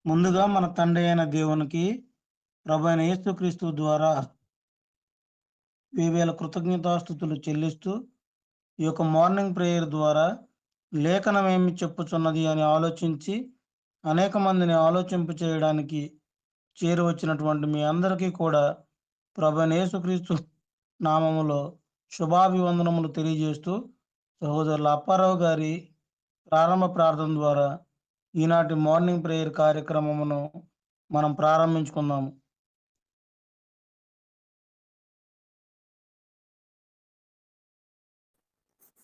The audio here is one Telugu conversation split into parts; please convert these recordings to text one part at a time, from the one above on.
ముందుగా మన తండ్రి అయిన దేవునికి ప్రభువైన యేసుక్రీస్తు ద్వారా వేవేల కృతజ్ఞతాస్తుతులు చెల్లిస్తూ ఈ యొక్క మార్నింగ్ ప్రేయర్ ద్వారా లేఖనం ఏమి చెప్పుచున్నది అని ఆలోచించి అనేక మందిని ఆలోచింప చేయడానికి చేరువచ్చినటువంటి మీ అందరికీ కూడా ప్రభువైన యేసుక్రీస్తు నామములో శుభాభివందనములు తెలియజేస్తూ సహోదరుల అప్పారావు గారి ప్రారంభ ప్రార్థన ద్వారా ఈనాటి మార్నింగ్ ప్రేయర్ కార్యక్రమమును మనం ప్రారంభించుకుందాము.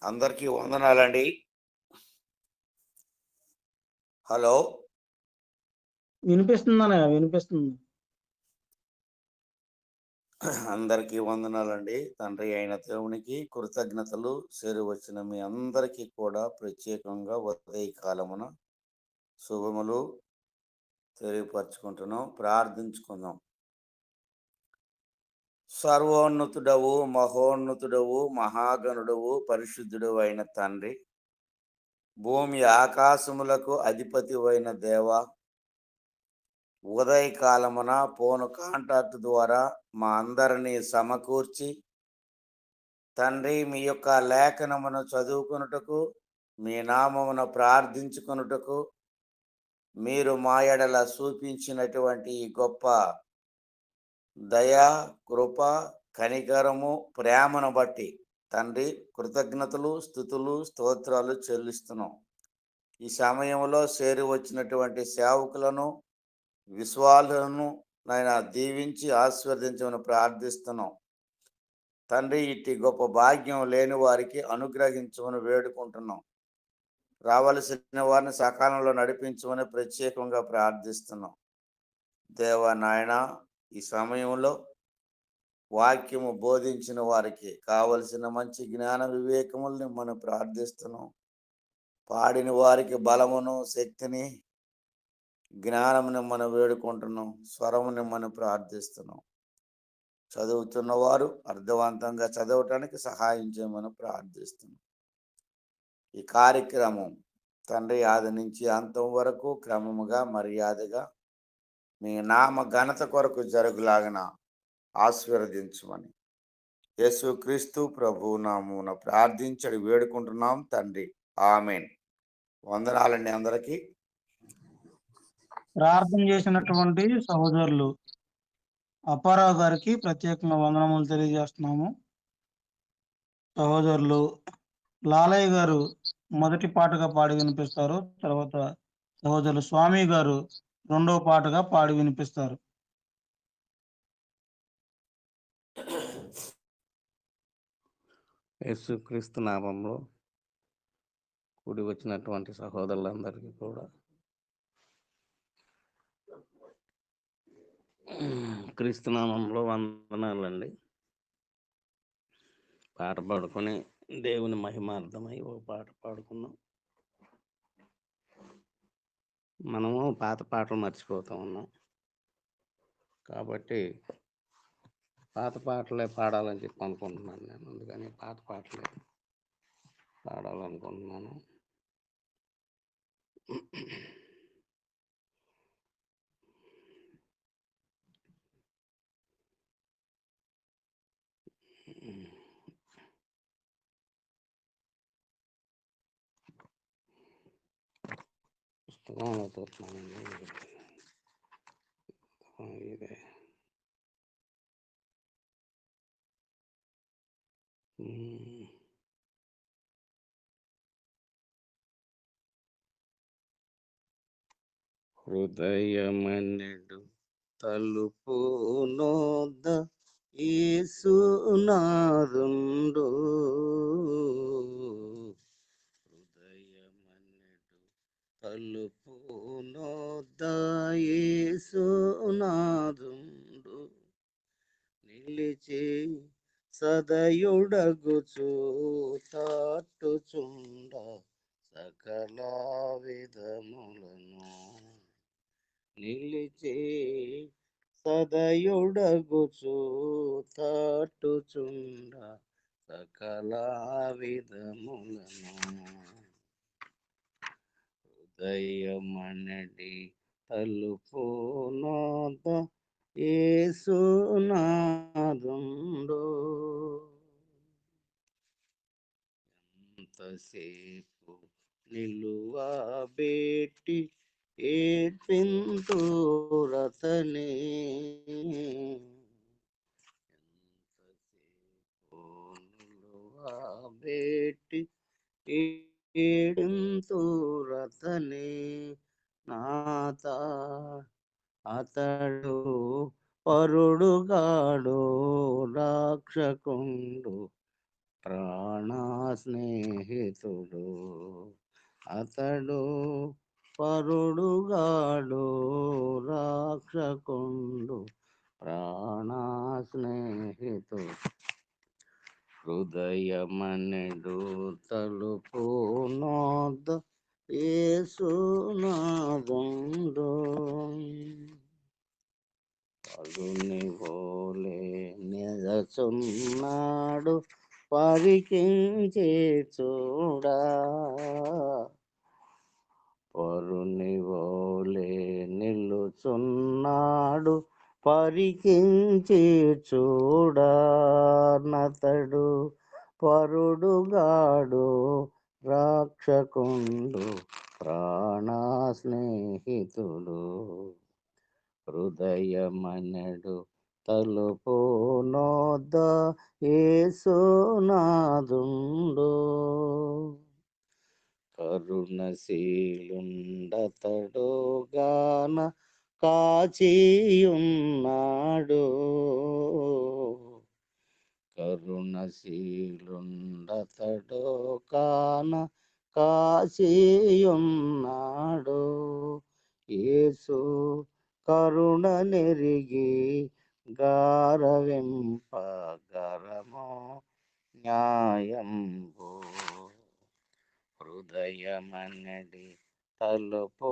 అందరికీ వందనాలండి. హలో, వినిపిస్తుందన్నయ్య, వినిపిస్తుంది. అందరికీ వందనాలండి. తండ్రి అయిన దేవునికి కృతజ్ఞతలు. చేరువచ్చిన మీ అందరికీ కూడా ప్రత్యేకంగా ఉదయ కాలమున శుభములు తెలియపరచుకుంటున్నాం. ప్రార్థించుకుందాం. సర్వోన్నతుడవు, మహోన్నతుడవు, మహాగణుడవు, పరిశుద్ధుడు అయిన తండ్రి, భూమి ఆకాశములకు అధిపతి అయిన దేవ, ఉదయకాలమున ఫోను కాంటాక్ట్ ద్వారా మా అందరినీ సమకూర్చి తండ్రి మీ యొక్క లేఖనమును చదువుకొనుటకు, మీ నామమున ప్రార్థించుకొనుటకు మీరు మా ఎడల చూపించినటువంటి ఈ గొప్ప దయ, కృప, కనికరము, ప్రేమను బట్టి తండ్రి కృతజ్ఞతలు, స్తుతులు, స్తోత్రాలు చెల్లిస్తున్నాం. ఈ సమయంలో చేరి వచ్చినటువంటి సేవకులను, విశ్వాసులను నాయన దీవించి ఆశీర్వదించమని ప్రార్థిస్తున్నాం. తండ్రి ఇట్టి గొప్ప భాగ్యం లేని వారికి అనుగ్రహించమని వేడుకుంటున్నాం. రావలసిన వారిని సకాలంలో నడిపించమని ప్రత్యేకంగా ప్రార్థిస్తున్నాం. దేవా నాయన, ఈ సమయంలో వాక్యము బోధించిన వారికి కావలసిన మంచి జ్ఞాన వివేకముల్ని మనం ప్రార్థిస్తున్నాం. పాడిన వారికి బలమును, శక్తిని, జ్ఞానముని మనం వేడుకుంటున్నాం. స్వరముని మనం ప్రార్థిస్తున్నాం. చదువుతున్నవారు అర్థవంతంగా చదవటానికి సహాయం చేయమని ప్రార్థిస్తున్నాం. ఈ కార్యక్రమం తండ్రి ఆది నుంచి అంతం వరకు క్రమముగా మర్యాదగా మీ నామ ఘనత కొరకు జరుగులాగన ఆశీర్వదించమని యేసుక్రీస్తు ప్రభు నామమున ప్రార్థించడి వేడుకుంటున్నాం తండ్రి. ఆమేన్. వందనాలండి అందరికీ. ప్రార్థన చేసినటువంటి సహోదరులు అప్పారావు గారికి ప్రత్యేకంగా వందనములు తెలియజేస్తున్నాము. సహోదరులు లాలయ్య గారు మొదటి పాటగా పాడి వినిపిస్తారు. తర్వాత సహోదరులు స్వామి గారు రెండవ పాటగా పాడి వినిపిస్తారు. యేసుక్రీస్తు నామంలో కూడి వచ్చినటువంటి సహోదరులందరికీ కూడా క్రీస్తు నామంలో వందనాలండి. పాట పాడుకొని దేవుని మహిమార్థమై ఓ పాట పాడుకున్నాం. మనము పాత పాటలు మర్చిపోతూ ఉన్నాం కాబట్టి పాత పాటలే పాడాలని చెప్పి అనుకుంటున్నాను నేను. అందుకని పాత పాటలే పాడాలనుకుంటున్నాను. పుస్తకంలో చూస్తున్నానండి. ఇదే హృదయమనెడు తలుపు నోద యేసునాదుండు, హృదయమనెడు తలుపు నోద యేసునాదుండు, నిలిచి సదయుడగుచు తాట్టుచుండ సకల విధములను, నిలిచి సదయుడగుచు తాట్టుచుండ సకల విధములను, హృదయమనడి తలుపు నోద యేసునాదుండు. ఎంతసేపు నిలువబెట్టి ఏడ్పింతురతనే, ఎంతసేపు నిలువబెట్టి ఏడ్పింతురతనే, నాత అతడు పరుడుగాడు రక్షకుండు ప్రాణ స్నేహితుడు. అతడు పరుడుగాడు రక్షకుండు ప్రాణ స్నేహితుడు. హృదయమనెడు తలుపు నోద యేసునాదుండు. పరుని వోలే నిలచున్నాడు పరికించే చూడా, పరుని వోలే నిలుచున్నాడు పరికించి చూడా, నతడు పరుడుగాడు రక్షకుండు ప్రాణ స్నేహితుడు. హృదయమనెడు తలుపు నోద యేసునాదుండు. కరుణశీలుండతడు గాన కాచియున్నాడు, కరుణశీలుండతడు కాన కాచియున్నాడు. యేసు కరుణ నెరిగి గారవింపగరము న్యాయంబు. హృదయమనడి తలుపు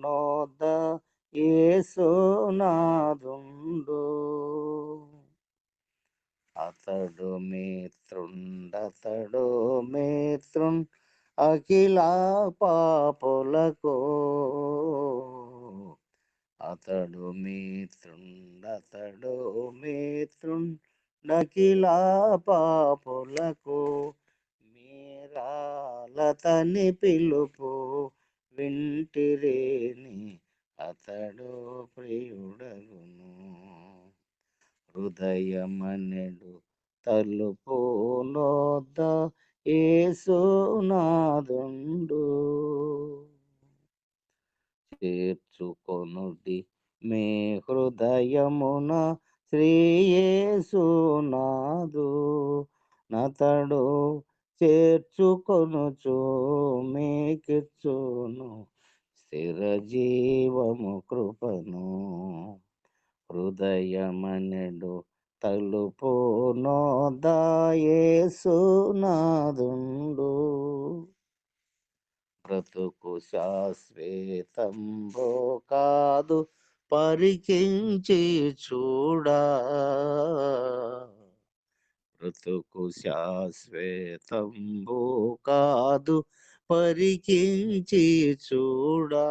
నోద యేసునాదుండు. అతడు మిత్రుండతడు మిత్రున్ అఖిల పాపులకు, అతడు మిత్రుండతడు మిత్రుండఖిల పాపులకు, మీరాలతని పిలుపు వింటిరేని అతడు ప్రియుడగును. హృదయమనెడు తలుపు నోద యేసునాదుండు. చేర్చుకొనుడి మే హృదయమున శ్రీ యేసునాదు, నతడు చేర్చుకొనుచు మీకిచ్చును స్థిర జీవము కృపను. హృదయమనెడు తలుపు నోద యేసునాదుండు. బ్రతుకు శాశ్వతంబో కాదు పరికించి చూడా, బ్రతుకు శాశ్వతంబో కాదు పరికించి చూడా,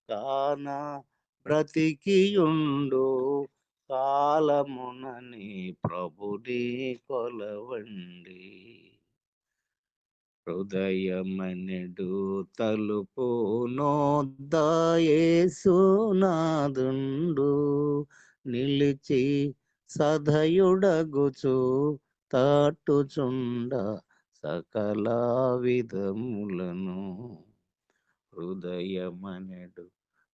కాన బ్రతికియుండు కాలమునని ప్రభుని కొలవండి. హృదయమనెడు తలుపు నోద యేసునాదుండు. నిలిచి సదయుడగుచు తట్టుచుండ సకల విధములను. హృదయమనెడు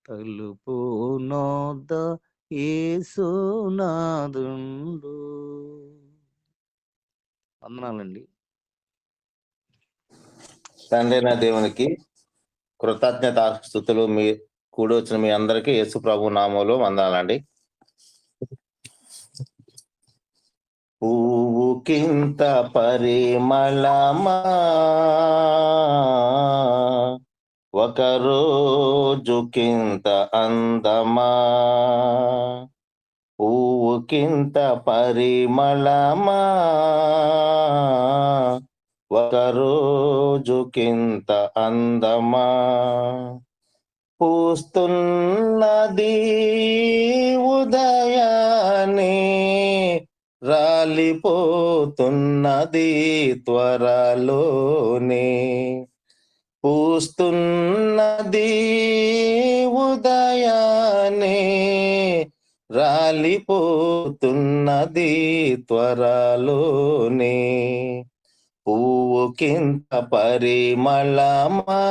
తలుపు నోద యేసునాదుండు. వందనాలండి. తండ్రైన దేవునికి కృతజ్ఞత స్తుతులు. మీ కూడొచ్చిన మీ అందరికీ యేసు ప్రభు నామంలో వందనాలండి. పువ్వుకింత పరిమళమా ఒక రోజుకింత అందమా, పువ్వుకింత పరిమళమా ఒక రోజుకింత అందమా, పూస్తున్నది ఉదయానే, రాలిపోతున్నది త్వరలోనే. పూస్తున్నది ఉదయానే, రాలిపోతున్నది త్వరలోనే. పువ్వుకింత పరిమళమా,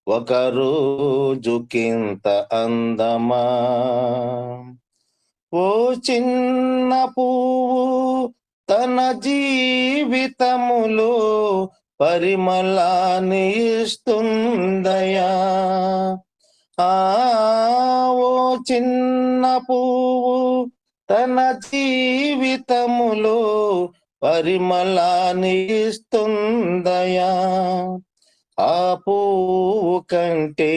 ఒక రోజుకింత అందమా. ఓ చిన్న పువ్వు తన జీవితములో పరిమళాన్ని ఇస్తుందయా. ఓ చిన్న పువ్వు తన జీవితములో పరిమళాన్ని ఇస్తుందయా. ఆ పువ్వు కంటే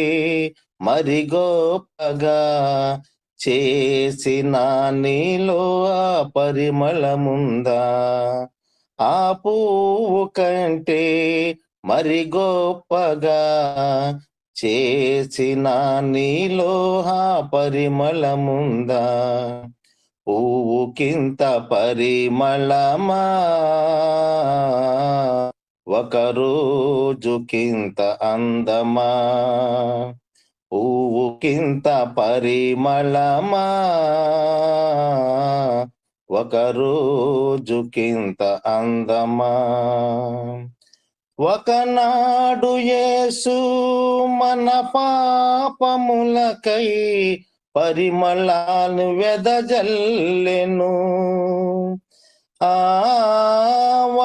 మరి గొప్పగా చేసిన నీలో ఆ పరిమళముందా. ఆ పువ్వు కంటే మరి గొప్పగా చేసిన నీలో ఆ పరిమళముందా. పువ్వుకింత పరిమళమా, ఒక రోజుకింత అందమా. పువ్వుకింత పరిమళమా, ఒక రోజుకింత అందమా. ఒకనాడు యేసు మన పాపములకై పరిమళాన్ని వెదజల్లెను.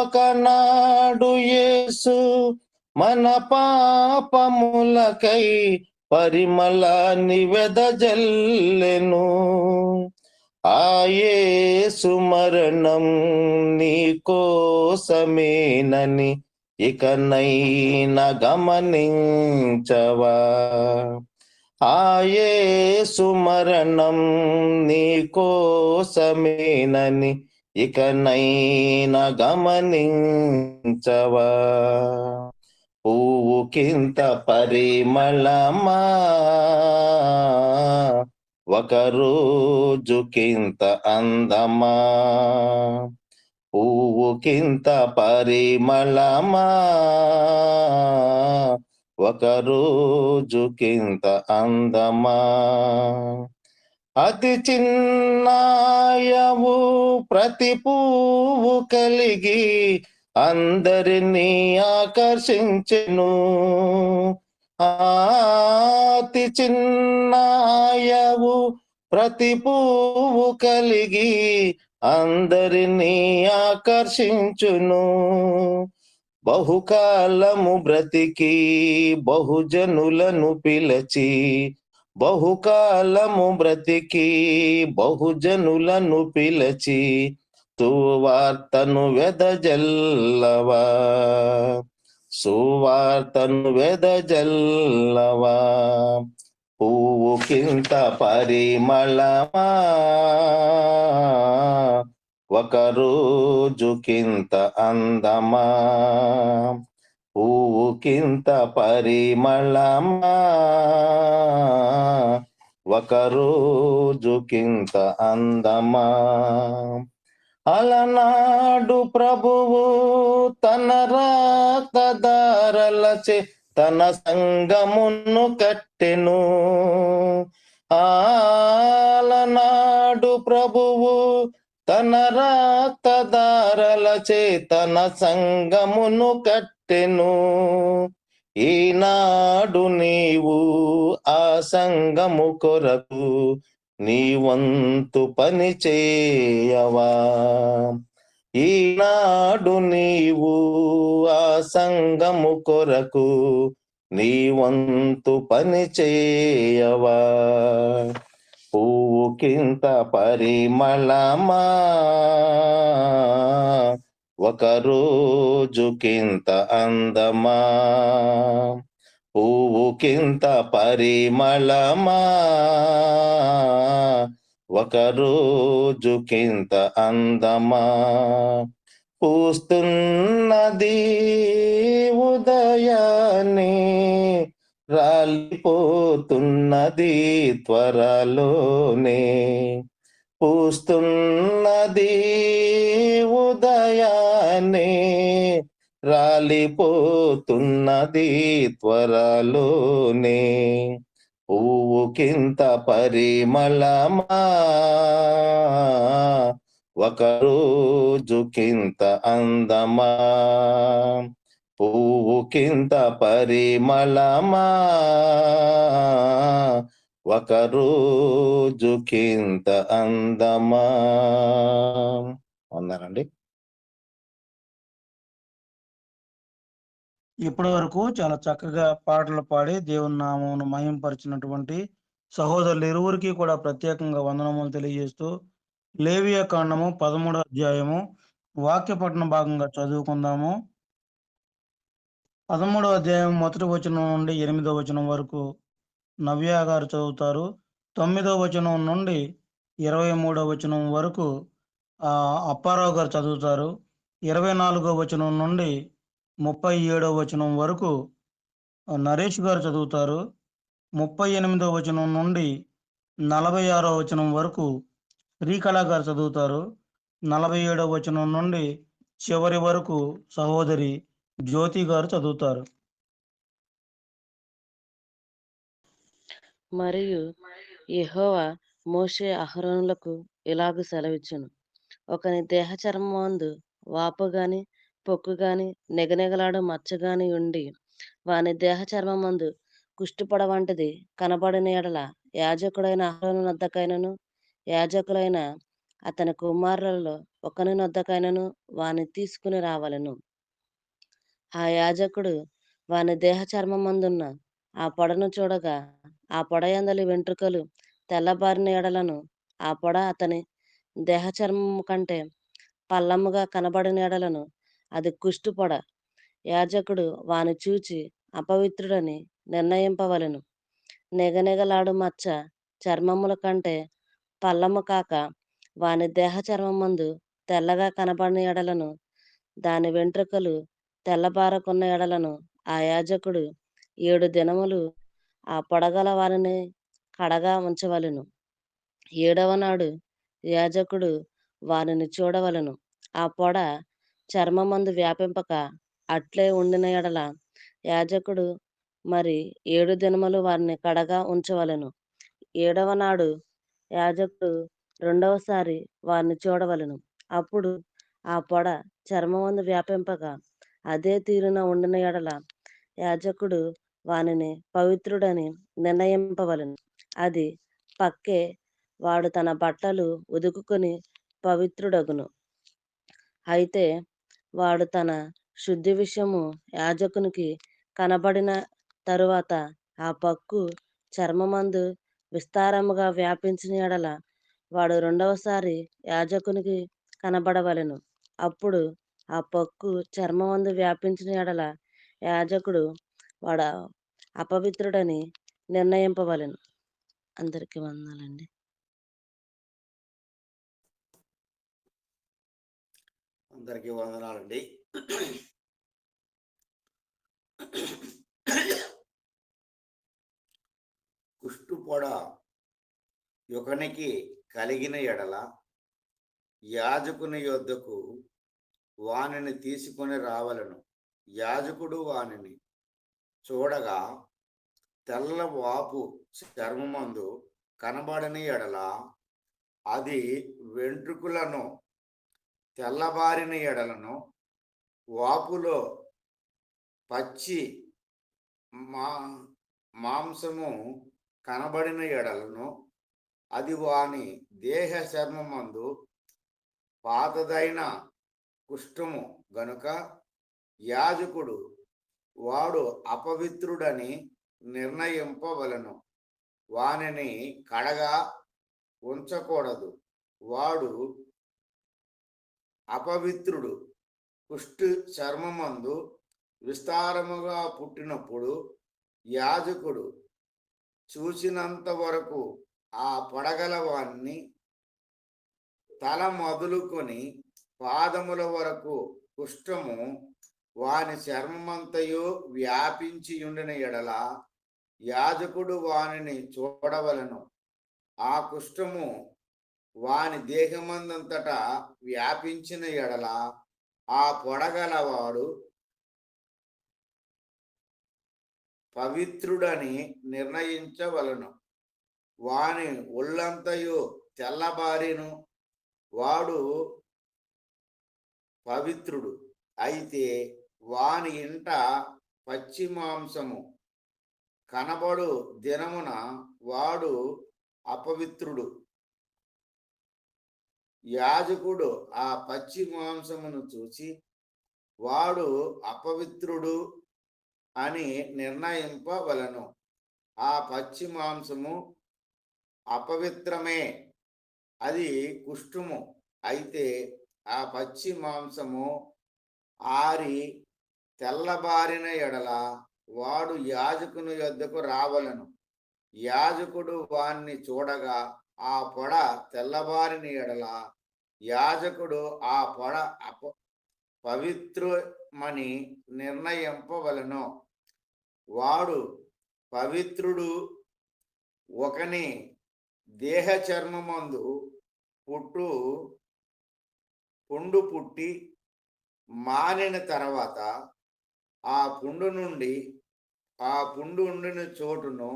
ఒకనాడు యేసు మన పాపములకై పరిమళాన్ని వెదజల్లెను. ఆ యేసు మరణం నీ కోసమేనని ఇకనైనా గమనించవా. ఆ యేసు మరణం నీ కోసమేనని ఇకనైనా గమనించవా. పువ్వుకింత పరిమళమా, ఒక రోజుకింత అందమా. పువ్వుకింత పరిమళమా, ఒక రోజుకింత అందమా. అతి చిన్నాయవు ప్రతి పువ్వు కలిగి అందరినీ ఆకర్షించెను. అతి చిన్నాయవు ప్రతి పువ్వు కలిగి అందరినీ ఆకర్షించును. బహుకాలము బ్రతికి బహుజనులను పిలచి, బహుకాలము బ్రతికి బహుజనులను పిలచి సువార్తను వెదజల్లవా. సువార్తను వెదజల్లవా. పువ్వుకింత పరిమళమా, ఒక రోజుకింత అందమా. పువ్వుకింత పరిమళమా, ఒక రోజుకింత అందమా. అలనాడు ప్రభువు తన రక్తధారలచే తన సంఘమును కట్టెను. అలనాడు ప్రభువు తన రక్తధారలచే తన సంఘమును కట్టెను. ఈనాడు నీవు ఆ సంఘము కొరకు నీ వంతు పని చేయవా. ఈనాడు నీవు ఆ సంఘము కొరకు నీ వంతు పని చేయవా. పువ్వుకింత పరిమళమా, ఒక రోజుకింత అందమా. పువ్వుకింత పరిమళమా, ఒక రోజుకింత అందమా. పూస్తున్నది ఉదయాన్నే, రాలిపోతున్నది త్వరలోనే. పూస్తున్నది ఉదయాన్నే, రాలిపోతున్నది త్వరలోనే. పువ్వుకింత పరిమళమా, ఒక రోజుకింత అందమా. పువ్వుకింత పరిమళమా, ఒక రోజుకింత అందమా. ఉన్నారండి. ఇప్పటి వరకు చాలా చక్కగా పాటలు పాడి దేవుని నామమును మహింపరిచినటువంటి సహోదరులు ఇరువురికి కూడా ప్రత్యేకంగా వందనములు తెలియజేస్తూ లేవియా కాండము 13వ అధ్యాయము వాక్య పఠన భాగంగా చదువుకుందాము. 13వ అధ్యాయం మొదటి వచనం నుండి 8వ వచనం వరకు నవ్య గారు చదువుతారు. 9వ వచనం నుండి 23వ వచనం వరకు అప్పారావు గారు చదువుతారు. 24వ వచనం నుండి 37వ వచనం వరకు నరేష్ గారు చదువుతారు. 38వ వచనం నుండి 46వ వచనం వరకు శ్రీకళ గారు చదువుతారు. 47వ వచనం నుండి చివరి వరకు సహోదరి జ్యోతి గారు చదువుతారు. మరియు యెహోవా మోషే అహరోనులకు ఇలాగు సెలవిచ్చును. ఒకని దేహ చర్మమందు వాపు గాని పొక్కు గాని నెగనెగలాడు మచ్చ గాని ఉండి వాని దేహ చర్మమందు కుష్టుపొడ వంటిది కనబడిన ఎడల యాజకుడైన అహరోను నొద్దకైనను యాజకులైన అతని కుమారులలో ఒకని నొద్దకైనను వాని తీసుకుని రావలెను. ఆ యాజకుడు వాని దేహ చర్మమందున్న ఆ పొడను చూడగా ఆ పొడ యందలి వెంట్రుకలు తెల్లబారిన ఎడలను ఆ పొడ అతని దేహ చర్మము కంటే పల్లముగా కనబడిన ఎడలను అది కుష్టు పొడ. యాజకుడు వాని చూచి అపవిత్రుడని నిర్ణయింపవలెను. నెగనెగలాడు మచ్చ చర్మముల కంటే పల్లము కాక వాని దేహ చర్మమందు తెల్లగా కనబడిన ఎడలను దాని వెంట్రుకలు తెల్లబారకున్న ఎడలను ఆ యాజకుడు 7 దినములు ఆ పొడగల వారిని కడగా ఉంచవలెను. 7వ నాడు యాజకుడు వారిని చూడవలెను. ఆ పొడ చర్మమందు వ్యాపింపక అట్లే ఉండిన ఎడల యాజకుడు మరి 7 దినములు వారిని కడగా ఉంచవలెను. 7వ నాడు యాజకుడు రెండవసారి వారిని చూడవలెను. అప్పుడు ఆ పొడ చర్మమందు వ్యాపింపక అదే తీరున ఉండిన ఎడల యాజకుడు వానిని పవిత్రుడని నిర్ణయింపవలెను. అది పక్కే వాడు తన బట్టలు ఉదుకుని పవిత్రుడగును. అయితే వాడు తన శుద్ధి విషయము యాజకునికి కనబడిన తరువాత ఆ పక్కు చర్మమందు విస్తారముగా వ్యాపించిన ఎడల వాడు రెండవసారి యాజకునికి కనబడవలెను. అప్పుడు ఆ పక్కు చర్మమందు వ్యాపించిన ఎడల యాజకుడు వాడు అపవిత్రుడని నిర్ణయింపవలెను. అందరికీ వందనాలండి. అందరికీ వందనాలండి. కుష్టుపొడ యొకనికి కలిగిన ఎడల యాజకుని యొద్దకు వానిని తీసుకొని రావలను. యాజకుడు వానిని చూడగా తెల్ల వాపు చర్మమందు కనబడని ఎడల అది వెంట్రుకలను తెల్లబారిన ఎడలను వాపులో పచ్చి మాంసము కనబడిన ఎడలను అది వాని దేహ చర్మమందు పాతదైన కుష్ఠము గనుక యాజకుడు వాడు అపవిత్రుడని నిర్ణయింపవలను. వానిని కడగా ఉంచకూడదు. వాడు అపవిత్రుడు. కుష్టు చర్మమందు విస్తారముగా పుట్టినప్పుడు యాజకుడు చూసినంత వరకు ఆ పొడగల వాణ్ణి తల మొదలుకొని పాదముల వరకు కుష్ఠము వాని చర్మమంతయు వ్యాపించి ఉండిన ఎడల యాజకుడు వానిని చూడవలను. ఆ కుష్ఠము వాని దేహమందంతటా వ్యాపించిన ఎడల ఆ పొడగలవాడు పవిత్రుడని నిర్ణయించవలను. వాని ఒళ్ళంతయు తెల్లబారిను, వాడు పవిత్రుడు. అయితే వాని ఇంట పచ్చి మాంసము కనబడు దినమున వాడు అపవిత్రుడు. యాజకుడు ఆ పచ్చి మాంసమును చూసి వాడు అపవిత్రుడు అని నిర్ణయింపవలను. ఆ పచ్చి మాంసము అపవిత్రమే, అది కుష్ఠము. అయితే ఆ పచ్చి మాంసము ఆరి తెల్లబారిన ఎడల వాడు యాజకుని యొద్దకు రావలను. యాజకుడు వాణ్ణి చూడగా ఆ పొడ తెల్లబారిన ఎడల యాజకుడు ఆ పొడ పవిత్రమని నిర్ణయింపవలను. వాడు పవిత్రుడు. ఒకని దేహ చర్మమందు పుండు పుట్టి మానిన తర్వాత ఆ పుండు ఉండిన చోటును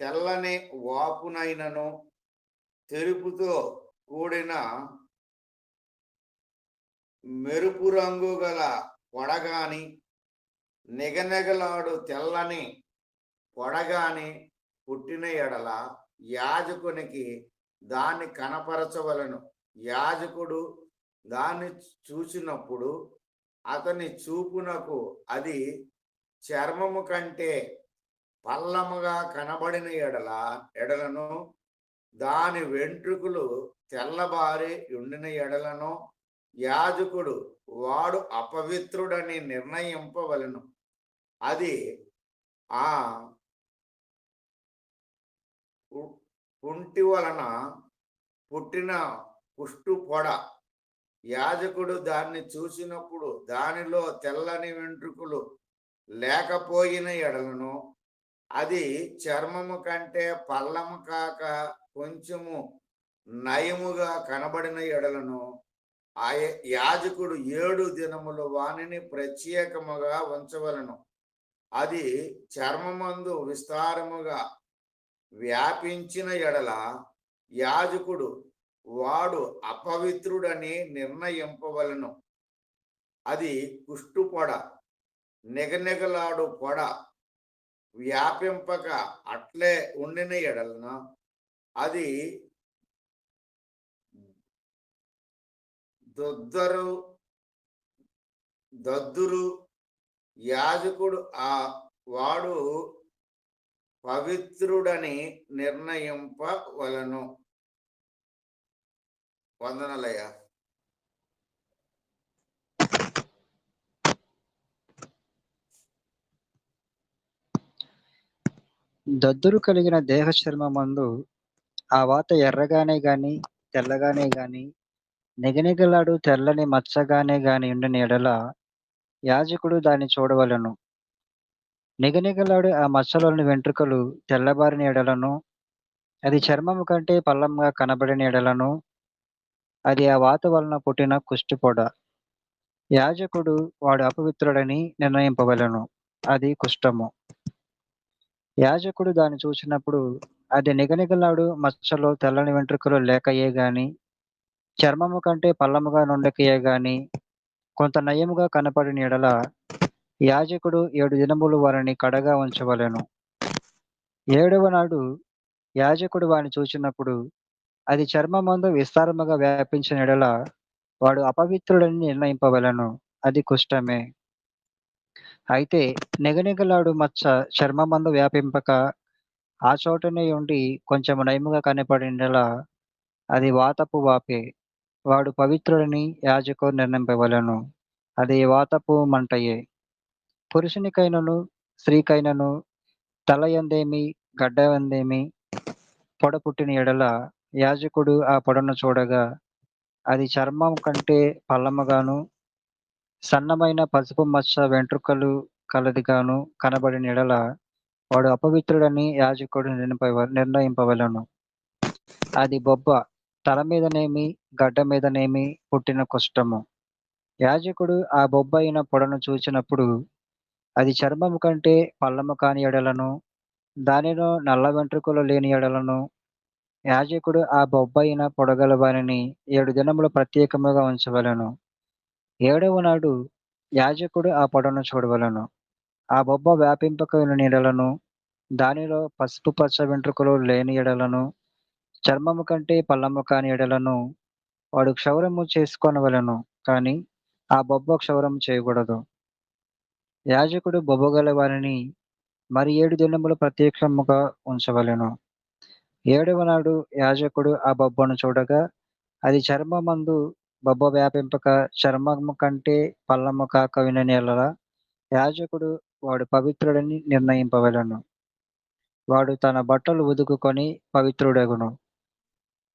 తెల్లని వాపునైనను తెలుపుతో కూడిన మెరుపు రంగు గల పొడగాని నిగనిగలాడు తెల్లని పొడగాని పుట్టిన ఎడల యాజకునికి దాన్ని కనపరచవలను. యాజకుడు దాన్ని చూసినప్పుడు అతని చూపునకు అది చర్మము కంటే పల్లముగా కనబడిన ఎడలను దాని వెంట్రుకలు తెల్లబారి ఉండిన ఎడలను యాజకుడు వాడు అపవిత్రుడని నిర్ణయింపవలను. అది ఆ కుంటి వలన పుట్టిన కుష్టు పొడ. యాజకుడు దాన్ని చూసినప్పుడు దానిలో తెల్లని వెంట్రుకలు లేకపోయిన ఎడలను అది చర్మము కంటే పల్లము కాక కొంచెము నయముగా కనబడిన ఎడలను ఆ యాజకుడు 7 దినములు వానిని ప్రత్యేకముగా ఉంచవలను. అది చర్మమందు విస్తారముగా వ్యాపించిన ఎడల యాజకుడు వాడు అపవిత్రుడని నిర్ణయింపవలను. అది కుష్టు పొడ, నిగనిగలాడు పొడ వ్యాపింపక అట్లే ఉండిన ఎడలన అది దద్దురు. యాజకుడు వాడు పవిత్రుడని నిర్ణయింపవలను. వందనలయ్య. దద్దురు కలిగిన దేహ చర్మమందు ఆ వాత ఎర్రగానే గాని తెల్లగానే గాని నిగనిగలాడు తెల్లని మచ్చగానే గాని ఉండిన ఎడల యాజకుడు దాన్ని చూడవలను. నిగనిగలాడు ఆ మచ్చలోని వెంట్రుకలు తెల్లబారిన ఎడలను అది చర్మము కంటే పల్లంగా కనబడిన ఎడలను అది ఆ వాత వలన పుట్టిన కుష్టిపొడ. యాజకుడు వాడు అపవిత్రుడని నిర్ణయింపవలను. అది కుష్టము. యాజకుడు దాన్ని చూసినప్పుడు అది నిగనిగలాడు మచ్చలో తెల్లని వెంట్రుకలు లేకయే గాని చర్మము కంటే పల్లముగా నుండకయే గాని కొంత నయముగా కనపడిన ఎడల యాజకుడు 7 దినములు వారిని కడగా ఉంచవలెను. 7వ నాడు యాజకుడు వారిని చూచినప్పుడు అది చర్మమందు విస్తారముగా వ్యాపించిన ఎడల వాడు అపవిత్రుడని నిర్ణయింపవలను. అది కుష్టమే. అయితే నిగనిగలాడు మచ్చ చర్మమందు వ్యాపింపక ఆ చోటనే ఉండి కొంచెం నయముగా కనపడినలా అది వాతపు వాపే. వాడు పవిత్రుడని యాజకుడు నిర్ణయింపవలను. అది వాతపు మంటయే. పురుషునికైనను స్త్రీకైనను తల ఎందేమి గడ్డ ఎందేమి పొడ పుట్టిన ఎడల యాజకుడు ఆ పొడను చూడగా అది చర్మం కంటే పల్లముగాను, సన్నమైన పసుపు మచ్చ వెంట్రుకలు కలదిగాను కనబడిన యెడల వాడు అపవిత్రుడని యాజకుడు నిర్ణయింపవలెను. అది బొబ్బ, తల మీదనేమి గడ్డ మీదనేమి పుట్టిన కుష్ఠము. యాజకుడు ఆ బొబ్బ అయిన పొడను చూచినప్పుడు అది చర్మము కంటే పల్లము కాని యెడలను, దానిలో నల్ల వెంట్రుకలు లేని యెడలను యాజకుడు ఆ బొబ్బయిన పొడగల వానిని 7 దినములు ప్రత్యేకముగా ఉంచవలెను. 7వ నాడు యాజకుడు ఆ పొడను చూడవలెను. ఆ బొబ్బ వ్యాపింపక ఉన్న యెడలను, దానిలో పసుపు పచ్చ వెంట్రుకలు లేని యెడలను, చర్మము కంటే పల్లము కాని యెడలను వాడు క్షౌరము చేసుకొనవలెను. కానీ ఆ బొబ్బ క్షౌరము చేయకూడదు. యాజకుడు బొబ్బగల వానిని మరి 7 దినములు ప్రత్యేకముగా ఉంచవలెను. 7వ నాడు యాజకుడు ఆ బొబ్బను చూడగా అది చర్మమందు బొబ్బ వ్యాపింపక చర్మము కంటే పల్లము కాక వినిన యెడల యాజకుడు వాడు పవిత్రుడని నిర్ణయింపవలెను. వాడు తన బట్టలు ఉదుకుకొని పవిత్రుడగును.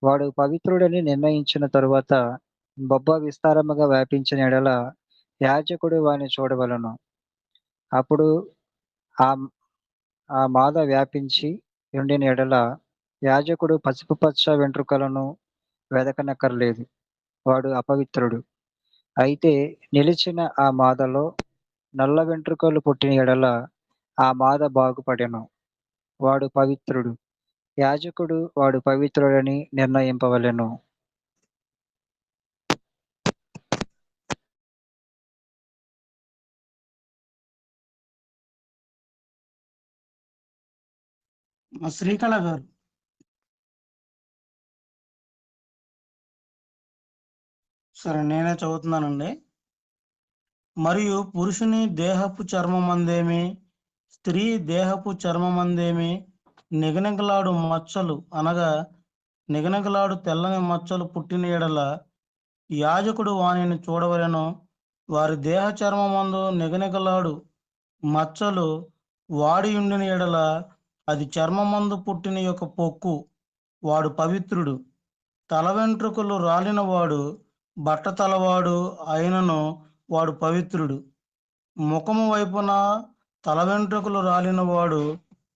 వాడు పవిత్రుడని నిర్ణయించిన తరువాత బొబ్బ విస్తారముగా వ్యాపించిన యెడల యాజకుడు వాని చూడవలెను. అప్పుడు ఆ ఆ మాద వ్యాపించి ఉండిన యెడల యాజకుడు పసుపు పచ్చ వెంట్రుకలను వెదకనక్కర్లేదు. వాడు అపవిత్రుడు. అయితే నిలిచిన ఆ మాదలో నల్ల వెంట్రుకలు పుట్టిన యెడల ఆ మాద బాగుపడెను. వాడు పవిత్రుడు. యాజకుడు వాడు పవిత్రుడని నిర్ణయింపవలెను. మా శ్రీకళ గారు. సరే, నేనే చదువుతున్నానండి. మరియు పురుషుని దేహపు చర్మమందేమి, స్త్రీ దేహపు చర్మమందేమి నిగనిగలాడు మచ్చలు అనగా నిగనిగలాడు తెల్లని మచ్చలు పుట్టిన యెడల యాజకుడు వానిని చూడవలెను. వారి దేహ చర్మమందు నిగనిగలాడు మచ్చలు వాడి ఉండిన యెడల అది చర్మమందు పుట్టిన యొక్క పొక్కు, వాడు పవిత్రుడు. తల వెంట్రుకలు రాలినవాడు బట్టతలవాడు అయినను వాడు పవిత్రుడు. ముఖము వైపున తల వెంట్రుకలు రాలినవాడు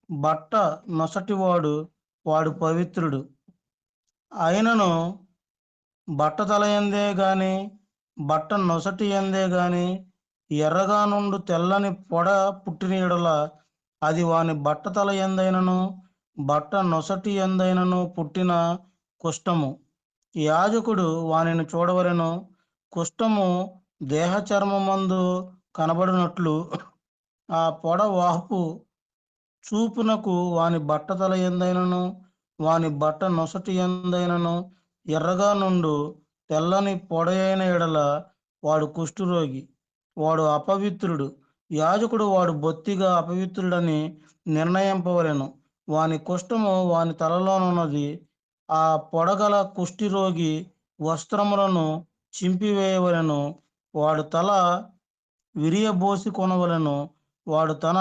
బట్ట నొసటివాడు, వాడు పవిత్రుడు. అయినను బట్ట తల ఎందే గాని బట్ట నొసటి ఎందే గాని ఎర్రగా నుండు తెల్లని పొడ పుట్టిన యెడల అది వాని బట్ట తల ఎందైనను బట్ట నొసటి ఎందైనను పుట్టిన కుష్ఠము. యాజకుడు వానిని చూడవలెను. కుష్ఠము దేహ చర్మమందు కనబడినట్లు ఆ పొడ వాపు చూపునకు వాని బట్టతల ఎందైనను వాని బట్ట నొసటి ఎందైనను ఎర్రగా నుండు తెల్లని పొడయైన ఎడల వాడు కుష్ఠరోగి, వాడు అపవిత్రుడు. యాజకుడు వాడు బొత్తిగా అపవిత్రుడని నిర్ణయింపవలెను. వాని కుష్ఠము వాని తలలోనున్నది. ఆ పొడగల కుష్ఠిరోగి వస్త్రములను చింపివేయవలెను. వాడు తల విరియబోసి కొనవలెను. వాడు తన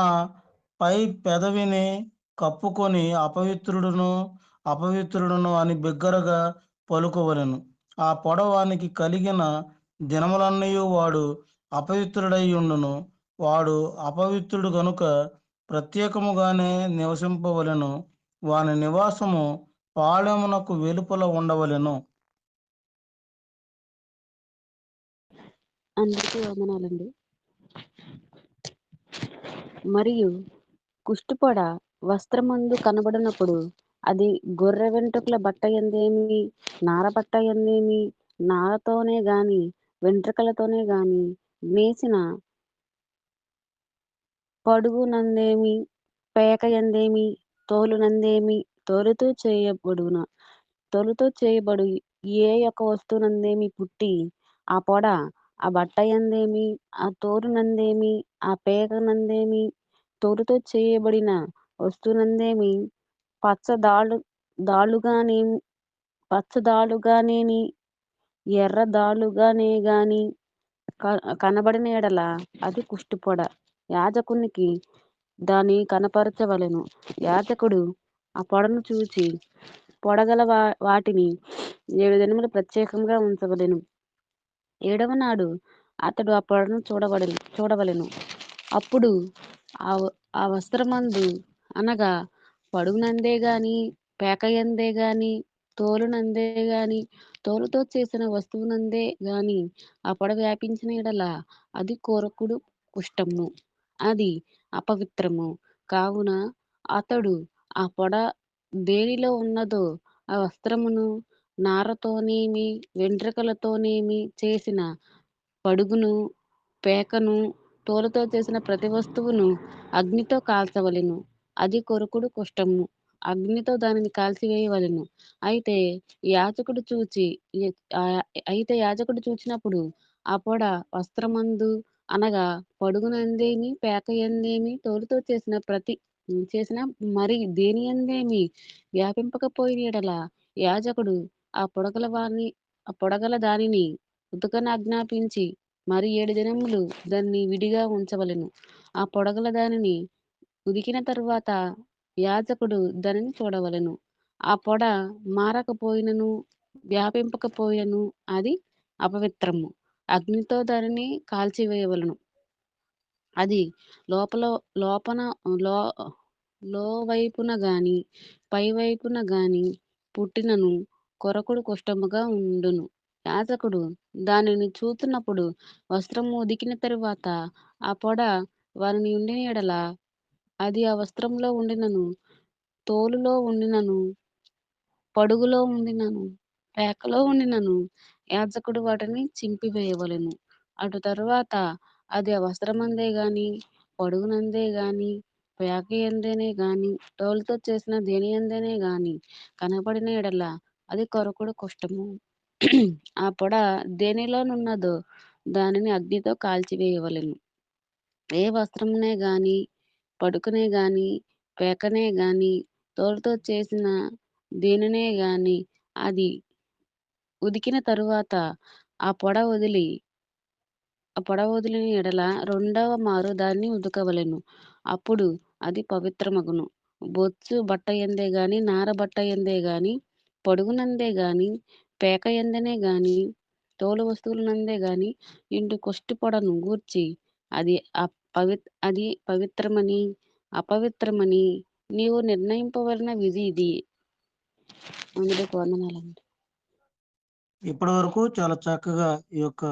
పై పెదవిని కప్పుకొని అపవిత్రుడును అపవిత్రుడును అని బిగ్గరగా పలుకోవలెను. ఆ పొడ వానికి కలిగిన దినములన్నీ వాడు అపవిత్రుడై ఉండును. వాడు అపవిత్రుడు గనుక ప్రత్యేకముగానే నివసింపవలెను. వాని నివాసము పాళెమునకు వెలుపల ఉండవలెను. అందరికీ వందనాలండి. మరియు కుష్టుపొడ వస్త్రమందు కనబడినప్పుడు అది గొర్రె వెంట్రుకల బట్ట ఎందేమి, నార బట్ట ఎందేమి, నారతోనే గాని వెంట్రుకలతోనే గాని నేసిన పడుగు నందేమి, పేక ఎందేమి, తోలు నందేమి, తోలుతో చేయబడు ఏ యొక్క వస్తువునందేమి పుట్టి ఆ పొడ ఆ బట్ట ఎందేమి, ఆ తోలు నందేమి, ఆ పేక నందేమి, తోలుతో చేయబడిన వస్తువునందేమి పచ్చదాళ్ళుగానేని ఎర్ర దాళ్ళుగానే గాని కనబడిన ఎడల అది కుష్టుపొడ. యాజకునికి దాన్ని కనపరచవలెను. యాజకుడు ఆ పొడను చూచి పొడగల వాటిని 7 దినములు ప్రత్యేకంగా ఉంచవలెను. 7వ నాడు అతడు ఆ పొడను చూడవలెను. అప్పుడు ఆ వస్త్రమందు అనగా పడుగునందే గాని, పేకయందే గాని, తోలునందే గాని, తోలుతో చేసిన వస్తువునందే గాని ఆ పొడ వ్యాపించిన యెడల అది కోరకుడు కుష్టము, అది అపవిత్రము. కావున అతడు ఆ పొడ దేనిలో ఉన్నదో ఆ వస్త్రమును, నారతోనేమి వెంట్రుకలతోనేమి చేసిన పడుగును, పేకను, తోలుతో చేసిన ప్రతి వస్తువును అగ్నితో కాల్చవలెను. అది కొరుకుడు కుష్టము. అగ్నితో దానిని కాల్చివేయవలెను. అయితే యాజకుడు చూచినప్పుడు ఆ పొడ వస్త్రమందు అనగా పడుగునందేమి, పేకయందేమి, తోలుతో చేసిన మరి దేని యందేమి వ్యాపింపకపోయిన యెడల యాజకుడు ఆ పొడగల దానిని ఉతకనాజ్ఞాపించి మరి 7 దినములు దాన్ని విడిగా ఉంచవలెను. ఆ పొడగల దానిని ఉదికిన తరువాత యాజకుడు దానిని చూడవలెను. ఆ పొడ మారకపోయినను వ్యాపింపకపోయినను అది అపవిత్రము. అగ్నితో దానిని కాల్చివేయవలెను. అది లోవైపున గాని పైవైపున గాని పుట్టినను కొరకుడు కుష్టముగా ఉండును. యాజకుడు దానిని చూచున్నప్పుడు వస్త్రము ఉదికిన తరువాత ఆ పొడ వారిని ఉండిన యెడల అది ఆ వస్త్రంలో ఉండినను, తోలులో ఉండినను, పడుగులో ఉండినను, పేకలో ఉండినను యాజకుడు వాటిని చింపివేయవలెను. అటు తరువాత అది ఆ వస్త్రమందే గాని, పడుగునందే గాని, పేక యందేనే గాని, తోలుతో చేసిన దేని యందేనే గాని కనబడిన యెడల అది కొరకుడు కుష్టము. ఆ పొడ దేనిలోనున్నదో దానిని అగ్నితో కాల్చివేయవలెను. ఏ వస్త్రమునే గాని, పడుకనే గాని, పేకనే గాని, తోలుతో చేసిన దేనినే గాని అది ఉదికిన తరువాత ఆ పొడ వదిలిన యెడల రెండవ మారు దాన్ని ఉతకవలెను. అప్పుడు అది పవిత్రమగును. బొచ్చు బట్ట యందే గాని, నార బట్ట యందే గాని, పొడుగునందే గాని, పేక యందనే గాని, తోలు వస్తువులనందే గాని ఇండు కుష్టి పొడను గూర్చి అది పవిత్రమని, అపవిత్రమని నీవు నిర్ణయింపవలన విధి ఇది. అందుకు వందనాలండి. ఇప్పటి వరకు చాలా చక్కగా ఈ యొక్క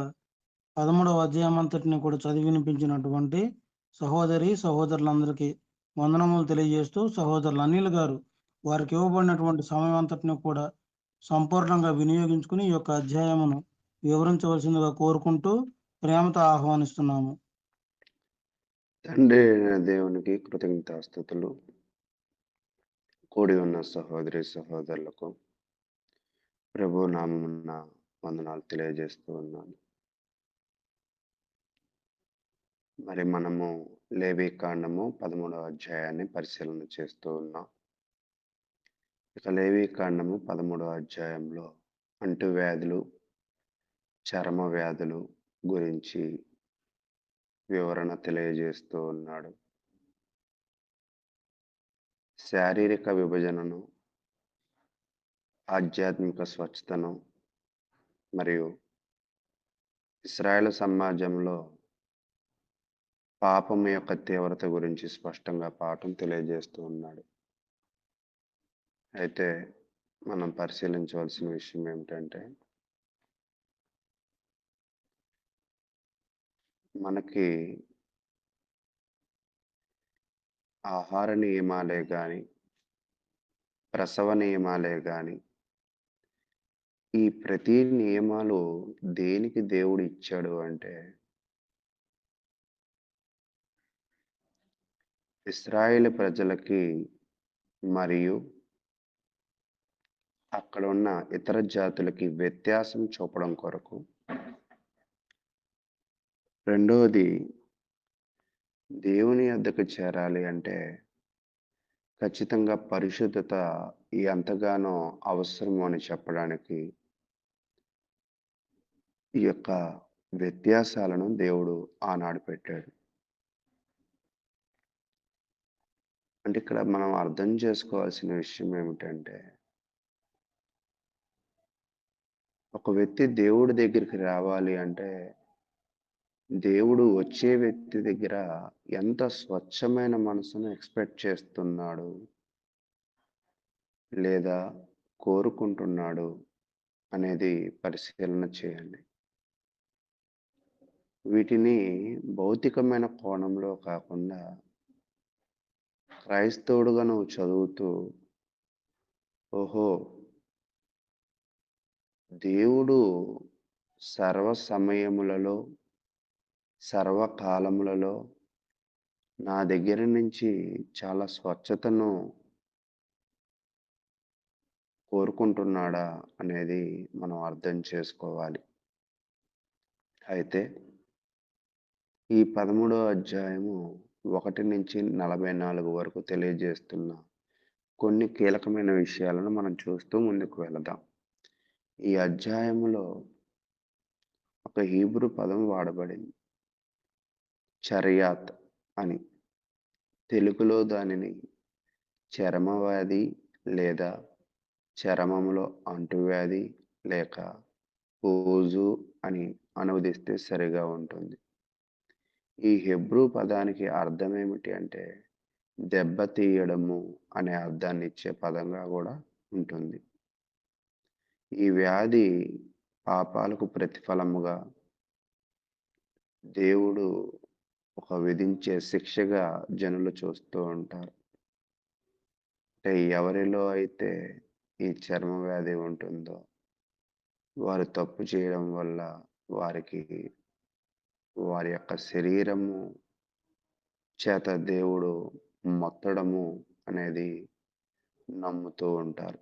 13వ అధ్యాయం అంతటిని కూడా చదివి వినిపించినటువంటి సహోదరులందరికీ వందనములు తెలియజేస్తూ, సహోదరులు అనిల్ గారు వారికి ఇవ్వబడినటువంటి సమయం అంతటిని కూడా సంపూర్ణంగా వినియోగించుకుని ఈ యొక్క అధ్యాయమును వివరించవలసిందిగా కోరుకుంటూ ప్రేమతో ఆహ్వానిస్తున్నాము. తండ్రి అయిన దేవునికి కృతజ్ఞతాస్తుతులు. కూడి ఉన్న సహోదరి సహోదరులకు ప్రభు నామమున వందనాలు తెలియజేస్తూ ఉన్నాను. మరి మనము లేవి కాండము 13వ అధ్యాయాన్ని పరిశీలన చేస్తూ ఉన్నాం. ఇక లేవి కాండము 13వ అధ్యాయంలో అంటువ్యాధులు, చర్మ వ్యాధులు గురించి వివరణ తెలియజేస్తూ ఉన్నాడు. శారీరక విభజనను, ఆధ్యాత్మిక స్వచ్ఛతను మరియు ఇశ్రాయేలు సమాజంలో పాపం యొక్క తీవ్రత గురించి స్పష్టంగా పాఠం తెలియజేస్తూ ఉన్నాడు. అయితే మనం పరిశీలించవలసిన విషయం ఏమిటంటే, మనకి ఆహార నియమాలే కానీ, ప్రసవ నియమాలే కానీ, ఈ ప్రతి నియమాలు దేనికి దేవుడు ఇచ్చాడు అంటే, ఇశ్రాయేలు ప్రజలకి మరియు అక్కడ ఉన్న ఇతర జాతులకి వ్యత్యాసం చూపడం కొరకు. రెండవది, దేవుని యొద్దకు చేరాలి అంటే ఖచ్చితంగా పరిశుద్ధత ఎంతగానో అవసరము అని చెప్పడానికి ఈ యొక్క వ్యత్యాసాలను దేవుడు ఆనాడు పెట్టాడు. అంటే ఇక్కడ మనం అర్థం చేసుకోవాల్సిన విషయం ఏమిటంటే, ఒక వ్యక్తి దేవుడి దగ్గరికి రావాలి అంటే దేవుడు వచ్చే వ్యక్తి దగ్గర ఎంత స్వచ్ఛమైన మనసును ఎక్స్పెక్ట్ చేస్తున్నాడు లేదా కోరుకుంటున్నాడు అనేది పరిశీలన చేయండి. వీటిని భౌతికమైన కోణంలో కాకుండా క్రైస్తవుడుగా నువ్వు చదువుతూ, ఓహో, దేవుడు సర్వ సమయములలో సర్వకాలములలో నా దగ్గర నుంచి చాలా స్వచ్ఛతను కోరుకుంటున్నాడా అనేది మనం అర్థం చేసుకోవాలి. అయితే ఈ 13వ అధ్యాయము 1 నుంచి 44 వరకు తెలియజేస్తున్న కొన్ని కీలకమైన విషయాలను మనం చూస్తూ ముందుకు వెళదాం. ఈ అధ్యాయములో ఒక హీబ్రూ పదం వాడబడింది, చర్యాత్ అని. తెలుగులో దానిని చర్మవ్యాధి లేదా చర్మములో అంటువ్యాధి లేక పూజు అని అనువదిస్తే సరిగా ఉంటుంది. ఈ హెబ్రూ పదానికి అర్థం ఏమిటి అంటే దెబ్బతీయడము అనే అర్థాన్ని ఇచ్చే పదంగా కూడా ఉంటుంది. ఈ వ్యాధి పాపాలకు ప్రతిఫలముగా దేవుడు ఒక విధించే శిక్షగా జనులు చూస్తూ ఉంటారు. అంటే ఎవరిలో అయితే ఈ చర్మ వ్యాధి ఉంటుందో వారు తప్పు చేయడం వల్ల వారికి వారి యొక్క శరీరము చేత దేవుడు మొత్తడము అనేది నమ్ముతూ ఉంటారు.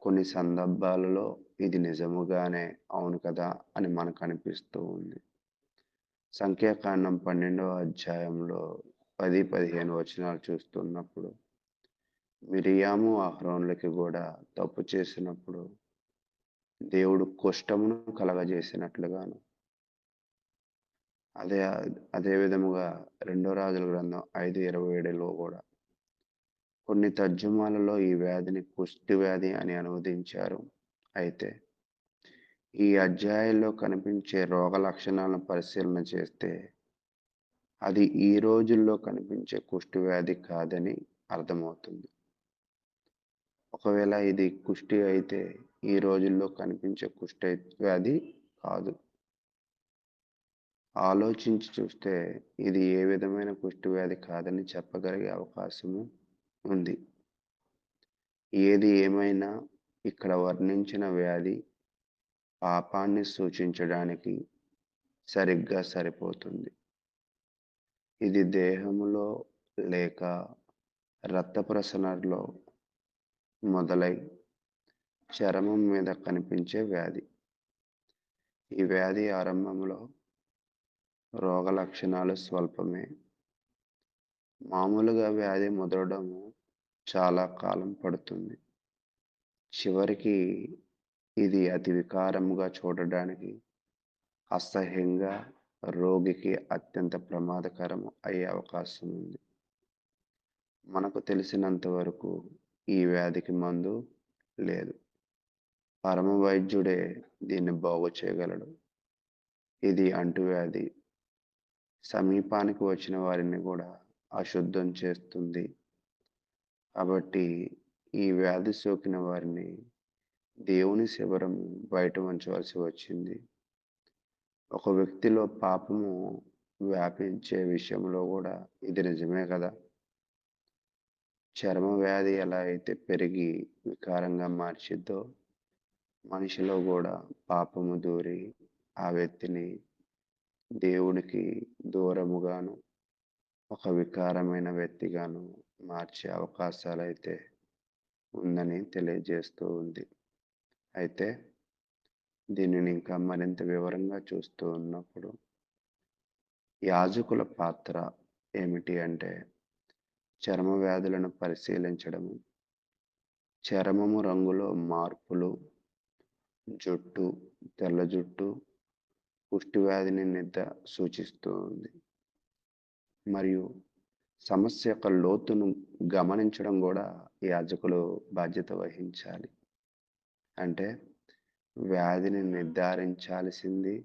కొన్ని సందర్భాలలో ఇది నిజముగానే అవును కదా అని మనకు అనిపిస్తూ ఉంది. సంఖ్యాకాండం 12వ అధ్యాయంలో 10-15 వచనాలు చూస్తున్నప్పుడు మిరియాము అహరోనులకి కూడా తప్పు చేసినప్పుడు దేవుడు కుష్ఠమును కలగజేసినట్లుగాను, అదే విధముగా 2 రాజుల గ్రంథం 5:27లో కూడా కొన్ని తర్జుమాలలో ఈ వ్యాధిని కుష్టి వ్యాధి అని అనువదించారు. అయితే ఈ అధ్యాయంలో కనిపించే రోగ లక్షణాలను పరిశీలన చేస్తే అది ఈ రోజుల్లో కనిపించే కుష్టి వ్యాధి కాదని అర్థమవుతుంది. ఒకవేళ ఇది కుష్టి అయితే ఈ రోజుల్లో కనిపించే కుష్టి వ్యాధి కాదు. ఆలోచించి చూస్తే ఇది ఏ విధమైన కుష్టి వ్యాధి కాదని చెప్పగలిగే అవకాశము ఉంది. ఏది ఏమైనా ఇక్కడ వర్ణించిన వ్యాధి పాపాన్ని సూచించడానికి సరిగ్గా సరిపోతుంది. ఇది దేహములో లేక రక్త ప్రసరణలో మొదలై చర్మం మీద కనిపించే వ్యాధి. ఈ వ్యాధి ఆరంభంలో రోగ లక్షణాలు స్వల్పమే. మామూలుగా వ్యాధి ముదరడము చాలా కాలం పడుతుంది. చివరికి ఇది అతి వికారముగా చూడడానికి అసహ్యంగా రోగికి అత్యంత ప్రమాదకరం అయ్యే అవకాశం ఉంది. మనకు తెలిసినంత వరకు ఈ వ్యాధికి మందు లేదు. పరమ వైద్యుడే దీన్ని బాగు చేయగలడు. ఇది అంటువ్యాధి. సమీపానికి వచ్చిన వారిని కూడా అశుద్ధం చేస్తుంది. కాబట్టి ఈ వ్యాధి సోకిన వారిని దేవుని శిబిరం బయట ఉంచవలసి వచ్చింది. ఒక వ్యక్తిలో పాపము వ్యాపించే విషయంలో కూడా ఇది నిజమే కదా. చర్మ వ్యాధి ఎలా అయితే పెరిగి వికారంగా మార్చిద్దో మనిషిలో కూడా పాపము దూరి ఆ వ్యక్తిని దేవుడికి దూరముగాను ఒక వికారమైన వ్యక్తిగాను మార్చే అవకాశాలు అయితే ఉందని తెలియజేస్తూ ఉంది. అయితే దీనిని ఇంకా మరింత వివరంగా చూస్తూ ఉన్నప్పుడు యాజకుల పాత్ర ఏమిటి అంటే చర్మ వ్యాధులను పరిశీలించడము, చర్మము రంగులో మార్పులు, జుట్టు, తెల్ల జుట్టు కుష్టి వ్యాధిని సూచిస్తూ ఉంది. మరియు సమస్య యొక్క లోతును గమనించడం కూడా యాజకులు బాధ్యత వహించాలి. అంటే వ్యాధిని నిర్ధారించాల్సింది,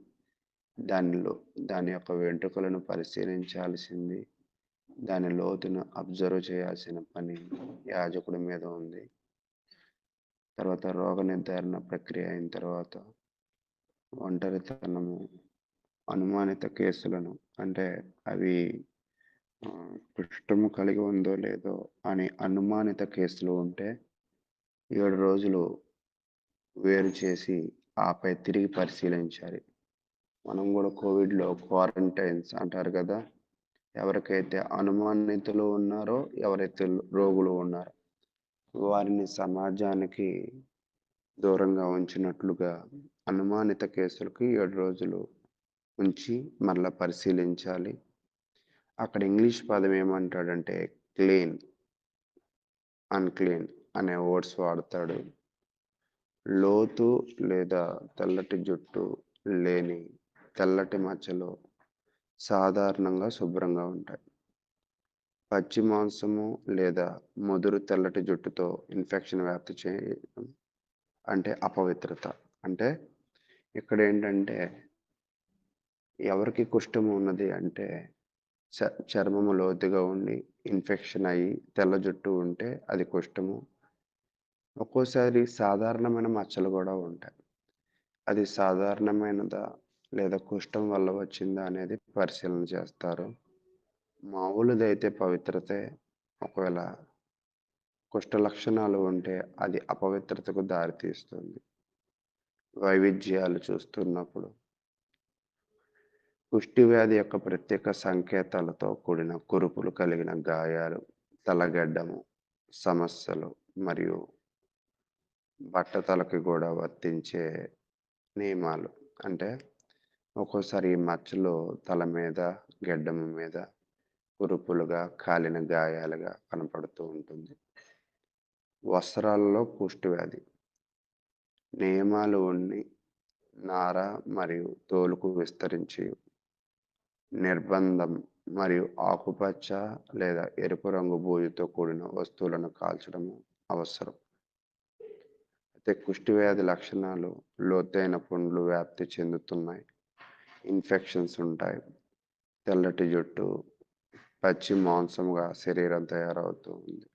దాని యొక్క వెంట్రుకలను పరిశీలించాల్సింది, దాని లోతును అబ్జర్వ్ చేయాల్సిన పని యాజకుడి మీద ఉంది. తర్వాత రోగ నిర్ధారణ ప్రక్రియ అయిన తర్వాత ఒంటరితనము, అనుమానిత కేసులను, అంటే అవి కుష్ఠము కలిగి ఉందో లేదో అని అనుమానిత కేసులు ఉంటే 7 రోజులు వేరు చేసి ఆపై తిరిగి పరిశీలించాలి. మనం కూడా కోవిడ్లో క్వారంటైన్స్ అంటారు కదా, ఎవరికైతే అనుమానితులు ఉన్నారో, ఎవరైతే రోగులు ఉన్నారో వారిని సమాజానికి దూరంగా ఉంచినట్లుగా అనుమానిత కేసులకి 7 రోజులు ఉంచి మళ్ళా పరిశీలించాలి. అక్కడ ఇంగ్లీష్ పదం ఏమంటాడంటే క్లీన్, అన్క్లీన్ అనే వర్డ్స్ వాడతాడు. లోతు లేదా తెల్లటి జుట్టు లేని తెల్లటి మచ్చలు సాధారణంగా శుభ్రంగా ఉంటాయి. పచ్చి మాంసము లేదా ముదురు తెల్లటి జుట్టుతో ఇన్ఫెక్షన్ వ్యాప్తి చేయడం అంటే అపవిత్రత. అంటే ఇక్కడ ఏంటంటే ఎవరికి కుష్ఠము ఉన్నది అంటే చర్మము లోతుగా ఉండి ఇన్ఫెక్షన్ అయ్యి తెల్ల జుట్టు ఉంటే అది కుష్ఠము. ఒక్కోసారి సాధారణమైన మచ్చలు కూడా ఉంటాయి. అది సాధారణమైనదా లేదా కుష్ఠం వల్ల వచ్చిందా అనేది పరిశీలన చేస్తారు. మామూలుదైతే పవిత్రతే. ఒకవేళ కుష్ఠ లక్షణాలు ఉంటే అది అపవిత్రతకు దారితీస్తుంది. వైవిధ్యాలు చూస్తున్నప్పుడు కుష్టి వ్యాధి యొక్క ప్రత్యేక సంకేతాలతో కూడిన కురుపులు కలిగిన గాయాలు, తలగడ్డము సమస్యలు మరియు బట్టతలకి కూడా వర్తించే నియమాలు. అంటే ఒక్కోసారి ఈ మచ్చలు తల మీద, గెడ్డము మీద కురుపులుగా, కాలిన గాయాలుగా కనపడుతూ ఉంటుంది. వస్త్రాలలో కుష్టి వ్యాధి నియమాలు ఉండి నార మరియు తోలుకు విస్తరించి నిర్బంధం మరియు ఆకుపచ్చ లేదా ఎరుపు రంగు బూజుతో కూడిన వస్తువులను కాల్చడము అవసరం. అయితే కుష్టి వ్యాధి లక్షణాలు లోతైన పుండ్లు వ్యాప్తి చెందుతున్నాయి, ఇన్ఫెక్షన్స్ ఉంటాయి, తెల్లటి జుట్టు, పచ్చి మాంసముగా శరీరం తయారవుతూ ఉంది.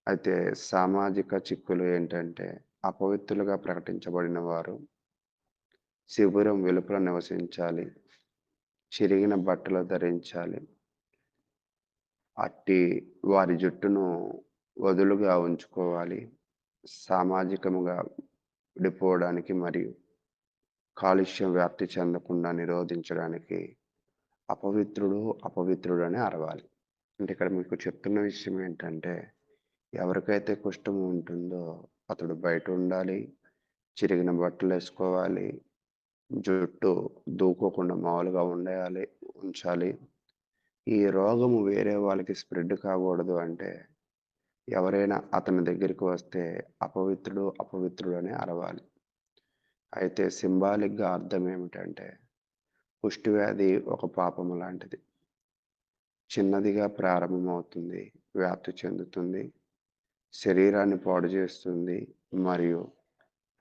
అయితే సామాజిక చిక్కులు ఏంటంటే అపవిత్రులుగా ప్రకటించబడిన వారు శిబిరం వెలుపల నివసించాలి, చిరిగిన బట్టలు ధరించాలి, అట్టి వారి జుట్టును వదులుగా ఉంచుకోవాలి, సామాజికముగా విడిపోవడానికి మరియు కాలుష్యం వ్యాప్తి చెందకుండా నిరోధించడానికి అపవిత్రుడు అని అరవాలి. అంటే ఇక్కడ మీకు చెప్తున్న విషయం ఏంటంటే ఎవరికైతే కుష్ఠం ఉంటుందో అతడు బయట ఉండాలి, చిరిగిన బట్టలు వేసుకోవాలి, జుట్టు దూకోకుండా మామూలుగా ఉంచాలి. ఈ రోగము వేరే వాళ్ళకి స్ప్రెడ్ కాకూడదు అంటే ఎవరైనా అతని దగ్గరికి వస్తే అపవిత్రుడు అని అరవాలి. అయితే సింబాలిక్గా అర్థం ఏమిటంటే కుష్టి వ్యాధి ఒక పాపము లాంటిది. చిన్నదిగా ప్రారంభమవుతుంది, వ్యాప్తి చెందుతుంది, శరీరాన్ని పాడు చేస్తుంది మరియు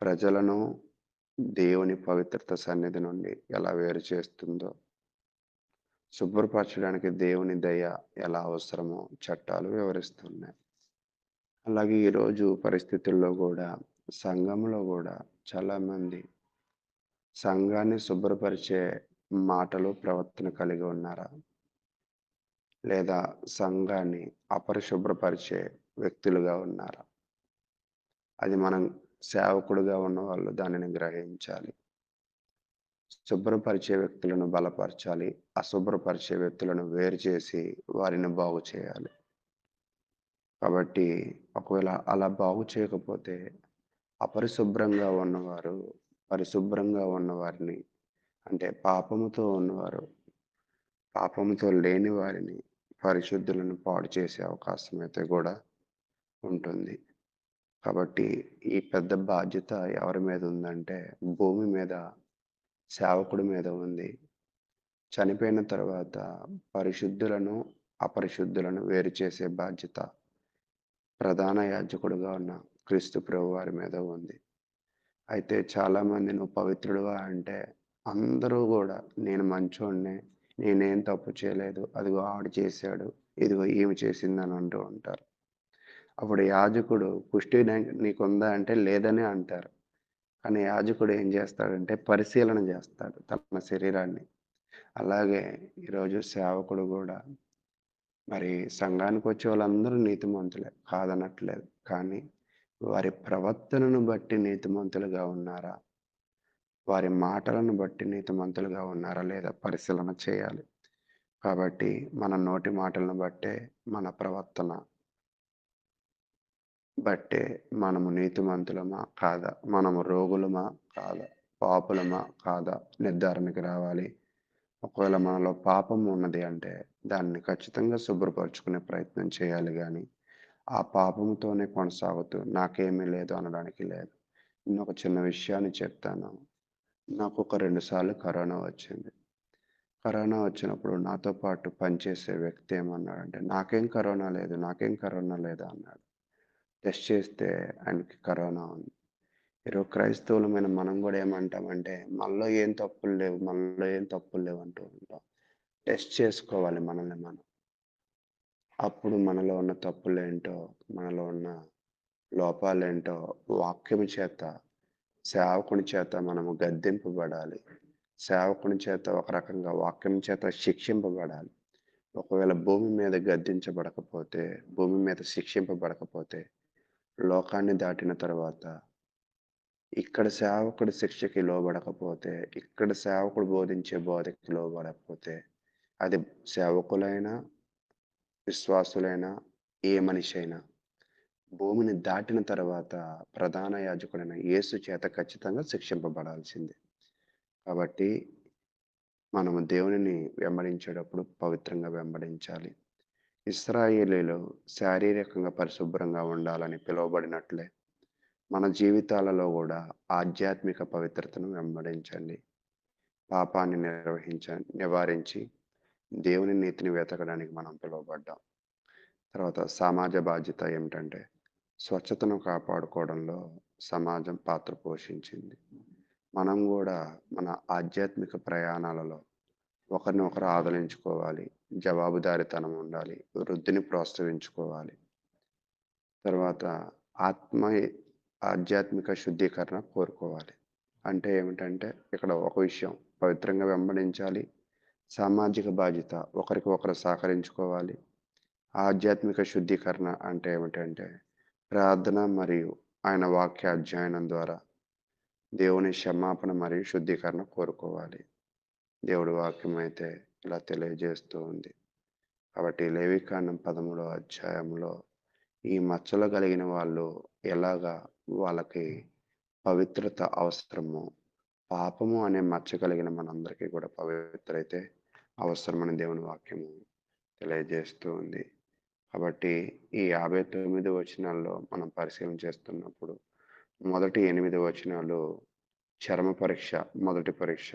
ప్రజలను దేవుని పవిత్రత సన్నిధి నుండి ఎలా వేరు చేస్తుందో, శుభ్రపరచడానికి దేవుని దయ ఎలా అవసరమో చట్టాలు వివరిస్తున్నాయి. అలాగే ఈరోజు పరిస్థితుల్లో కూడా సంఘంలో కూడా చాలామంది సంఘాన్ని శుభ్రపరిచే మాటలు, ప్రవర్తన కలిగి ఉన్నారా? లేదా సంఘాన్ని అపరిశుభ్రపరిచే వ్యక్తులుగా ఉన్నారా? అది మనం సేవకుడుగా ఉన్న వాళ్ళు దానిని గ్రహించాలి. శుభ్రపరిచే వ్యక్తులను బలపరచాలి, అశుభ్రపరిచే వ్యక్తులను వేరు చేసి వారిని బాగు చేయాలి. కాబట్టి ఒకవేళ అలా బాగు చేయకపోతే అపరిశుభ్రంగా ఉన్నవారు పరిశుభ్రంగా ఉన్నవారిని, అంటే పాపముతో ఉన్నవారు పాపముతో లేని వారిని, పరిశుద్ధులను పాడు చేసే అవకాశం అయితే కూడా ఉంటుంది. కాబట్టి ఈ పెద్ద బాధ్యత ఎవరి మీద ఉందంటే భూమి మీద సేవకుడి మీద ఉంది. చనిపోయిన తర్వాత పరిశుద్ధులను అపరిశుద్ధులను వేరు చేసే బాధ్యత ప్రధాన యాజకుడుగా ఉన్న క్రీస్తు ప్రభు వారి మీద ఉంది. అయితే చాలామంది నువ్వు పవిత్రుడివా అంటే అందరూ కూడా నేను మంచోడినే, నేనేం తప్పు చేయలేదు, అదిగో ఆడు చేశాడు, ఇదిగో ఈమె చేసిందని అంటూ ఉంటారు. అప్పుడు యాజకుడు పుష్టి నీకుందా అంటే లేదని అంటారు. కానీ యాజకుడు ఏం చేస్తాడంటే పరిశీలన చేస్తాడు తన శరీరాన్ని. అలాగే ఈరోజు సేవకుడు కూడా మరి సంఘానికి వచ్చే వాళ్ళందరూ నీతిమంతులే కాదనట్లేదు. కానీ వారి ప్రవర్తనను బట్టి నీతిమంతులుగా ఉన్నారా? వారి మాటలను బట్టి నీతిమంతులుగా ఉన్నారా లేదా పరిశీలన చేయాలి. కాబట్టి మన నోటి మాటలను బట్టే, మన ప్రవర్తన బట్టే మనము నీతిమంతులమా కాదా, మనము రోగులమా కాదా, పాపులమా కాదా నిర్ధారణకి రావాలి. ఒకవేళ మనలో పాపం ఉన్నది అంటే దాన్ని ఖచ్చితంగా శుభ్రపరచుకునే ప్రయత్నం చేయాలి కానీ ఆ పాపంతోనే కొనసాగుతూ నాకేమీ లేదు అనడానికి లేదు. నేను ఒక చిన్న విషయాన్ని చెప్తాను. నాకు ఒక 2 సార్లు కరోనా వచ్చింది. కరోనా వచ్చినప్పుడు నాతో పాటు పనిచేసే వ్యక్తి ఏమన్నాడంటే నాకేం కరోనా లేదు, నాకేం కరోనా లేదు అన్నాడు. టెస్ట్ చేస్తే ఆయనకి కరోనా ఉంది. ఈరోజు క్రైస్తవులమైన మనం కూడా ఏమంటామంటే మనలో ఏం తప్పులు లేవు, మనలో ఏం తప్పులు లేవు అంటూ ఉంటాం. టెస్ట్ చేసుకోవాలి మనల్ని మనం. అప్పుడు మనలో ఉన్న తప్పులేంటో, మనలో ఉన్న లోపాలేంటో వాక్యము చేత, సేవకుని చేత మనము గద్దింపబడాలి. సేవకుని చేత ఒక రకంగా వాక్యం చేత శిక్షింపబడాలి. ఒకవేళ భూమి మీద గద్దించబడకపోతే, భూమి మీద శిక్షింపబడకపోతే, లోకాన్ని దాటిన తర్వాత ఇక్కడ సేవకుడి శిక్షకి లోబడకపోతే, ఇక్కడ సేవకుడు బోధించే బోధకి లోబడకపోతే, అది సేవకులైనా, విశ్వాసులైనా, ఏ మనిషి అయినా భూమిని దాటిన తర్వాత ప్రధాన యాజకుడైన యేసు చేత ఖచ్చితంగా శిక్షింపబడాల్సిందే. కాబట్టి మనము దేవునిని వెంబడించేటప్పుడు పవిత్రంగా వెంబడించాలి. ఇశ్రాయేలీయులు శారీరకంగా పరిశుభ్రంగా ఉండాలని పిలువబడినట్లే మన జీవితాలలో కూడా ఆధ్యాత్మిక పవిత్రతను వెంబడించండి. పాపాన్ని నివారించి దేవుని నీతిని వెతకడానికి మనం పిలువబడ్డాం. తర్వాత సమాజ బాధ్యత ఏమిటంటే స్వచ్ఛతను కాపాడుకోవడంలో సమాజం పాత్ర పోషించింది. మనం కూడా మన ఆధ్యాత్మిక ప్రయాణాలలో ఒకరినొకరు ఆదరించుకోవాలి, జవాబుదారీతనం ఉండాలి, వృద్ధిని ప్రోత్సహించుకోవాలి. తర్వాత ఆధ్యాత్మిక శుద్ధీకరణ కోరుకోవాలి. అంటే ఏమిటంటే ఇక్కడ ఒక విషయం పవిత్రంగా వెంబడించాలి, సామాజిక బాధ్యత ఒకరికి ఒకరు సహకరించుకోవాలి. ఆధ్యాత్మిక శుద్ధీకరణ అంటే ఏమిటంటే ప్రార్థన మరియు ఆయన వాక్య అధ్యయనం ద్వారా దేవుని క్షమాపణ మరియు శుద్ధీకరణ కోరుకోవాలి. దేవుడి వాక్యం అయితే ఇలా తెలియజేస్తూ ఉంది. కాబట్టి లేవికాండం 13వ అధ్యాయంలో ఈ మచ్చలు కలిగిన వాళ్ళు ఎలాగా వాళ్ళకి పవిత్రత అవసరమో, పాపము అనే మచ్చ కలిగిన మనందరికీ కూడా పవిత్రతే అవసరమని దేవుని వాక్యము తెలియజేస్తూ ఉంది. కాబట్టి ఈ 59 వచనాల్లో మనం పరిశీలన చేస్తున్నప్పుడు మొదటి 8 వచనాలు చర్మ పరీక్ష, మొదటి పరీక్ష.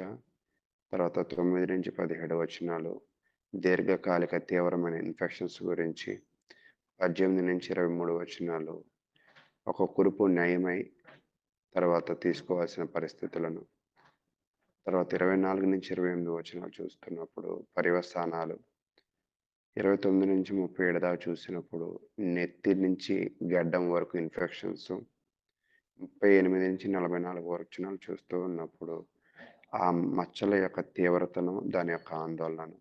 తర్వాత 9 నుంచి 17 వచనాలు దీర్ఘకాలిక తీవ్రమైన ఇన్ఫెక్షన్స్ గురించి. 18 నుంచి 23 వచనాలు ఒక కురుపు నయమై తర్వాత తీసుకోవాల్సిన పరిస్థితులను. తర్వాత 24 నుంచి 28 వచనాలు చూస్తున్నప్పుడు పర్యవసానాలు. 29 నుంచి 37 దాకా చూసినప్పుడు నెత్తి నుంచి గడ్డం వరకు ఇన్ఫెక్షన్స్. 38 నుంచి 44 వచనాలు చూస్తూ ఉన్నప్పుడు ఆ మచ్చల యొక్క తీవ్రతను, దాని యొక్క ఆందోళనను.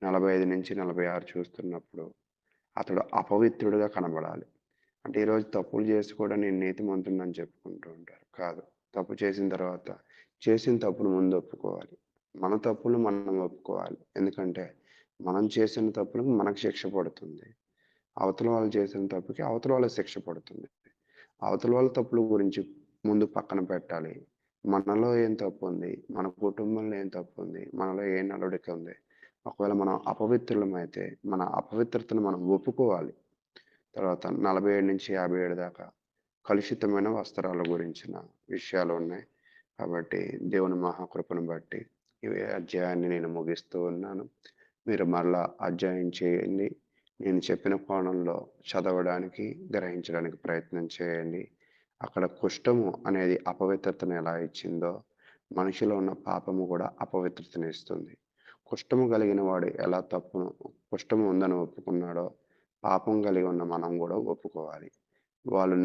45 నుంచి 46 చూస్తున్నప్పుడు అతడు అపవిత్రుడిగా కనబడాలి. అంటే ఈరోజు తప్పులు చేసి కూడా నేను నీతిమంతుడిని చెప్పుకుంటూ ఉంటారు. కాదు, తప్పు చేసిన తర్వాత చేసిన తప్పును ముందు ఒప్పుకోవాలి. మన తప్పులు మనం ఒప్పుకోవాలి. ఎందుకంటే మనం చేసిన తప్పులకు మనకు శిక్ష పడుతుంది, అవతల వాళ్ళు చేసిన తప్పుకి అవతల వాళ్ళకి శిక్ష పడుతుంది. అవతల వాళ్ళ తప్పుల గురించి ముందు పక్కన పెట్టాలి. మనలో ఏం తప్పు ఉంది, మన కుటుంబంలో ఏం తప్పు ఉంది, మనలో ఏ నలుడిక ఉంది. ఒకవేళ మనం అపవిత్రులమైతే మన అపవిత్రతను మనం ఒప్పుకోవాలి. తర్వాత 47 నుంచి 57 దాకా కలుషితమైన వస్త్రాల గురించిన విషయాలు ఉన్నాయి. కాబట్టి దేవుని మహాకృపను బట్టి ఈ అధ్యాయాన్ని నేను ముగిస్తూ ఉన్నాను. మీరు మరలా అధ్యాయం చేయండి. నేను చెప్పిన కోణంలో చదవడానికి, గ్రహించడానికి ప్రయత్నం చేయండి. అక్కడ కుష్ఠము అనేది అపవిత్రతను ఎలా ఇచ్చిందో మనిషిలో ఉన్న పాపము కూడా అపవిత్రతను ఇస్తుంది. కుష్ఠము కలిగిన వాడు ఎలా కుష్ఠము ఉందని ఒప్పుకున్నాడో పాపం కలిగి ఉన్న మనం కూడా ఒప్పుకోవాలి. వాళ్ళు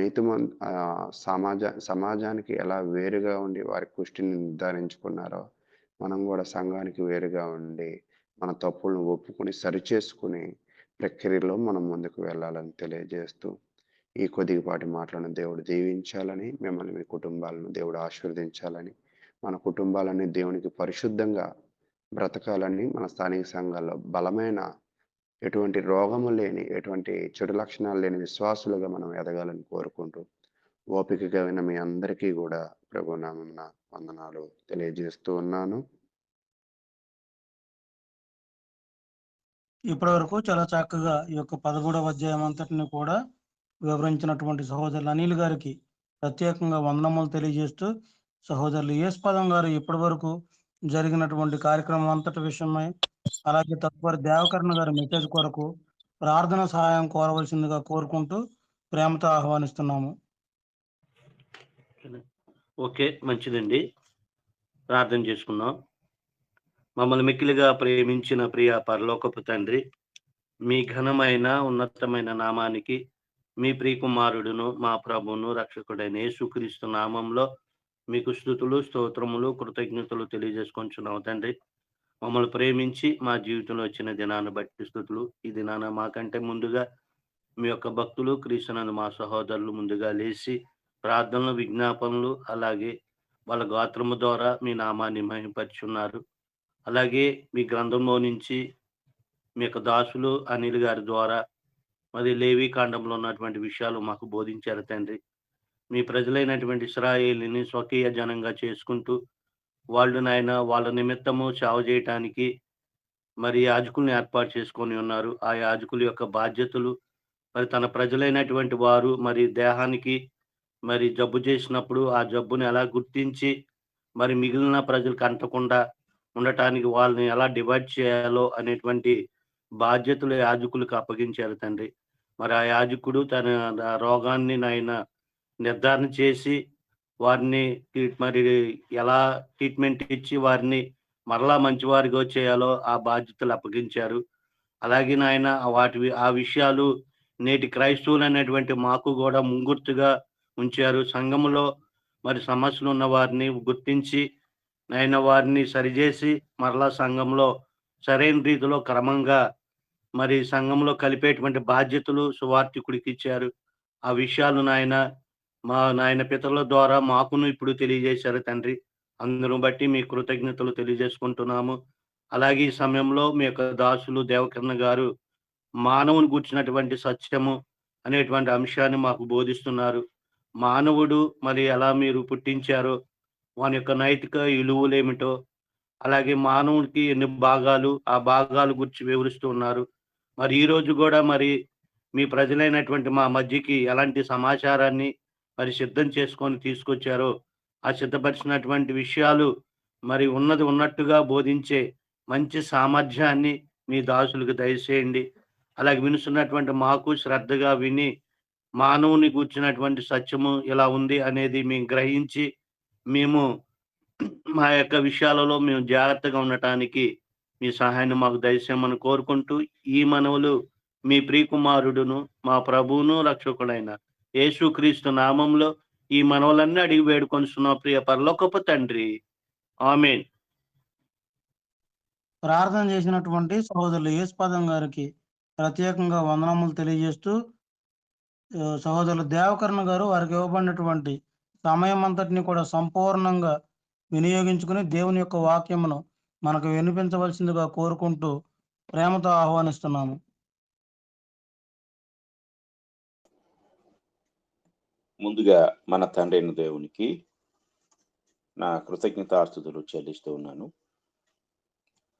సమాజానికి ఎలా వేరుగా ఉండి వారి కుష్టిని నిర్ధారించుకున్నారో మనం కూడా సంఘానికి వేరుగా ఉండి మన తప్పులను ఒప్పుకొని సరిచేసుకుని ప్రక్రియలో మనం ముందుకు వెళ్ళాలని తెలియజేస్తూ ఈ కొద్దిపాటి మాటలను దేవుడు దీవించాలని, మిమ్మల్ని మీ కుటుంబాలను దేవుడు ఆశీర్వదించాలని, మన కుటుంబాలని దేవునికి పరిశుద్ధంగా బ్రతకాలని, మన స్థానిక సంఘాల్లో బలమైన ఎటువంటి రోగము లేని, ఎటువంటి చెడు లక్షణాలు లేని విశ్వాసులుగా మనం ఎదగాలని కోరుకుంటూ ఓపికగా విన్న మీ అందరికీ కూడా ప్రభునామమున వందనాలు తెలియజేస్తూ ఉన్నాను. ఇప్పటి వరకు చాలా చక్కగా ఈ యొక్క 11వ అధ్యాయం అంతటిని కూడా వివరించినటువంటి సహోదరులు అనిల్ గారికి ప్రత్యేకంగా వందనములు తెలియజేస్తూ, సహోదరులు యేసుపాదం గారు ఇప్పటి వరకు జరిగినటువంటి కార్యక్రమం అంతటి విషయమై, అలాగే తదుపరి దేవకరణ గారి మెసేజ్ కొరకు ప్రార్థన సహాయం కోరవలసిందిగా కోరుకుంటూ ప్రేమతో ఆహ్వానిస్తున్నాము. ఓకే, మంచిదండి. ప్రార్థన చేసుకుందాం. మమ్మల్ని మిక్కిలిగా ప్రేమించిన ప్రియ పరలోకపు తండ్రి, మీ ఘనమైన ఉన్నతమైన నామానికి మీ ప్రియకుమారుడును మా ప్రభువును రక్షకుడైన యేసుక్రీస్తు నామంలో మీకు స్తుతులు, స్తోత్రములు, కృతజ్ఞతలు తెలియజేసుకుంటున్నాం తండ్రి. మమ్మల్ని ప్రేమించి మా జీవితంలో వచ్చిన దినాన్ని బట్టి స్తుతులు. ఈ దినాన మాకంటే ముందుగా మీ యొక్క భక్తులు క్రీస్తునందు మా సహోదరులు ముందుగా లేచి ప్రార్థనలు, విజ్ఞాపనలు, అలాగే వాళ్ళ గాత్రము ద్వారా మీ నామాన్ని మహిమపరుచున్నారు. అలాగే మీ గ్రంథంలో నుంచి మీ యొక్క దాసులు అనిల్ గారి ద్వారా మరి లేవి కాండంలో ఉన్నటువంటి విషయాలు మాకు బోధించారు తండ్రి. మీ ప్రజలైనటువంటి ఇశ్రాయేలుని స్వకీయ జనంగా చేసుకుంటూ వాళ్ళు నాయన వాళ్ళ నిమిత్తము సేవ చేయటానికి మరి యాజకుల్ని ఏర్పాటు చేసుకొని ఉన్నారు. ఆ యాజకుల యొక్క బాధ్యతలు మరి తన ప్రజలైనటువంటి వారు మరి దేహానికి మరి జబ్బు చేసినప్పుడు ఆ జబ్బుని ఎలా గుర్తించి మరి మిగిలిన ప్రజలకు అంటకుండా ఉండటానికి వాళ్ళని ఎలా డివైడ్ చేయాలో అనేటువంటి బాధ్యతలు యాజకులకు అప్పగించారు తండ్రి. మరి ఆ యాజకుడు తన రోగాన్ని నాయన నిర్ధారణ చేసి వారిని మరి ఎలా ట్రీట్మెంట్ ఇచ్చి వారిని మరలా మంచివారిగా చేయాలో ఆ బాధ్యతలు అప్పగించారు. అలాగే నాయన ఆ విషయాలు నేటి క్రైస్తవులు అనేటువంటి మాకు కూడా ముంగుర్తుగా ఉంచారు. సంఘములో మరి సమస్యలు ఉన్న వారిని గుర్తించి నాయన వారిని సరిచేసి మరలా సంఘంలో సరైన రీతిలో క్రమంగా మరి సంఘంలో కలిపేటువంటి బాధ్యతలు సువార్థికుడికి ఇచ్చారు. ఆ విషయాలు మా నాయన పితరుల ద్వారా మాకును ఇప్పుడు తెలియజేశారు తండ్రి. అందరూ బట్టి మీ కృతజ్ఞతలు తెలియజేసుకుంటున్నాము. అలాగే ఈ సమయంలో మీ యొక్క దాసులు దేవకర్ణ గారు మానవుని గూర్చినటువంటి సత్యము అనేటువంటి అంశాన్ని మాకు బోధిస్తున్నారు. మానవుడు మరి ఎలా మీరు పుట్టించారో, వాని యొక్క నైతిక విలువలేమిటో, అలాగే మానవుడికి ఎన్ని భాగాలు, ఆ భాగాల గురించి వివరిస్తూ ఉన్నారు. మరి ఈ రోజు కూడా మరి మీ ప్రజలైనటువంటి మా మధ్యకి ఎలాంటి సమాచారాన్ని మరి సిద్ధం చేసుకొని తీసుకొచ్చారో, ఆ సిద్ధపరిచినటువంటి విషయాలు మరి ఉన్నది ఉన్నట్టుగా బోధించే మంచి సామర్థ్యాన్ని మీ దాసులకు దయచేయండి. అలాగే వినుస్తున్నటువంటి మాకు శ్రద్ధగా విని మానవుని గూర్చినటువంటి సత్యము ఇలా ఉంది అనేది మేము గ్రహించి మేము మా యొక్క విషయాలలో మేము జాగ్రత్తగా ఉండటానికి మీ సహాయాన్ని మాకు దయచేయమని కోరుకుంటూ ఈ మనవులు మీ ప్రియకుమారుడును మా ప్రభువును రక్షకుడైన యేసుక్రీస్తు నామంలో ఈ మనవులన్నీ అడిగి వేడుకొనిస్తున్న ప్రియ పరలోకపు తండ్రి, ఆమేన్. ప్రార్థన చేసినటువంటి సహోదరులు యేసుపాదం గారికి ప్రత్యేకంగా వందనములు తెలియజేస్తూ, సహోదరులు దేవకర్ణ గారు వారికి ఇవ్వబడినటువంటి సమయం అంతటిని కూడా సంపూర్ణంగా వినియోగించుకుని దేవుని యొక్క వాక్యమును మనకు వినిపించవలసిందిగా కోరుకుంటూ ప్రేమతో ఆహ్వానిస్తున్నాము. ముందుగా మన తండ్రి అయిన దేవునికి నా కృతజ్ఞతాస్తుతులు చెల్లిస్తూ ఉన్నాను.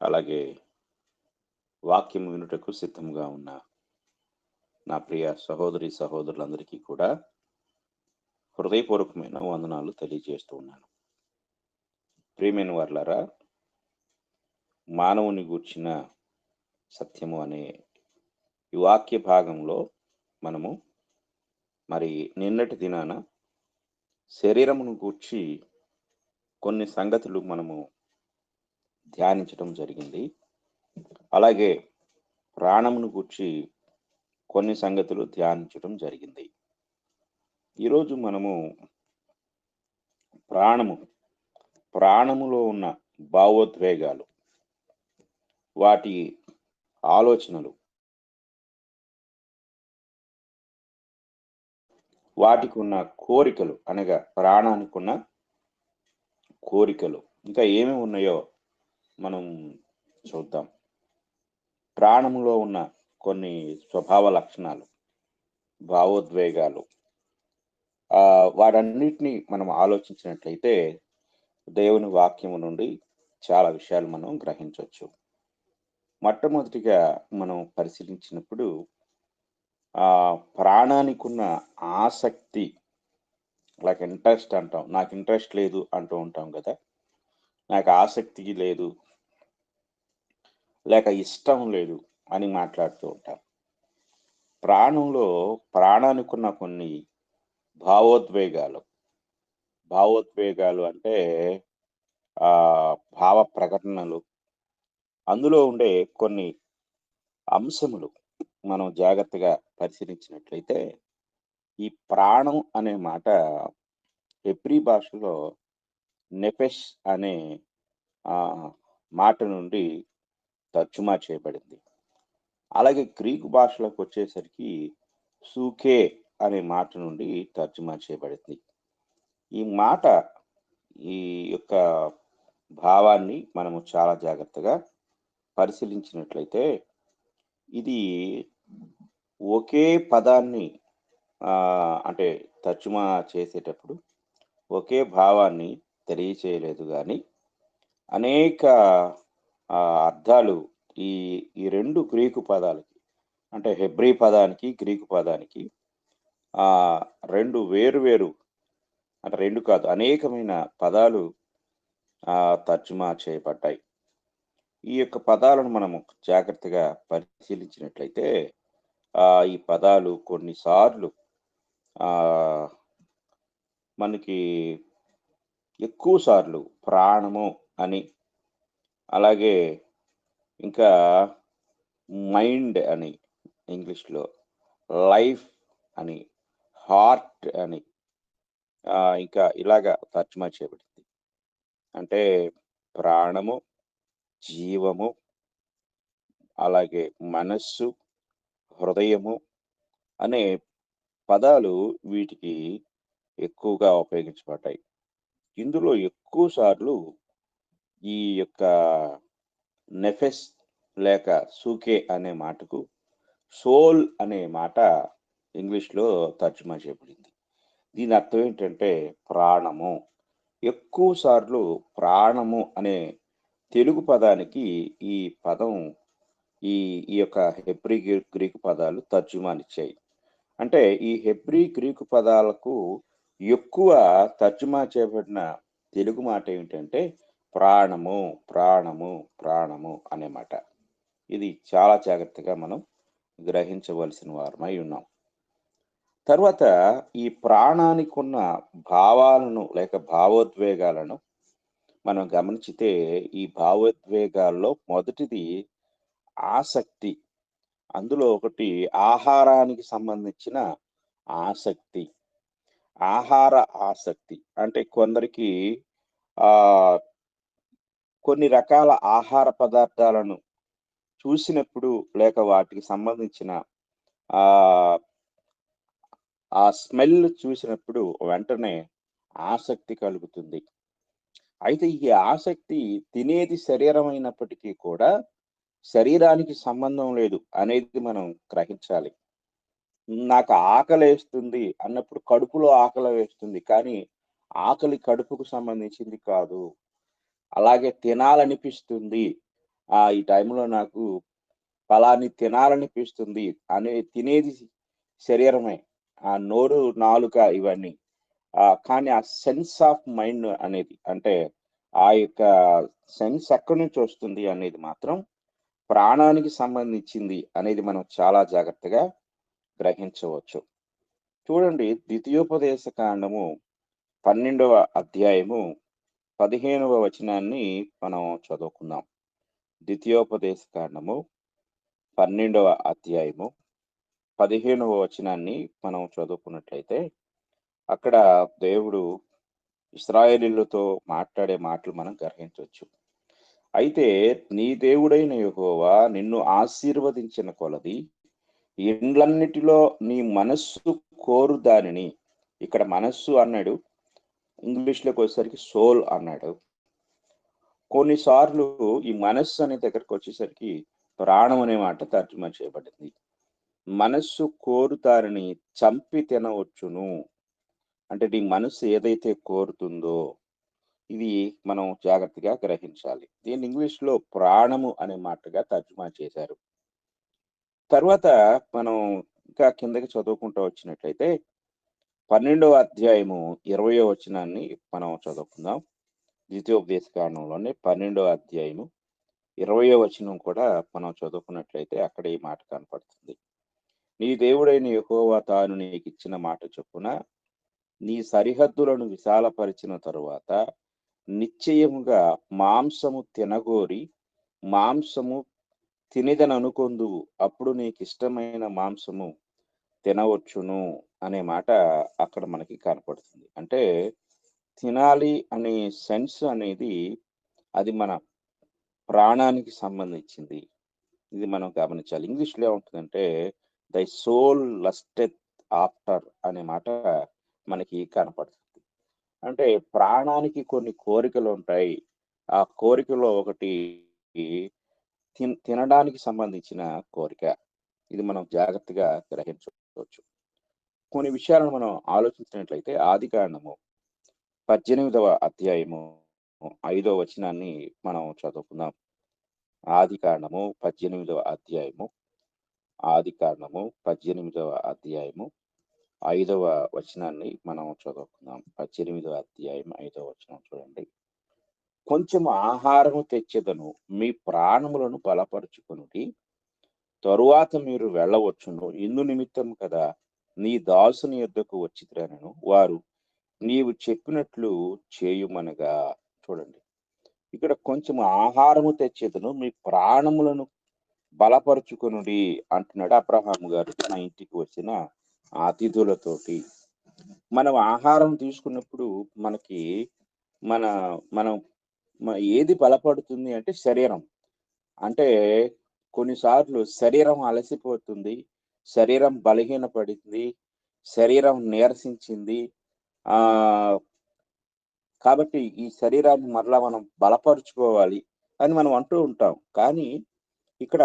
అలాగే వాక్యం వినుటకు సిద్ధంగా ఉన్న నా ప్రియ సహోదరి సహోదరులందరికీ కూడా హృదయపూర్వకమైన వందనాలు తెలియజేస్తూ ఉన్నాను. ప్రియమైన వారలారా, మానవుని గూర్చిన సత్యము అనే ఈ వాక్య భాగంలో మనము మరి నిన్నటి దినాన శరీరమును గూర్చి కొన్ని సంగతులు మనము ధ్యానించడం జరిగింది. అలాగే ప్రాణమును గూర్చి కొన్ని సంగతులు ధ్యానించడం జరిగింది. ఈరోజు మనము ప్రాణములో ఉన్న భావోద్వేగాలు, వాటి ఆలోచనలు, వాటికి ఉన్న కోరికలు, అనగా ప్రాణానికి ఉన్న కోరికలు ఇంకా ఏమేమి ఉన్నాయో మనం చూద్దాం. ప్రాణంలో ఉన్న కొన్ని స్వభావ లక్షణాలు, భావోద్వేగాలు, వాటన్నిటిని మనం ఆలోచించినట్లయితే దేవుని వాక్యము నుండి చాలా విషయాలు మనం గ్రహించవచ్చు. మొట్టమొదటిగా మనం పరిశీలించినప్పుడు ప్రాణానికి ఉన్న ఆసక్తి, లైక్ ఇంట్రెస్ట్ అంటాం. నాకు ఇంట్రెస్ట్ లేదు అంటూ ఉంటాం కదా, నాకు ఆసక్తి లేదు, లేక ఇష్టం లేదు అని మాట్లాడుతూ ఉంటాం. ప్రాణానికి ఉన్న కొన్ని భావోద్వేగాలు అంటే భావ ప్రకటనలు, అందులో ఉండే కొన్ని అంశములు మనం జాగ్రత్తగా పరిశీలించినట్లయితే ఈ ప్రాణం అనే మాట హెబ్రీ భాషలో నెఫెష్ అనే మాట నుండి తర్జుమా చేయబడింది. అలాగే గ్రీకు భాషలోకి వచ్చేసరికి సూకే అనే మాట నుండి తర్జుమా చేయబడింది. ఈ యొక్క భావాన్ని మనము చాలా జాగ్రత్తగా పరిశీలించినట్లయితే ఇది ఒకే పదాన్ని అంటే తర్జుమా చేసేటప్పుడు ఒకే భావాన్ని తెలియచేయలేదు, కానీ అనేక అర్థాలు ఈ రెండు గ్రీకు పదాలకి, అంటే హెబ్రీ పదానికి గ్రీకు పదానికి రెండు వేరు అంటే రెండు కాదు, అనేకమైన పదాలు తర్జుమా చేయబడ్డాయి. ఈ యొక్క పదాలను మనము జాగ్రత్తగా పరిశీలించినట్లయితే ఈ పదాలు కొన్నిసార్లు మనకి ఎక్కువ సార్లు ప్రాణము అని, అలాగే ఇంకా మైండ్ అని ఇంగ్లీష్లో, లైఫ్ అని, హార్ట్ అని, ఇంకా ఇలాగా తర్జుమా చేయబడింది. అంటే ప్రాణము, జీవము, అలాగే మనస్సు, హృదయము అనే పదాలు వీటికి ఎక్కువగా ఉపయోగించబడ్డాయి. ఇందులో ఎక్కువ సార్లు ఈ యొక్క నెఫెస్ లేక సూకే అనే మాటకు సోల్ అనే మాట ఇంగ్లీష్లో తర్జుమా చేయబడింది. దీని అర్థం ఏంటంటే ప్రాణము. ఎక్కువ సార్లు ప్రాణము అనే తెలుగు పదానికి ఈ పదం ఈ యొక్క హెబ్రీ గ్రీకు పదాలు తర్జుమానిచ్చాయి. అంటే ఈ హెబ్రీ గ్రీకు పదాలకు ఎక్కువ తర్జుమా చేయబడిన తెలుగు మాట ఏమిటంటే ప్రాణము అనే మాట. ఇది చాలా జాగ్రత్తగా మనం గ్రహించవలసిన వారమై ఉన్నాం. తర్వాత ఈ ప్రాణానికి ఉన్న భావాలను లేక భావోద్వేగాలను మనం గమనించితే ఈ భావోద్వేగాల్లో మొదటిది ఆసక్తి. అందులో ఒకటి ఆహారానికి సంబంధించిన ఆసక్తి. ఆహార ఆసక్తి అంటే కొందరికి కొన్ని రకాల ఆహార పదార్థాలను చూసినప్పుడు లేక వాటికి సంబంధించిన ఆ స్మెల్ చూసినప్పుడు వెంటనే ఆసక్తి కలుగుతుంది. అయితే ఈ ఆసక్తి తినేది శరీరం అయినప్పటికీ కూడా శరీరానికి సంబంధం లేదు అనేది మనం గ్రహించాలి. నాకు ఆకలి వేస్తుంది అన్నప్పుడు కడుపులో ఆకలి వేస్తుంది, కానీ ఆకలి కడుపుకు సంబంధించింది కాదు. అలాగే తినాలనిపిస్తుంది, ఈ టైంలో నాకు ఫలాన్ని తినాలనిపిస్తుంది తినేది శరీరమే, ఆ నోరు, నాలుక ఇవన్నీ. కానీ ఆ సెన్స్ ఆఫ్ మైండ్ అనేది, అంటే ఆ యొక్క సెన్స్ ఎక్కడి నుంచి వస్తుంది అనేది మాత్రం ప్రాణానికి సంబంధించింది అనేది మనం చాలా జాగ్రత్తగా గ్రహించవచ్చు. చూడండి, ద్వితీయోపదేశ కాండము 12వ అధ్యాయము 15వ వచనాన్ని మనం చదువుకుందాం. ద్వితీయోపదేశ కాండము 12వ అధ్యాయము 15వ వచనాన్ని మనం చదువుకున్నట్లయితే అక్కడ దేవుడు ఇశ్రాయేలీయులతో మాట్లాడే మాటలు మనం గ్రహించవచ్చు. అయితే నీ దేవుడైన యెహోవా నిన్ను ఆశీర్వదించిన కొలది ఇండ్లన్నిటిలో నీ మనస్సు కోరు దానిని, ఇక్కడ మనస్సు అన్నాడు, ఇంగ్లీష్లోకి వచ్చేసరికి సోల్ అన్నాడు. కొన్నిసార్లు ఈ మనస్సు అనే దగ్గరకు వచ్చేసరికి ప్రాణం అనే మాట తర్జుమా చేయబడింది. మనస్సు కోరుతారని చంపి తినవచ్చును అంటే నీ మనస్సు ఏదైతే కోరుతుందో ఇది మనం జాగ్రత్తగా గ్రహించాలి. దీన్ని ఇంగ్లీష్లో ప్రాణము అనే మాటగా తర్జుమా చేశారు. తర్వాత మనం ఇంకా కిందకి చదువుకుంటూ వచ్చినట్లయితే 12వ అధ్యాయము 20వ వచనాన్ని మనం చదువుకుందాం. ద్వితీయోపదేశ కాండంలోనే 12వ అధ్యాయము 20వ వచనం కూడా మనం చదువుకున్నట్లయితే అక్కడ ఈ మాట కనపడుతుంది. నీ దేవుడైన యెహోవా తాను నీకు ఇచ్చిన మాట చొప్పున నీ సరిహద్దులను విశాలపరిచిన తరువాత నిశ్చయముగా మాంసము తినగోరి మాంసము తినిదననుకొందువు, అప్పుడు నీకు ఇష్టమైన మాంసము తినవచ్చును అనే మాట అక్కడ మనకి కనపడుతుంది. అంటే తినాలి అనే సెన్స్ అనేది అది మన ప్రాణానికి సంబంధించింది. ఇది మనం గమనించాలి. ఇంగ్లీష్లో ఏముంటుందంటే దై సోల్ లస్టెత్ ఆఫ్టర్ అనే మాట మనకి కనపడుతుంది. అంటే ప్రాణానికి కొన్ని కోరికలు ఉంటాయి. ఆ కోరికలో ఒకటి తినడానికి సంబంధించిన కోరిక. ఇది మనం జాగ్రత్తగా గ్రహించవచ్చు. కొన్ని విషయాలను మనం ఆలోచించినట్లయితే ఆదికాండము 18వ అధ్యాయము 5వ వచనాన్ని మనం చదువుకుందాం. ఆదికాండము 18వ అధ్యాయము 5వ వచనాన్ని మనం చదువుకుందాం. 18వ అధ్యాయం 5వ వచనం చూడండి. కొంచెం ఆహారము తెచ్చెదను, మీ ప్రాణములను బలపరుచుకొనుడి, తరువాత మీరు వెళ్ళవచ్చును. ఇందు నిమిత్తం కదా నీ దాసుని యొద్దకు వచ్చితిరనెను. వారు నీవు చెప్పినట్లు చేయుమనగా. చూడండి, ఇక్కడ కొంచెం ఆహారము తెచ్చేదను, మీ ప్రాణములను బలపరుచుకొనుడి అంటున్నాడు అబ్రహాము గారు తన ఇంటికి వచ్చిన అతిథులతోటి. మనం ఆహారం తీసుకున్నప్పుడు మనకి మనం ఏది బలపడుతుంది అంటే శరీరం. అంటే కొన్నిసార్లు శరీరం అలసిపోతుంది, శరీరం బలహీనపడింది, శరీరం నీరసించింది. కాబట్టి ఈ శరీరాన్ని మరలా మనం బలపరుచుకోవాలి అని మనం అంటూ ఉంటాం. కానీ ఇక్కడ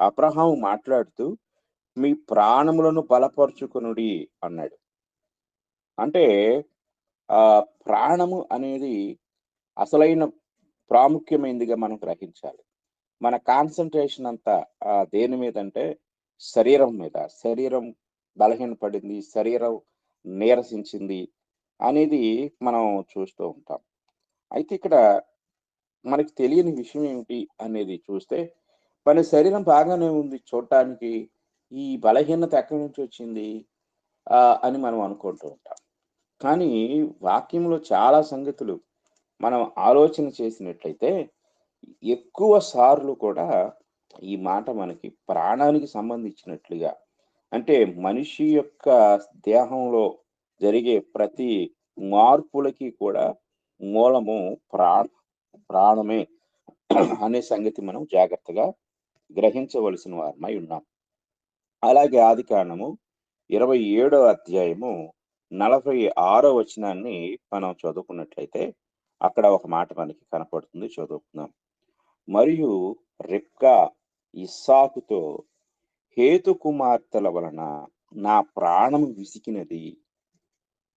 అబ్రహాము మాట్లాడుతూ మీ ప్రాణములను బలపరుచుకొనుడి అన్నాడు. అంటే ప్రాణము అనేది అసలైన ప్రాముఖ్యమైనదిగా మనం గ్రహించాలి. మన కాన్సన్ట్రేషన్ అంతా దేని మీద అంటే శరీరం మీద. శరీరం బలహీనపడింది, శరీరం నీరసించింది అనేది మనం చూస్తూ ఉంటాం. అయితే ఇక్కడ మనకి తెలియని విషయం ఏమిటి అనేది చూస్తే మన శరీరం బాగానే ఉంది చూడటానికి, ఈ బలహీనత ఎక్కడి నుంచి వచ్చింది అని మనం అనుకుంటూ ఉంటాం. కానీ వాక్యంలో చాలా సంగతులు మనం ఆలోచన చేసినట్లయితే ఎక్కువ సార్లు కూడా ఈ మాట మనకి ప్రాణానికి సంబంధించినట్లుగా, అంటే మనిషి యొక్క దేహంలో జరిగే ప్రతి మార్పులకి కూడా మూలము ప్రాణమే అనే సంగతి మనం జాగ్రత్తగా గ్రహించవలసిన వారమై ఉన్నాం. అలాగే ఆదికాండము 27వ అధ్యాయము 46వ వచనాన్ని మనం చదువుకున్నట్లయితే అక్కడ ఒక మాట మనకి కనపడుతుంది, చదువుకుందాం. మరియు రెబ్కా ఇస్సాకుతో హేతు కుమార్తెల వలన నా ప్రాణము విసికినది.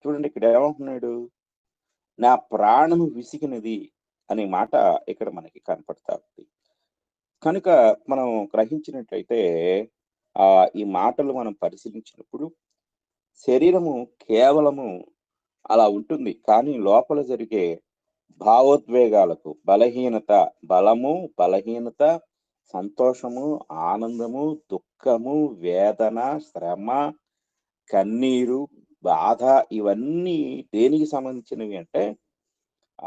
చూడండి, ఇక్కడ ఏమంటున్నాడు? నా ప్రాణము విసికినది అనే మాట ఇక్కడ మనకి కనపడతా ఉంది. కనుక మనం గ్రహించినట్లయితే ఈ మాటలు మనం పరిశీలించినప్పుడు శరీరము కేవలము అలా ఉంటుంది, కానీ లోపల జరిగే భావోద్వేగాలకు బలహీనత, బలము, బలహీనత, సంతోషము, ఆనందము, దుఃఖము, వేదన, శ్రమ, కన్నీరు, బాధ ఇవన్నీ దేనికి సంబంధించినవి అంటే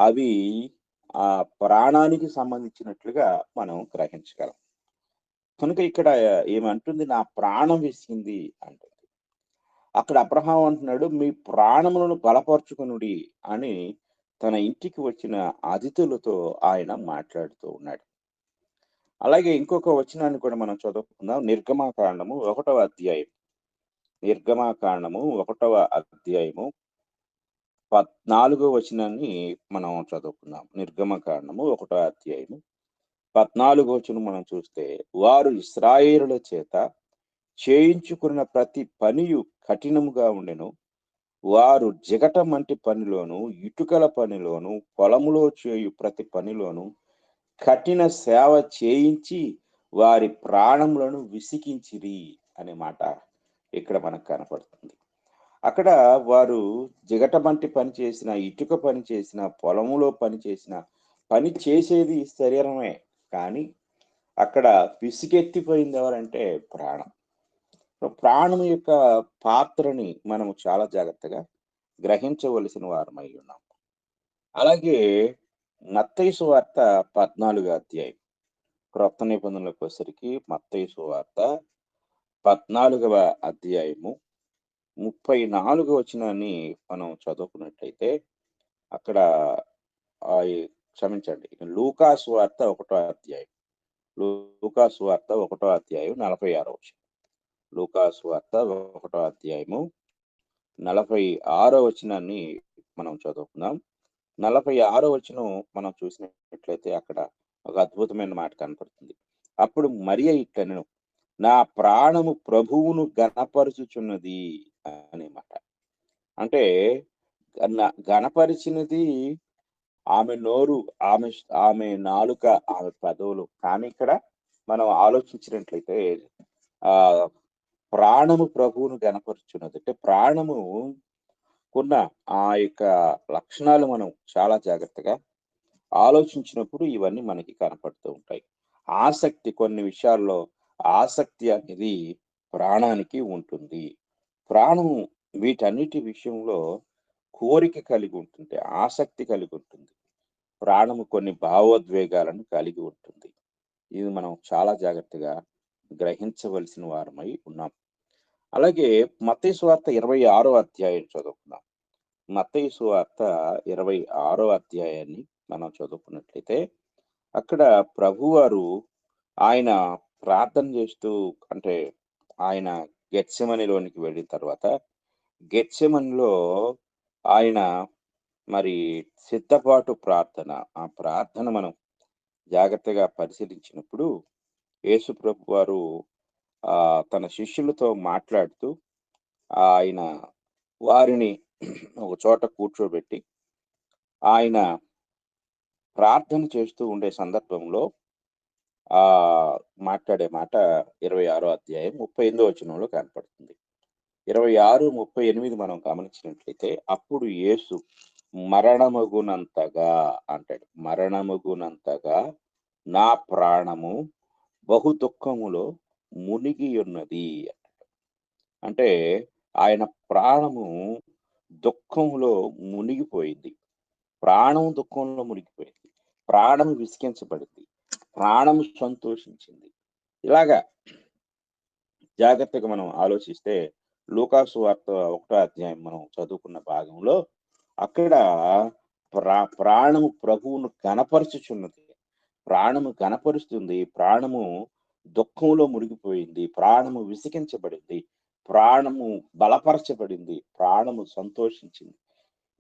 అవి ఆ ప్రాణానికి సంబంధించినట్లుగా మనం గ్రహించగలం. కనుక ఇక్కడ ఏమంటుంది, నా ప్రాణం విసిగింది అంటుంది. అక్కడ అబ్రహాం అంటున్నాడు, మీ ప్రాణములను బలపరుచుకొనుడి అని తన ఇంటికి వచ్చిన అతిథులతో ఆయన మాట్లాడుతూ ఉన్నాడు. అలాగే ఇంకొక వచనాన్ని కూడా మనం చదువుకుందాం. నిర్గమాకాండము 1వ అధ్యాయం. నిర్గమాకాండము 1వ అధ్యాయము 14వ వచనాన్ని మనం చదువుకుందాం. నిర్గమకాండము 1వ అధ్యాయము 14వ వచనం మనం చూస్తే, వారు ఇశ్రాయేలుల చేత చేయించుకున్న ప్రతి పనియు కఠినముగా ఉండెను. వారు జిగటమంటి పనిలోను, ఇటుకల పనిలోను, పొలములో చేయు ప్రతి పనిలోను కఠిన సేవ చేయించి వారి ప్రాణములను విసికించిరి అనే మాట ఇక్కడ మనకు కనపడుతుంది. అక్కడ వారు జిగటమంటి పని చేసిన, ఇటుక పని చేసిన, పొలములో పని చేసిన, పని చేసేది శరీరమే, కానీ అక్కడ విసిగెత్తిపోయింది ఎవరంటే ప్రాణం. ప్రాణం యొక్క పాత్రని మనం చాలా జాగ్రత్తగా గ్రహించవలసిన వారమై ఉన్నాం. అలాగే మత్తయి సువార్త 14వ అధ్యాయం. క్రొత్త నిబంధనలకు వచ్చేసరికి మత్తయి సువార్త 14వ అధ్యాయము 34వ వచనాన్ని మనం చదువుకున్నట్లయితే అక్కడ క్షమించండి, లూకా సువార్త 1వ అధ్యాయం. లూకా సువార్త 1వ అధ్యాయం 46వ వచనం. లూకా సువార్త 1వ అధ్యాయము 46వ వచనాన్ని మనం చదువుకుందాం. 46వ వచనం మనం చూసినట్లయితే అక్కడ ఒక అద్భుతమైన మాట కనపడుతుంది. అప్పుడు మరియ ఇట్లనెను, నా ప్రాణము ప్రభువును గణపరుచుచున్నది అనే మాట. అంటే గణపరిచినది ఆమె నోరు, ఆమె నాలుక, ఆమె పదవులు. కానీ ఇక్కడ మనం ఆలోచించినట్లయితే ప్రాణము ప్రభువును గణపరుచున్నది. అంటే ప్రాణము ఉన్న ఆ యొక్క లక్షణాలు మనం చాలా జాగ్రత్తగా ఆలోచించినప్పుడు ఇవన్నీ మనకి కనపడుతూ ఉంటాయి. ఆసక్తి, కొన్ని విషయాల్లో ఆసక్తి అనేది ప్రాణానికి ఉంటుంది. ప్రాణము వీటన్నిటి విషయంలో కోరిక కలిగి ఉంటుంది, ఆసక్తి కలిగి ఉంటుంది. ప్రాణము కొన్ని భావోద్వేగాలను కలిగి ఉంటుంది. ఇది మనం చాలా జాగ్రత్తగా గ్రహించవలసిన వారమై ఉన్నాం. అలాగే మత్తయి సువార్త 26వ అధ్యాయం చదువుకుందాం. మత్తయి సువార్త 26వ అధ్యాయాన్ని మనం చదువుకున్నట్లయితే అక్కడ ప్రభువారు ఆయన ప్రార్థన చేస్తూ, అంటే ఆయన గెత్సెమనీలోనికి వెళ్ళిన తర్వాత గెత్సెమనీలో ఆయన మరి సిద్ధపాటు ప్రార్థన, ఆ ప్రార్థన మనం జాగ్రత్తగా పరిశీలించినప్పుడు యేసు ప్రభు వారు తన శిష్యులతో మాట్లాడుతూ ఆయన వారిని ఒక చోట కూర్చోబెట్టి ఆయన ప్రార్థన చేస్తూ ఉండే సందర్భంలో మాట్లాడే మాట 26వ అధ్యాయం 38వ వచనంలో కనపడుతుంది. 26-38 మనం గమనించినట్లయితే, అప్పుడు యేసు మరణమగునంతగా అంటాడు, మరణమగునంతగా నా ప్రాణము బహు దుఃఖములో మునిగి ఉన్నది. అంటే ఆయన ప్రాణము దుఃఖంలో మునిగిపోయింది. ప్రాణం దుఃఖంలో మునిగిపోయింది, ప్రాణం విసిగించబడింది, ప్రాణం సంతోషించింది. ఇలాగా జాగ్రత్తగా మనం ఆలోచిస్తే లూకా సువార్త 1వ అధ్యాయం మనం చదువుకున్న భాగంలో అక్కడ ప్రాణము ప్రభువును గణపరుచుచున్నది, ప్రాణము గణపరుస్తుంది, ప్రాణము దుఃఖంలో మునిగిపోయింది, ప్రాణము విసిగించబడింది, ప్రాణము బలపరచబడింది, ప్రాణము సంతోషించింది.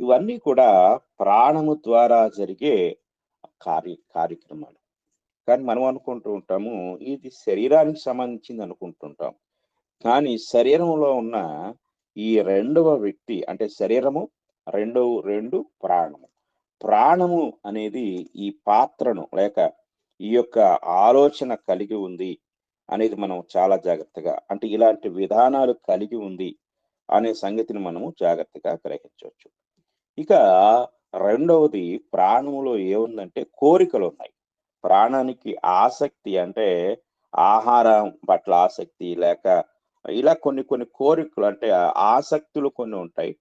ఇవన్నీ కూడా ప్రాణము ద్వారా జరిగే కార్యక్రమాలు. కానీ మనం అనుకుంటూ ఉంటాము ఇది శరీరానికి సంబంధించింది అనుకుంటుంటాం. కానీ శరీరంలో ఉన్న ఈ రెండవ వ్యక్తి, అంటే శరీరము రెండు ప్రాణము. ప్రాణము అనేది ఈ పాత్రను లేక ఈ యొక్క ఆలోచన కలిగి ఉంది అనేది మనం చాలా జాగ్రత్తగా, అంటే ఇలాంటి విధానాలు కలిగి ఉంది అనే సంగతిని మనము జాగ్రత్తగా గ్రహించవచ్చు. ఇక రెండవది, ప్రాణములో ఏముందంటే కోరికలు ఉన్నాయి. ప్రాణానికి ఆసక్తి అంటే ఆహారం పట్ల ఆసక్తి, లేక ఇలా కొన్ని కొన్ని కోరికలు అంటే ఆసక్తులు కొన్ని ఉంటాయి.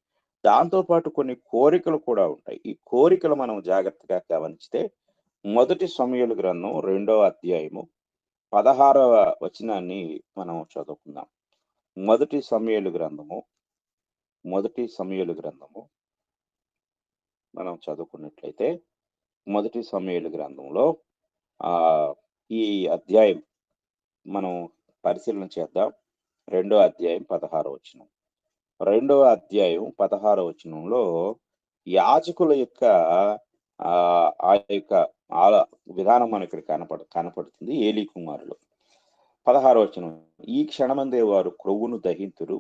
దాంతో పాటు కొన్ని కోరికలు కూడా ఉంటాయి. ఈ కోరికలు మనం జాగ్రత్తగా గమనిస్తే మొదటి సమూయేలు గ్రంథం 2వ అధ్యాయము 16వ వచనాన్ని మనం చదువుకుందాం. మొదటి సమూయేలు గ్రంథము మనం చదువుకున్నట్లయితే మొదటి సమూయేలు గ్రంథంలో ఈ అధ్యాయం మనం పరిశీలన చేద్దాం. 2వ అధ్యాయం 16వ వచనం. 2వ అధ్యాయం 16వ వచనంలో యాజకుల యొక్క ఆ యొక్క విధానం మనకి ఇక్కడ కనపడుతుంది. ఏలీ కుమారులు. 16వ వచనం. ఈ క్షణమందే వారు క్రొవ్వును దహింతురు,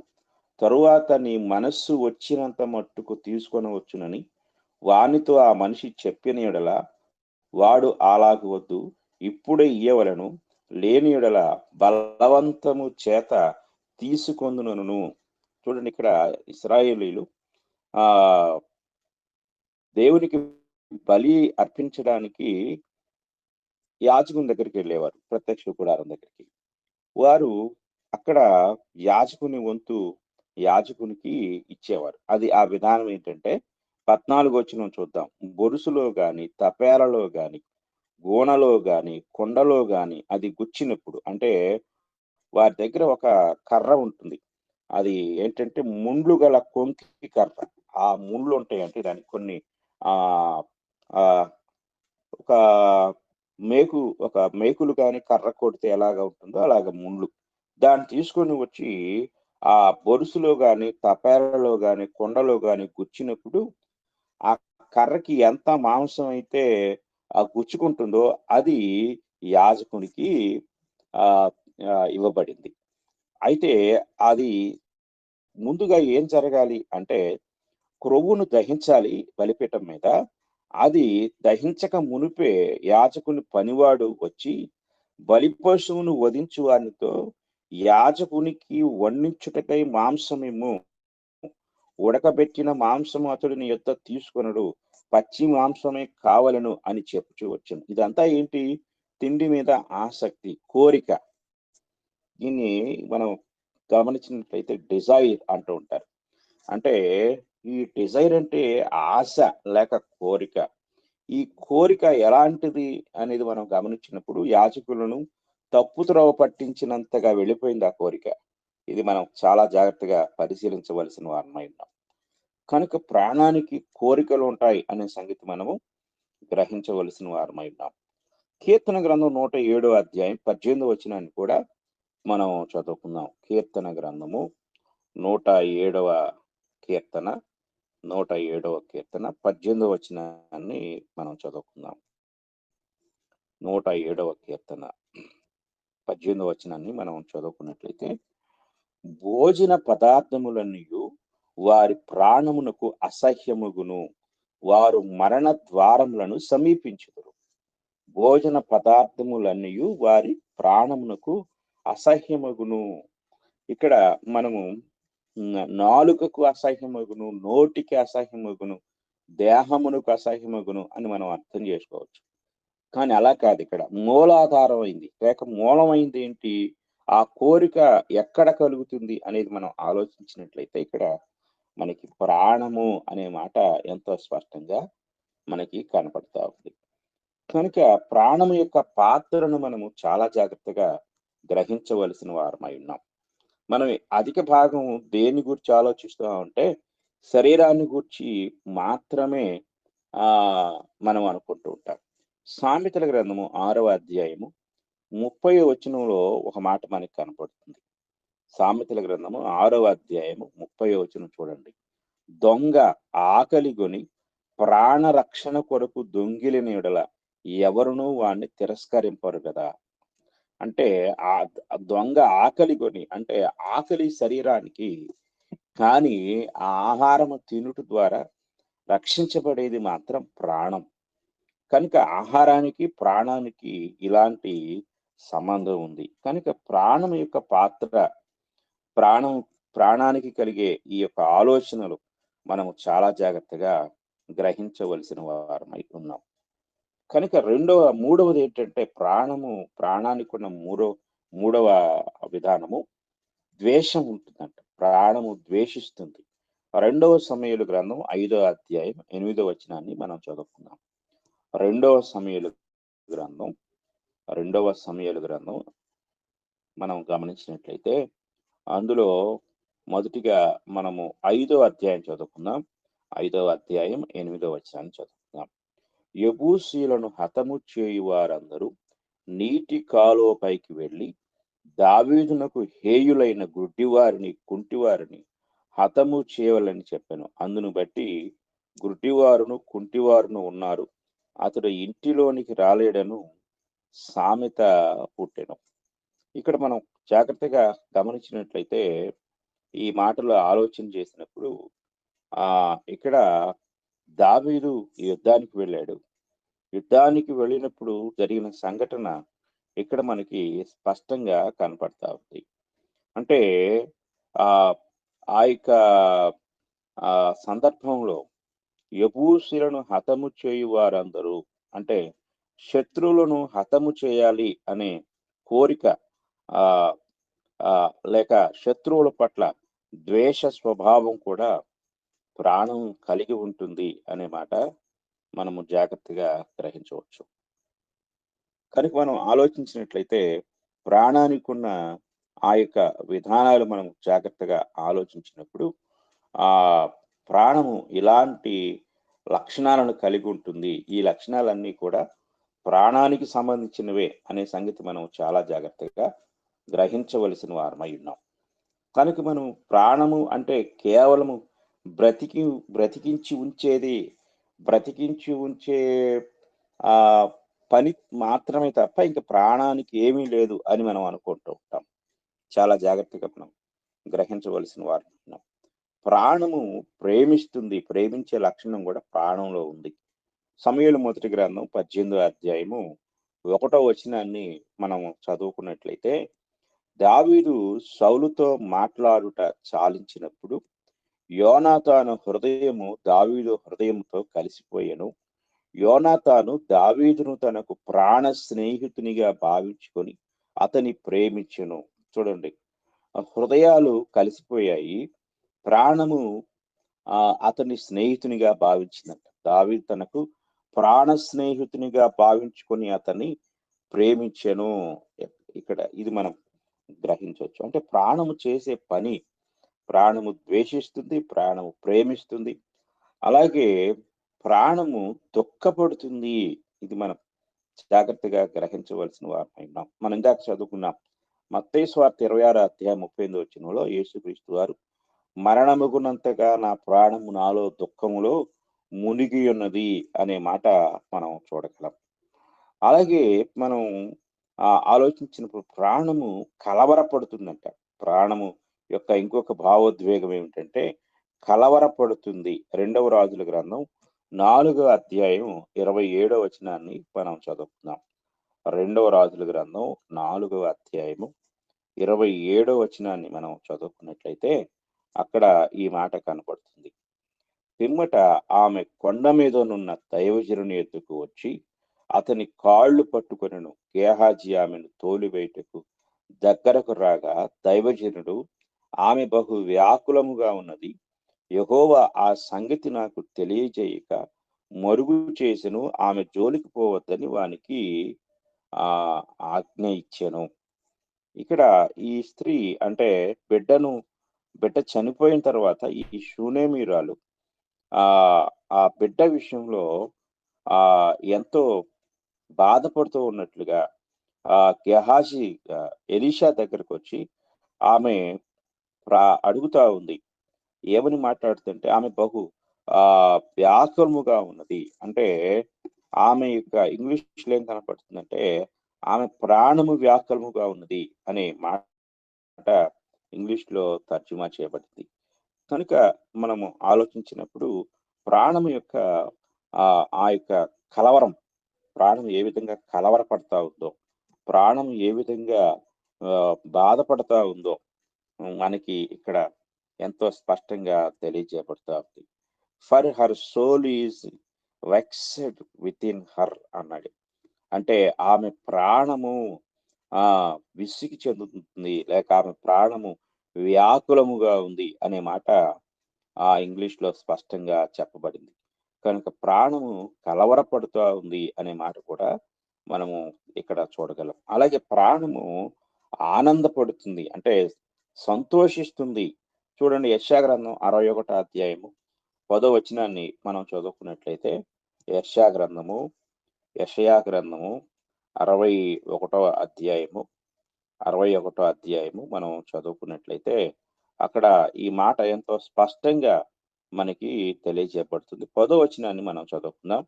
తరువాత నీ మనస్సు వచ్చినంత మట్టుకు తీసుకొని వచ్చునని వానితో ఆ మనిషి చెప్పిన యెడల వాడు అలాగు వద్దు, ఇప్పుడే ఇయ్యవలను, లేని యెడల బలవంతము చేత తీసుకొందునను. చూడండి, ఇక్కడ ఇశ్రాయేలీలు దేవునికి బలి అర్పించడానికి యాజకుని దగ్గరికి వెళ్ళేవారు, ప్రత్యక్ష గుడారం దగ్గరికి. వారు అక్కడ యాజకుని వంతు యాజకునికి ఇచ్చేవారు. అది ఆ విధానం ఏంటంటే 14వ వచనం చూద్దాం. బొరుసులో గాని, తపేలలో గాని, గోనలో గాని, కొండలో గాని అది గుచ్చినప్పుడు, అంటే వారి దగ్గర ఒక కర్ర ఉంటుంది. అది ఏంటంటే ముండ్లు గల కొంకి కర్ర. ఆ ముండ్లు ఉంటాయి, అంటే దానికి కొన్ని ఒక మేకులు కానీ కర్ర కొడితే ఎలాగ ఉంటుందో అలాగ ముండ్లు. దాన్ని తీసుకొని వచ్చి ఆ బొరుసులో గాని, తపేలలో గాని, కొండలో గాని గుచ్చినప్పుడు ఆ కర్రకి ఎంత మాంసం అయితే గుచ్చుకుంటుందో అది యాజకునికి ఇవ్వబడింది. అయితే అది ముందుగా ఏం జరగాలి అంటే క్రొవ్వును దహించాలి బలిపీఠం మీద. అది దహించక మునిపే యాజకుని పనివాడు వచ్చి బలి పశువును వధించు వానితో యాజకునికి వండించుటకై మాంసమేమో, ఉడకబెట్టిన మాంసము అతడు నీ యొద్ద తీసుకొనడు, పచ్చి మాంసమే కావలను అని చెప్పుచూ వచ్చాను. ఇదంతా ఏంటి? తిండి మీద ఆసక్తి, కోరిక. దీన్ని మనం గమనించినట్లయితే డిజైర్ అంటూ ఉంటారు. అంటే ఈ డిజైర్ అంటే ఆశ లేక కోరిక. ఈ కోరిక ఎలాంటిది అనేది మనం గమనించినప్పుడు యాజకులను తప్పుత్రోవ పట్టించినంతగా వెళ్ళిపోయింది ఆ కోరిక. ఇది మనం చాలా జాగ్రత్తగా పరిశీలించవలసిన వారమై ఉన్నాం. కనుక ప్రాణానికి కోరికలు ఉంటాయి అనే సంగతి మనము గ్రహించవలసిన వారమై ఉన్నాం. కీర్తన గ్రంథం 107వ అధ్యాయం 18వ వచనాన్ని కూడా మనం చదువుకుందాం. కీర్తన గ్రంథము 107వ కీర్తన 18వ వచనాన్ని మనం చదువుకుందాం. 107వ కీర్తన 18వ వచనాన్ని మనం చదువుకున్నట్లయితే, భోజన పదార్థములన్నీ వారి ప్రాణమునకు అసహ్యముగును, వారు మరణ ద్వారములను సమీపించుదురు. భోజన పదార్థములన్నీ వారి ప్రాణమునకు అసహ్యమగును. ఇక్కడ మనము నాలుకకు అసహ్యమగును, నోటికి అసహ్యమగును, దేహమునకు అసహ్యమగును అని మనం అర్థం చేసుకోవచ్చు. కానీ అలా కాదు. ఇక్కడ మూలాధారం అయింది లేక మూలమైంది ఏంటి? ఆ కోరిక ఎక్కడ కలుగుతుంది అనేది మనం ఆలోచించినట్లయితే ఇక్కడ మనకి ప్రాణము అనే మాట ఎంతో స్పష్టంగా మనకి కనపడతా ఉంది. కనుక ప్రాణము యొక్క పాత్రను మనము చాలా జాగ్రత్తగా గ్రహించవలసిన వారమై ఉన్నాం. మనం అధిక భాగం దేని గురించి ఆలోచిస్తూ ఉంటే శరీరాన్ని గురించి మాత్రమే మనం అనుకుంటూ ఉంటాం. సామెతల గ్రంథము 6వ అధ్యాయము 30వ వచనంలో ఒక మాట మనకి కనపడుతుంది. సామెతల గ్రంథము 6వ అధ్యాయము 30వ వచనం చూడండి. దొంగ ఆకలిగొని ప్రాణరక్షణ కొరకు దొంగిలిన యెడల ఎవరునూ వాడిని తిరస్కరింపరు కదా. అంటే ఆ దొంగ ఆకలిగొని, అంటే ఆకలి శరీరానికి, కానీ ఆ ఆహారము తినుట ద్వారా రక్షించబడేది మాత్రం ప్రాణం. కనుక ఆహారానికి ప్రాణానికి ఇలాంటి సంబంధం ఉంది. కనుక ప్రాణం యొక్క పాత్ర, ప్రాణానికి కలిగే ఈ యొక్క ఆలోచనలు మనము చాలా జాగ్రత్తగా గ్రహించవలసిన వారమై ఉన్నాం. కనుక మూడవది ఏంటంటే ప్రాణానికి ఉన్న మూడవ విధానము ద్వేషం ఉంటుందంట. ప్రాణము ద్వేషిస్తుంది. 2వ సమూయేలు గ్రంథం 5వ అధ్యాయం 8వ వచనాన్ని మనం చదువుకుందాం. 2వ సమూయేలు గ్రంథం మనం గమనించినట్లయితే అందులో మొదటిగా మనము 5వ అధ్యాయం చదువుకుందాం. 5వ అధ్యాయం 8వ వచనాన్ని చదువుకుందాం. యెబూసీయులను హతము చేయు వారందరూ నీటి కాలువపైకి వెళ్ళి దావీదునకు హేయులైన గుడ్డివారిని కుంటివారిని హతము చేయవలని చెప్పాను. అందును బట్టి గుడ్డివారును కుంటివారును ఉన్నారు, అతడు ఇంటిలోనికి రాలేడను సామెత పుట్టెను. ఇక్కడ మనం జాగ్రత్తగా గమనించినట్లయితే ఈ మాటలు ఆలోచన చేసినప్పుడు ఇక్కడ దావీదు యుద్ధానికి వెళ్ళాడు. యుద్ధానికి వెళ్ళినప్పుడు జరిగిన సంఘటన ఇక్కడ మనకి స్పష్టంగా కనపడతా ఉంది. అంటే ఆ యొక్క సందర్భంలో యెబూసీయులను హతము చేయు వారందరూ, అంటే శత్రువులను హతము చేయాలి అనే కోరిక లేక శత్రువుల పట్ల ద్వేష స్వభావం కూడా ప్రాణం కలిగి ఉంటుంది అనే మాట మనము జాగ్రత్తగా గ్రహించవచ్చు. కనుక మనం ఆలోచించినట్లయితే ప్రాణానికి ఉన్న ఆ యొక్క విధానాలు మనం జాగ్రత్తగా ఆలోచించినప్పుడు ప్రాణము ఇలాంటి లక్షణాలను కలిగి ఉంటుంది. ఈ లక్షణాలన్నీ కూడా ప్రాణానికి సంబంధించినవే అనే సంగతి మనం చాలా జాగ్రత్తగా గ్రహించవలసిన వారమై ఉన్నాం. కనుక మనం ప్రాణము అంటే కేవలము బ్రతికించి ఉంచే పని మాత్రమే తప్ప ఇంకా ప్రాణానికి ఏమీ లేదు అని మనం అనుకుంటూ ఉంటాం. చాలా జాగ్రత్తగా మనం గ్రహించవలసిన వారు ఉన్నాం. ప్రాణము ప్రేమిస్తుంది, ప్రేమించే లక్షణం కూడా ప్రాణంలో ఉంది. సమూయేలు మొదటి గ్రంథం 18వ అధ్యాయము 1వ వచనాన్ని మనం చదువుకున్నట్లయితే, దావీదు సౌలుతో మాట్లాడుట చాలించినప్పుడు యోనాతాను హృదయము దావీదు హృదయముతో కలిసిపోయెను. యోనాతాను దావీదును తనకు ప్రాణ స్నేహితునిగా భావించుకొని అతని ప్రేమించెను. చూడండి, హృదయాలు కలిసిపోయాయి. ప్రాణము అతని స్నేహితునిగా భావించిందంట. దావీదు తనకు ప్రాణ స్నేహితునిగా భావించుకొని అతన్ని ప్రేమించెను. ఇక్కడ ఇది మనం గ్రహించవచ్చు. అంటే ప్రాణము చేసే పని, ప్రాణము ద్వేషిస్తుంది, ప్రాణము ప్రేమిస్తుంది, అలాగే ప్రాణము దుఃఖపడుతుంది. ఇది మనం జాగ్రత్తగా గ్రహించవలసిన వారమైనాం. మనం ఇందాక చదువుకున్నాం మత్తయి సువార్త 26వ అధ్యాయం 38వ వచనంలో యేసుక్రీస్తు వారు, మరణముగునంతగా నా ప్రాణము నాలో దుఃఖములో మునిగి ఉన్నది అనే మాట మనం చూడగలం. అలాగే మనం ఆలోచించినప్పుడు ప్రాణము కలవరపడుతుందంట. ప్రాణము యొక్క ఇంకొక భావోద్వేగం ఏమిటంటే కలవరపడుతుంది. 2వ రాజుల గ్రంథం 4వ అధ్యాయం 27వ వచనాన్ని మనం చదువుకుందాం. 2వ రాజుల గ్రంథం 4వ అధ్యాయము 27వ వచనాన్ని మనం చదువుకున్నట్లయితే అక్కడ ఈ మాట కనపడుతుంది. పిమ్మట ఆమె కొండ మీదనున్న దైవజనుని ఎద్దుకు వచ్చి అతని కాళ్ళు పట్టుకొనెను. గేహాజీ ఆమెను తోలివేయుటకు దగ్గరకు రాగా దైవజనుడు, ఆమె బహు వ్యాకులముగా ఉన్నది, యెహోవా ఆ సంగతి నాకు తెలియజేయక మరుగు చేసెను, ఆమె జోలికి పోవద్దని వానికి ఆజ్ఞ ఇచ్చెను. ఇక్కడ ఈ స్త్రీ అంటే బిడ్డ చనిపోయిన తర్వాత ఈ షూనేమీరాలు ఆ బిడ్డ విషయంలో ఎంతో బాధపడుతూ ఉన్నట్లుగా గెహాజీ ఎలీషా దగ్గరకు వచ్చి ఆమె అడుగుతా ఉంది. ఏమని మాట్లాడుతుంటే ఆమె బహు వ్యాకులముగా ఉన్నది. అంటే ఆమె యొక్క ఇంగ్లీష్లో ఏం కనపడుతుందంటే ఆమె ప్రాణము వ్యాకులముగా ఉన్నది అనే మాట ఇంగ్లీష్లో తర్జుమా చేయబడింది. కనుక మనము ఆలోచించినప్పుడు ప్రాణము యొక్క ఆ యొక్క కలవరం, ప్రాణం ఏ విధంగా కలవరపడతా ఉందో, ప్రాణం ఏ విధంగా బాధపడతా ఉందో మనకి ఇక్కడ ఎంతో స్పష్టంగా తెలియజేయబడతా ఉంది. For her soul is vexed within her అన్నాడు. అంటే ఆమె ప్రాణము విసిగి చెందుతుంది, లేక ఆమె ప్రాణము వ్యాకులముగా ఉంది అనే మాట ఆ ఇంగ్లీష్లో స్పష్టంగా చెప్పబడింది. కనుక ప్రాణము కలవరపడుతూ ఉంది అనే మాట కూడా మనము ఇక్కడ చూడగలం. అలాగే ప్రాణము ఆనందపడుతుంది, అంటే సంతోషిస్తుంది. చూడండి, యెషయా గ్రంథం 61 అధ్యాయము 10వ వచనాన్ని మనం చదువుకున్నట్లయితే, యెషయా గ్రంథము 61వ అధ్యాయము మనం చదువుకున్నట్లయితే అక్కడ ఈ మాట ఎంతో స్పష్టంగా మనకి తెలియజేయబడుతుంది. 10వ వచనాన్ని మనం చదువుకుందాం.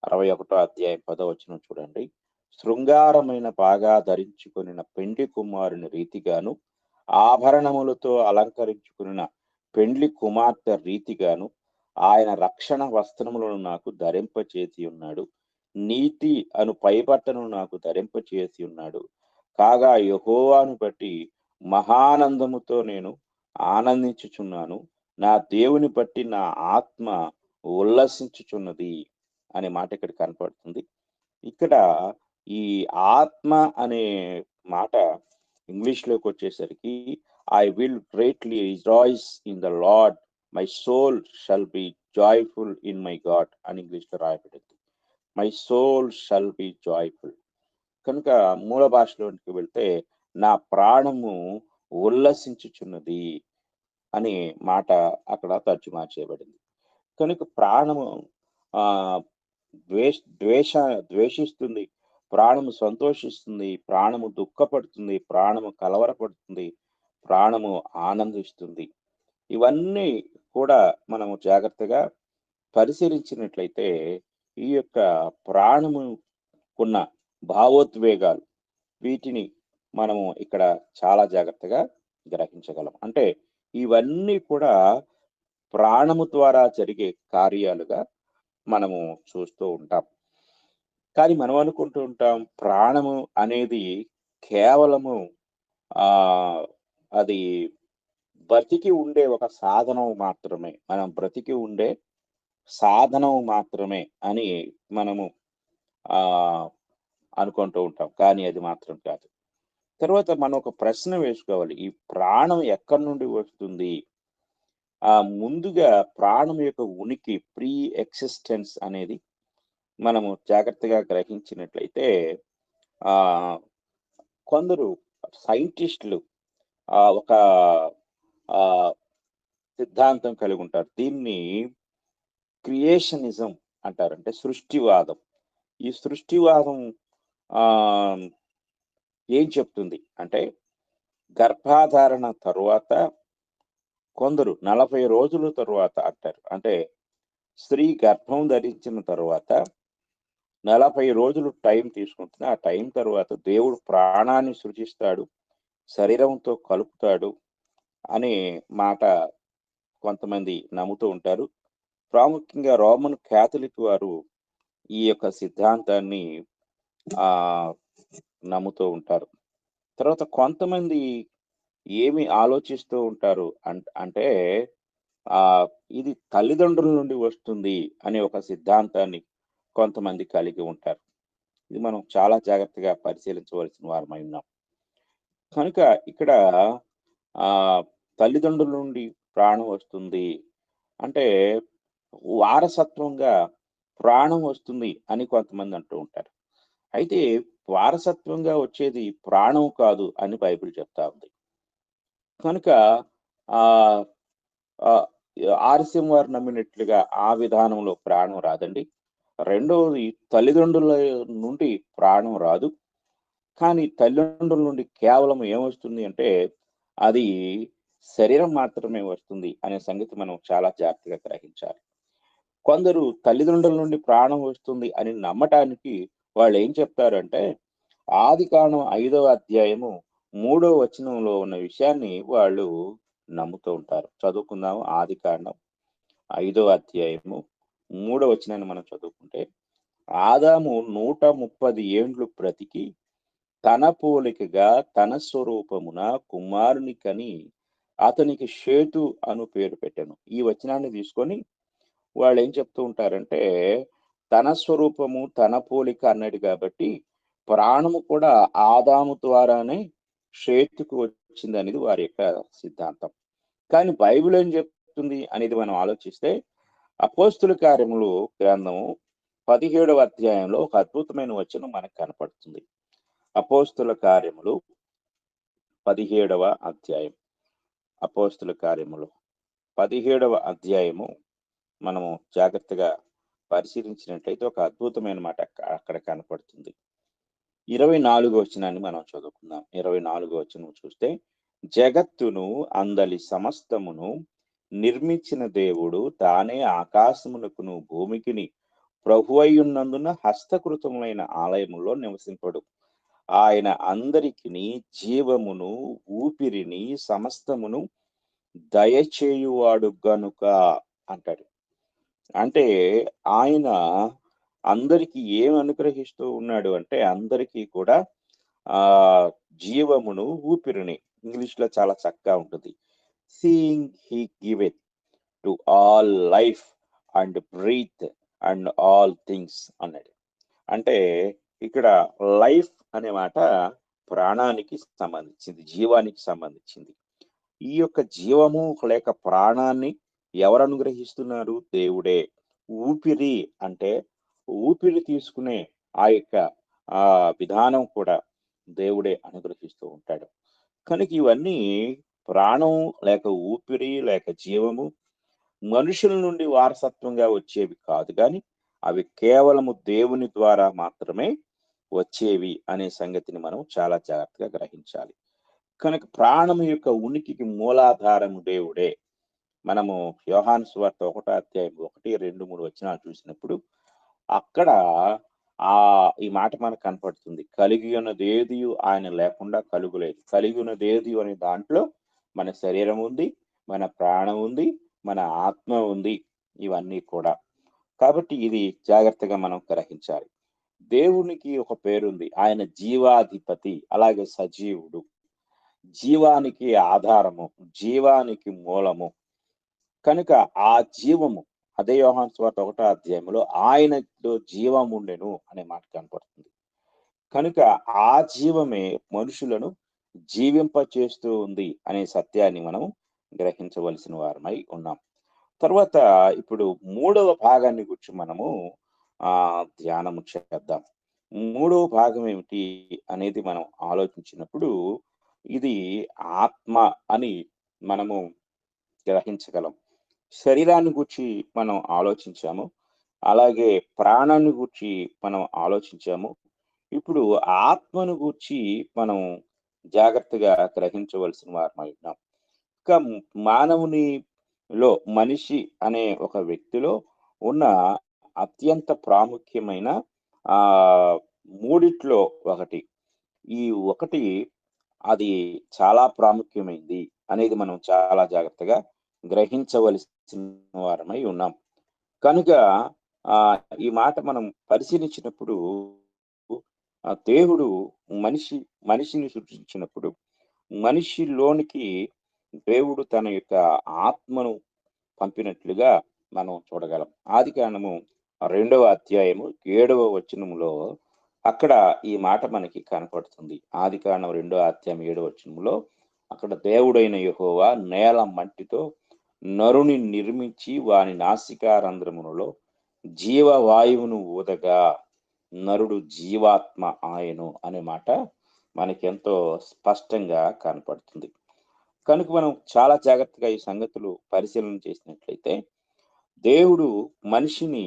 61వ అధ్యాయం 10వ వచనం చూడండి. శృంగారమైన బాగా ధరించుకొనిన పెండ్లి కుమారుని రీతిగాను, ఆభరణములతో అలంకరించుకున్న పెండ్లి కుమార్తె రీతిగాను ఆయన రక్షణ వస్త్రములను నాకు ధరింపచేసి ఉన్నాడు. నీతి అను పైబట్టను నాకు ధరింపచేసి ఉన్నాడు. కాగా యెహోవాను బట్టి మహానందముతో నేను ఆనందించుచున్నాను. నా దేవుని బట్టి నా ఆత్మ ఉల్లసించుచున్నది అనే మాట ఇక్కడ కనపడుతుంది. ఇక్కడ ఈ ఆత్మ అనే మాట ఇంగ్లీష్లోకి వచ్చేసరికి I will greatly rejoice in the Lord, my soul shall be joyful in my God అని ఇంగ్లీష్లో రాయబడింది. My soul shall be joyful. కనుక మూల భాషలోనికి వెళ్తే నా ప్రాణము ఉల్లసించుచున్నది అనే మాట అక్కడ తర్జుమా చేయబడింది. కనుక ప్రాణము ద్వేషిస్తుంది, ప్రాణము సంతోషిస్తుంది, ప్రాణము దుఃఖపడుతుంది, ప్రాణము కలవరపడుతుంది, ప్రాణము ఆనందిస్తుంది. ఇవన్నీ కూడా మనము జాగ్రత్తగా పరిశీలించినట్లయితే ఈ యొక్క ప్రాణము ఉన్న భావోద్వేగాలు, వీటిని మనము ఇక్కడ చాలా జాగ్రత్తగా గ్రహించగలం. అంటే ఇవన్నీ కూడా ప్రాణము ద్వారా జరిగే కార్యాలుగా మనము చూస్తూ ఉంటాం. కానీ మనం అనుకుంటూ ఉంటాం ప్రాణము అనేది కేవలము అది బ్రతికి ఉండే ఒక సాధనం మాత్రమే, మనం బ్రతికి ఉండే సాధనం మాత్రమే అని మనము అనుకుంటూ ఉంటాం. కానీ అది మాత్రం కాదు. తర్వాత మనం ఒక ప్రశ్న వేసుకోవాలి, ఈ ప్రాణం ఎక్కడి నుండి వస్తుంది? ముందుగా ప్రాణం యొక్క ఉనికి, ప్రీ ఎక్సిస్టెన్స్ అనేది మనము జాగ్రత్తగా గ్రహించినట్లయితే కొందరు సైంటిస్టులు ఒక సిద్ధాంతం కలిగి ఉంటారు. దీన్ని క్రియేషనిజం అంటారు, అంటే సృష్టివాదం. ఈ సృష్టివాదం ఏం చెప్తుంది అంటే, గర్భాధారణ తరువాత కొందరు 40 రోజుల తరువాత అంటారు, అంటే స్త్రీ గర్భం ధరించిన తరువాత 40 రోజులు టైం తీసుకుంటుంది. ఆ టైం తర్వాత దేవుడు ప్రాణాన్ని సృజిస్తాడు, శరీరంతో కలుపుతాడు అనే మాట కొంతమంది నమ్ముతూ ఉంటారు. ప్రాముఖ్యంగా రోమన్ క్యాథలిక్ వారు ఈ యొక్క సిద్ధాంతాన్ని నమ్ముతూ ఉంటారు. తర్వాత కొంతమంది ఏమి ఆలోచిస్తూ ఉంటారు అంటే ఇది తల్లిదండ్రుల నుండి వస్తుంది అనే ఒక సిద్ధాంతాన్ని కొంతమంది కలిగి ఉంటారు. ఇది మనం చాలా జాగ్రత్తగా పరిశీలించవలసిన వారమై ఉన్నాం. కనుక ఇక్కడ తల్లిదండ్రుల నుండి ప్రాణం వస్తుంది అంటే వారసత్వంగా ప్రాణం వస్తుంది అని కొంతమంది అంటూ ఉంటారు. అయితే వారసత్వంగా వచ్చేది ప్రాణం కాదు అని బైబిల్ చెప్తా ఉంది. కనుక ఆర్సిఎం వారు నమ్మినట్లుగా ఆ విధానంలో ప్రాణం రాదండి. రెండవది, తల్లిదండ్రుల నుండి ప్రాణం రాదు. కానీ తల్లిదండ్రుల నుండి కేవలం ఏమొస్తుంది అంటే అది శరీరం మాత్రమే వస్తుంది అనే సంగతి మనం చాలా జాగ్రత్తగా గ్రహించాలి. కొందరు తల్లిదండ్రుల నుండి ప్రాణం వస్తుంది అని నమ్మటానికి వాళ్ళు ఏం చెప్తారంటే, ఆదికాండం 5వ అధ్యాయము 3వ వచనంలో ఉన్న విషయాన్ని వాళ్ళు నమ్ముతూ ఉంటారు. చదువుకుందాము. ఆదికాండం 5వ అధ్యాయము 3వ వచనాన్ని మనం చదువుకుంటే, ఆదాము 130 ఏండ్లు బ్రతికి తన పోలికగా తన స్వరూపమున కుమారుని కని అతనికి షేతు అను పేరు పెట్టాను. ఈ వచనాన్ని తీసుకొని వాళ్ళు ఏం చెప్తూ ఉంటారంటే, తన స్వరూపము తన పోలిక అన్నాడు కాబట్టి ప్రాణము కూడా ఆదాము ద్వారానే షేతుకు వచ్చింది అనేది వారి యొక్క సిద్ధాంతం. కానీ బైబిల్ ఏం చెప్తుంది అనేది మనం ఆలోచిస్తే అపోస్తుల కార్యములు గ్రంథము 17వ అధ్యాయంలో ఒక అద్భుతమైన వచనం మనకు కనపడుతుంది. అపోస్తుల కార్యములు 17వ అధ్యాయం. అపోస్తుల కార్యములు 17వ అధ్యాయము మనము జాగ్రత్తగా పరిశీలించినట్లయితే ఒక అద్భుతమైన మాట అక్కడ కనపడుతుంది. 24వ వచనాన్ని మనం చదువుకుందాం. 24వ వచనం చూస్తే, జగత్తును అందలి సమస్తమును నిర్మించిన దేవుడు తానే ఆకాశమునకును భూమికిని ప్రభువయ్యున్నందున హస్తకృతములైన ఆలయములో నివసింపడు. ఆయన అందరికిని జీవమును ఊపిరిని సమస్తమును దయచేయువాడు గనుక అంటాడు. అంటే ఆయన అందరికి ఏం అనుగ్రహిస్తూ ఉన్నాడు అంటే అందరికీ కూడా జీవమును ఊపిరిని, ఇంగ్లీష్ లో చాలా చక్కగా ఉంటుంది, seeing he giveth to all life and breath and all things అన్నాడు. అంటే ఇక్కడ లైఫ్ అనే మాట ప్రాణానికి సంబంధించింది, జీవానికి సంబంధించింది. ఈ యొక్క జీవము లేక ప్రాణాన్ని ఎవరు అనుగ్రహిస్తున్నారు? దేవుడే. ఊపిరి అంటే ఊపిరి తీసుకునే ఆ యొక్క విధానం కూడా దేవుడే అనుగ్రహిస్తూ ఉంటాడు. కనుక ఇవన్నీ ప్రాణం లేక ఊపిరి లేక జీవము మనుషుల నుండి వారసత్వంగా వచ్చేవి కాదు, కానీ అవి కేవలము దేవుని ద్వారా మాత్రమే వచ్చేవి అనే సంగతిని మనం చాలా జాగ్రత్తగా గ్రహించాలి. కనుక ప్రాణం యొక్క ఉనికికి మూలాధారము దేవుడే. మనము యోహాను సువార్త 1వ అధ్యాయం 1, 2, 3 వచనాలు చూసినప్పుడు అక్కడ ఈ మాట మనకు కనపడుతుంది. కలిగి ఉన్నదేది ఆయన లేకుండా కలుగులేదు. కలిగి ఉన్నదేది అనే దాంట్లో మన శరీరం ఉంది, మన ప్రాణం ఉంది, మన ఆత్మ ఉంది, ఇవన్నీ కూడా. కాబట్టి ఇది జాగ్రత్తగా మనం గ్రహించాలి. దేవునికి ఒక పేరుంది, ఆయన జీవాధిపతి, అలాగే సజీవుడు, జీవానికి ఆధారము, జీవానికి మూలము. కనుక ఆ జీవము, అదే యోహాను సువార్త 1వ అధ్యాయంలో ఆయనలో జీవం ఉండెను అనే మాట కనపడుతుంది. కనుక ఆ జీవమే మనుషులను జీవింప చేస్తూ ఉంది అనే సత్యాన్ని మనం గ్రహించవలసిన వారమై ఉన్నాం. తర్వాత ఇప్పుడు 3వ భాగాన్ని గురించి మనము ధ్యానము చేద్దాం. 3వ భాగం ఏమిటి అనేది మనం ఆలోచించినప్పుడు ఇది ఆత్మ అని మనము గ్రహించగలం. శరీరాన్ని గురించి మనం ఆలోచించాము, అలాగే ప్రాణాన్ని గురించి మనం ఆలోచించాము. ఇప్పుడు ఆత్మను గురించి మనం జాగ్రత్తగా గ్రహించవలసిన వారమై ఉన్నాం. ఇంకా మానవునిలో, మనిషి అనే ఒక వ్యక్తిలో ఉన్న అత్యంత ప్రాముఖ్యమైన మూడిట్లో ఒకటి, ఈ ఒకటి అది చాలా ప్రాముఖ్యమైంది అనేది మనం చాలా జాగ్రత్తగా గ్రహించవలసిన వారమై ఉన్నాం. కనుక ఈ మాట మనం పరిశీలించినప్పుడు దేవుడు మనిషిని సృష్టించినప్పుడు మనిషిలోనికి దేవుడు తన యొక్క ఆత్మను పంపినట్లుగా మనం చూడగలం. ఆదికాండము 2వ అధ్యాయము 7వ వచనములో అక్కడ ఈ మాట మనకి కనపడుతుంది. ఆదికాండం 2వ అధ్యాయం 7వ వచనములో అక్కడ దేవుడైన యెహోవా నేల మట్టితో నరుని నిర్మించి వాని నాసికారంధ్రములలో జీవవాయువును ఊదగా నరుడు జీవాత్మ ఆయను అనే మాట మనకి ఎంతో స్పష్టంగా కనపడుతుంది. కనుక మనం చాలా జాగ్రత్తగా ఈ సంగతులు పరిశీలన చేసినట్లయితే దేవుడు మనిషిని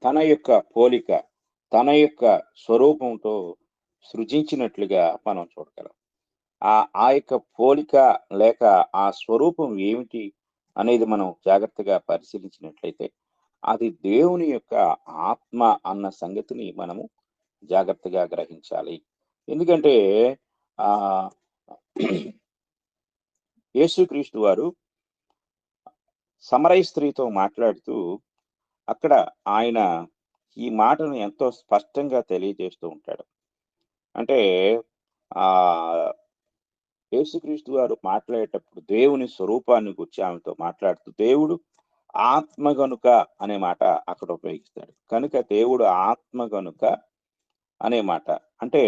తన యొక్క పోలిక, తన యొక్క స్వరూపంతో సృజించినట్లుగా మనం చూడగలం. ఆ యొక్క పోలిక లేక ఆ స్వరూపం ఏమిటి అనేది మనం జాగ్రత్తగా పరిశీలించినట్లయితే అది దేవుని యొక్క ఆత్మ అన్న సంగతిని మనము జాగ్రత్తగా గ్రహించాలి. ఎందుకంటే యేసుక్రీస్తు వారు సమరయ స్త్రీతో మాట్లాడుతూ అక్కడ ఆయన ఈ మాటను ఎంతో స్పష్టంగా తెలియజేస్తూ ఉంటాడు. అంటే యేసుక్రీస్తు వారు మాట్లాడేటప్పుడు దేవుని స్వరూపాన్ని గురించి ఆమెతో మాట్లాడుతూ దేవుడు ఆత్మ గనుక అనే మాట అక్కడ ఉపయోగిస్తాడు. కనుక దేవుడు ఆత్మ గనుక అనే మాట అంటే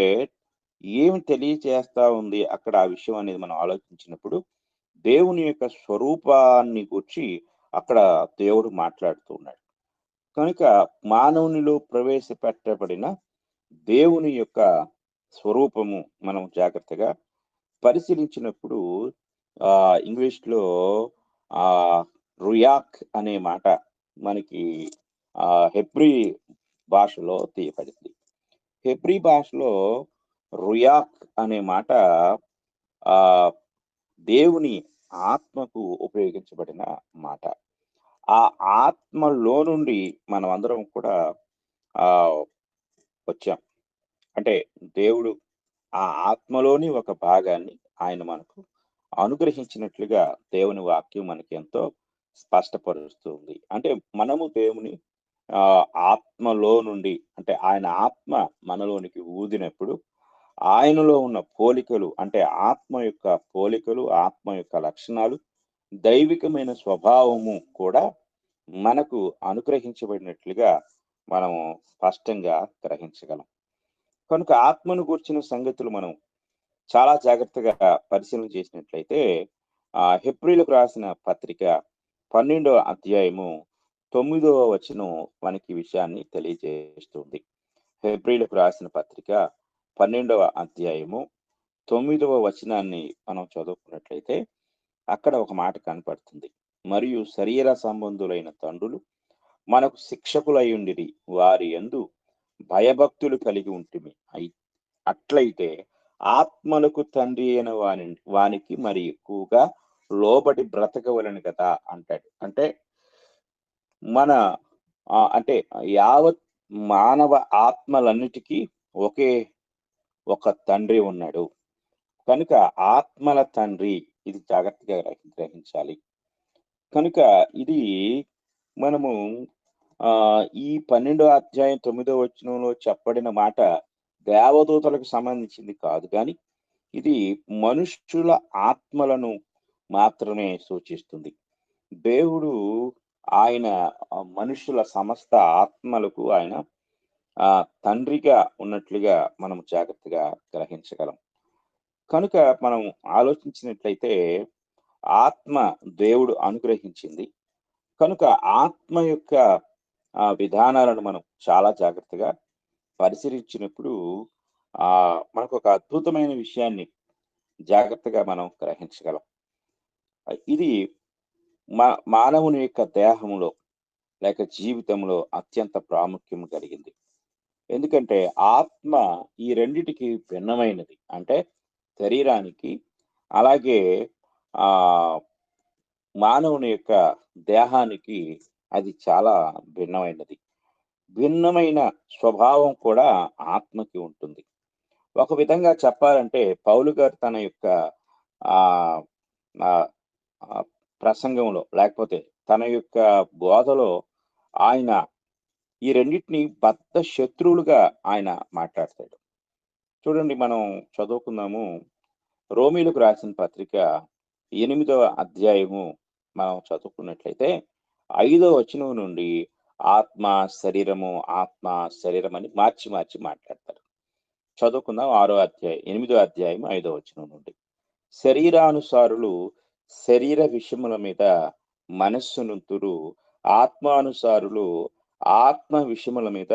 ఏమి తెలియచేస్తా ఉంది అక్కడ ఆ విషయం అనేది మనం ఆలోచించినప్పుడు, దేవుని యొక్క స్వరూపాన్ని గూర్చి అక్కడ దేవుడు మాట్లాడుతూ ఉన్నాడు. కనుక మానవునిలో ప్రవేశపెట్టబడిన దేవుని యొక్క స్వరూపము మనం జాగ్రత్తగా పరిశీలించినప్పుడు ఇంగ్లీష్‌లో రుయాక్ అనే మాట మనకి హెబ్రీ భాషలో తీయబడింది. హెబ్రీ భాషలో రుయాక్ అనే మాట దేవుని ఆత్మకు ఉపయోగించబడిన మాట. ఆ ఆత్మలో నుండి మనం అందరం కూడా వచ్చాం. అంటే దేవుడు ఆ ఆత్మలోని ఒక భాగాన్ని ఆయన మనకు అనుగ్రహించినట్లుగా దేవుని వాక్యం మనకి ఎంతో స్పష్టపరుస్తుంది. అంటే మనము దేవుని ఆత్మలో నుండి, అంటే ఆయన ఆత్మ మనలోనికి ఊదినప్పుడు ఆయనలో ఉన్న పోలికలు, అంటే ఆత్మ యొక్క పోలికలు, ఆత్మ యొక్క లక్షణాలు, దైవికమైన స్వభావము కూడా మనకు అనుగ్రహించబడినట్లుగా మనము స్పష్టంగా గ్రహించగలం. కనుక ఆత్మను గూర్చిన సంగతులు మనం చాలా జాగ్రత్తగా పరిశీలన చేసినట్లయితే హెబ్రీలకు రాసిన పత్రిక 12వ అధ్యాయము 9వ వచనం మనకి విషయాన్ని తెలియజేస్తుంది. హెబ్రీలకు రాసిన పత్రిక 12వ అధ్యాయము 9వ వచనాన్ని మనం చదువుకున్నట్లయితే అక్కడ ఒక మాట కనపడుతుంది. మరియు శరీర సంబంధులైన తండ్రులు మనకు శిక్షకులై ఉండిరి, వారి యందు భయభక్తులు కలిగి ఉంటిమి. అట్లయితే ఆత్మలకు తండ్రి అయిన వానికి మరి ఎక్కువగా లోబడి బ్రతకవలను కదా అంటాడు. అంటే మన అంటే యావత్ మానవ ఆత్మలన్నిటికీ ఒక తండ్రి ఉన్నాడు. కనుక ఆత్మల తండ్రి, ఇది జాగ్రత్తగా గ్రహించాలి. కనుక ఇది మనము ఈ 12వ అధ్యాయం 9వ వచనంలో చెప్పబడిన మాట దేవదూతలకు సంబంధించింది కాదు, కానీ ఇది మనుష్యుల ఆత్మలను మాత్రమే సూచిస్తుంది. దేవుడు ఆయన మనుషుల సమస్త ఆత్మలకు ఆయన తండ్రిగా ఉన్నట్లుగా మనం జాగ్రత్తగా గ్రహించగలం. కనుక మనం ఆలోచించినట్లయితే ఆత్మ దేవుడు అనుగ్రహించింది. కనుక ఆత్మ యొక్క విధానాలను మనం చాలా జాగ్రత్తగా పరిశీలించినప్పుడు మనకు ఒక అద్భుతమైన విషయాన్ని జాగ్రత్తగా మనం గ్రహించగలం. ఇది మానవుని యొక్క దేహంలో లేక జీవితంలో అత్యంత ప్రాముఖ్యం కలిగింది. ఎందుకంటే ఆత్మ ఈ రెండిటికి భిన్నమైనది. అంటే శరీరానికి అలాగే మానవుని యొక్క దేహానికి అది చాలా భిన్నమైనది. భిన్నమైన స్వభావం కూడా ఆత్మకి ఉంటుంది. ఒక విధంగా చెప్పాలంటే పౌలు గారు తన యొక్క ప్రసంగంలో లేకపోతే తన యొక్క బోధలో ఆయన ఈ రెండింటిని బద్ధ శత్రువులుగా ఆయన మాట్లాడతాడు. చూడండి, మనం చదువుకుందాము. రోమీలకు రాసిన పత్రిక 8వ అధ్యాయము మనం చదువుకున్నట్లయితే 5వ వచనం నుండి ఆత్మ శరీరము అని మార్చి మాట్లాడతారు. చదువుకుందాం. 8వ అధ్యాయం 5వ వచనం నుండి. శరీరానుసారులు శరీర విషయముల మీద మనస్సునుంతురు, ఆత్మానుసారులు ఆత్మ విషయముల మీద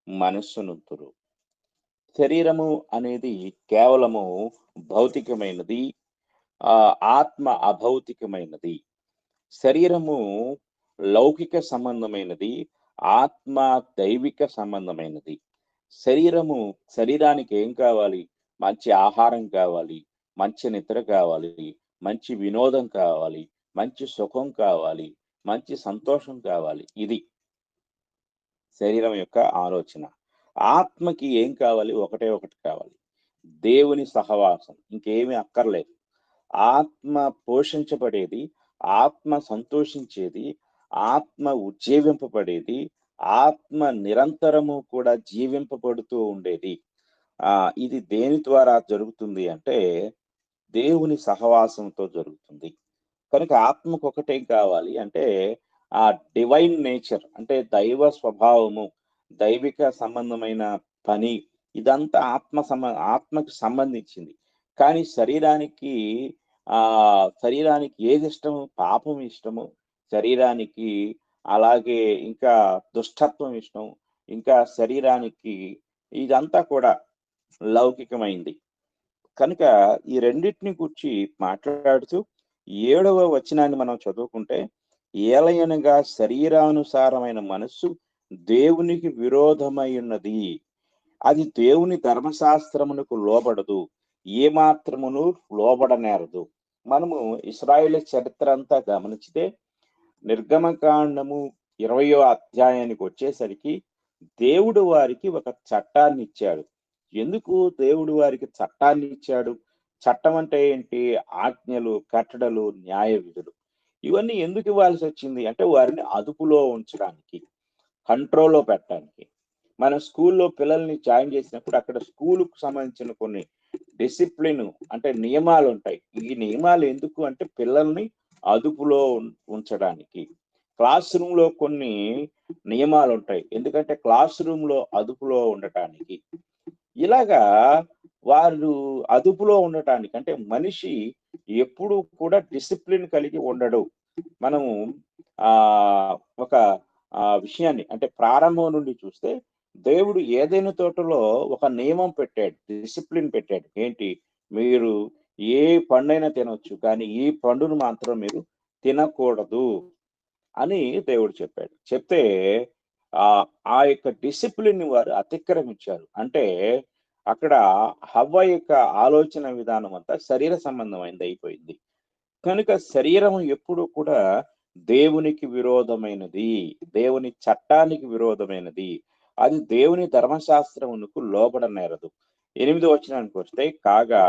మనస్సునుంతురు. శరీరము అనేది కేవలము భౌతికమైనది, ఆత్మ అభౌతికమైనది. శరీరము లౌకిక సంబంధమైనది, ఆత్మ దైవిక సంబంధమైనది. శరీరానికి ఏం కావాలి? మంచి ఆహారం కావాలి, మంచి నిద్ర కావాలి, మంచి వినోదం కావాలి, మంచి సుఖం కావాలి, మంచి సంతోషం కావాలి. ఇది శరీరం యొక్క ఆలోచన. ఆత్మకి ఏం కావాలి? ఒకటే ఒకటి కావాలి, దేవుని సహవాసం. ఇంకేమీ అక్కర్లేదు. ఆత్మ పోషించబడేది, ఆత్మ సంతోషించేది, ఆత్మ ఉజ్జీవింపబడేది, ఆత్మ నిరంతరము కూడా జీవింపబడుతూ ఉండేది. ఇది దేని ద్వారా జరుగుతుంది అంటే దేవుని సహవాసంతో జరుగుతుంది. కనుక ఆత్మకు ఒకటేం కావాలి అంటే ఆ డివైన్ నేచర్, అంటే దైవ స్వభావము, దైవిక సంబంధమైన పని ఇదంతా ఆత్మకి సంబంధించింది. కానీ శరీరానికి ఏది ఇష్టము? పాపం ఇష్టము. శరీరానికి అలాగే ఇంకా దుష్టత్వం ఇష్టం. ఇంకా శరీరానికి ఇదంతా కూడా లౌకికమైంది. కనుక ఈ రెండిటిని గురించి మాట్లాడుతూ 7వ వచనాన్ని మనం చదువుకుంటే, ఏలయనగా శరీరానుసారమైన మనస్సు దేవునికి విరోధమై ఉన్నది, అది దేవుని ధర్మశాస్త్రమునకు లోబడదు, ఏమాత్రమును లోబడనేరదు. మనము ఇశ్రాయేలు చరిత్ర అంతా గమనించితే నిర్గమకాండము 20వ అధ్యాయానికి వచ్చేసరికి దేవుడు వారికి ఒక చట్టాన్ని ఇచ్చాడు. ఎందుకు దేవుడు వారికి చట్టాన్ని ఇచ్చాడు? చట్టం అంటే ఏంటి? ఆజ్ఞలు, కట్టడలు, న్యాయ విధులు. ఇవన్నీ ఎందుకు ఇవ్వాల్సి వచ్చింది అంటే వారిని అదుపులో ఉంచడానికి, కంట్రోల్లో పెట్టడానికి. మనం స్కూల్లో పిల్లల్ని జాయిన్ చేసినప్పుడు అక్కడ స్కూలుకు సంబంధించిన కొన్ని డిసిప్లిన్ అంటే నియమాలు ఉంటాయి. ఈ నియమాలు ఎందుకు అంటే పిల్లల్ని అదుపులో ఉంచడానికి. క్లాస్ రూమ్ లో కొన్ని నియమాలు ఉంటాయి, ఎందుకంటే క్లాస్ రూమ్ లో అదుపులో ఉండటానికి. ఇలాగా వారు అదుపులో ఉండటానికి, అంటే మనిషి ఎప్పుడు కూడా డిసిప్లిన్ కలిగి ఉండడు. మనము ఒక విషయాన్ని అంటే ప్రారంభం నుండి చూస్తే దేవుడు ఏదైనా తోటలో ఒక నియమం పెట్టాడు, డిసిప్లిన్ పెట్టాడు. ఏంటి? మీరు ఏ పండైనా తినొచ్చు, కానీ ఈ పండును మాత్రం మీరు తినకూడదు అని దేవుడు చెప్పాడు. చెప్తే ఆ యొక్క డిసిప్లిన్ వారు అతిక్రమించారు. అంటే అక్కడ హవ్వ యొక్క ఆలోచన విధానం అంతా శరీర సంబంధమైనది అయిపోయింది. కనుక శరీరం ఎప్పుడు కూడా దేవునికి విరోధమైనది, దేవుని చట్టానికి విరోధమైనది, అది దేవుని ధర్మశాస్త్రమునకు లోబడనేరదు. 8వ వచనానికి వస్తే, కాగా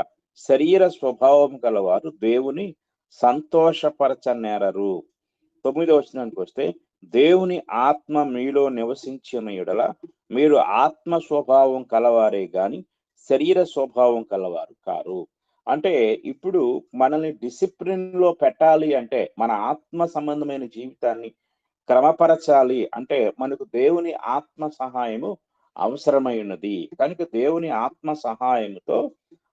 శరీర స్వభావం గలవారు దేవుని సంతోషపరచనేరరు. 9వ వచనానికి వస్తే, దేవుని ఆత్మ మీలో నివసించిన యెడల మీరు ఆత్మ స్వభావం కలవారే గాని శరీర స్వభావం కలవారు కారు. అంటే ఇప్పుడు మనల్ని డిసిప్లిన్ లో పెట్టాలి అంటే, మన ఆత్మ సంబంధమైన జీవితాన్ని క్రమపరచాలి అంటే మనకు దేవుని ఆత్మ సహాయము అవసరమై ఉన్నది. కనుక దేవుని ఆత్మ సహాయముతో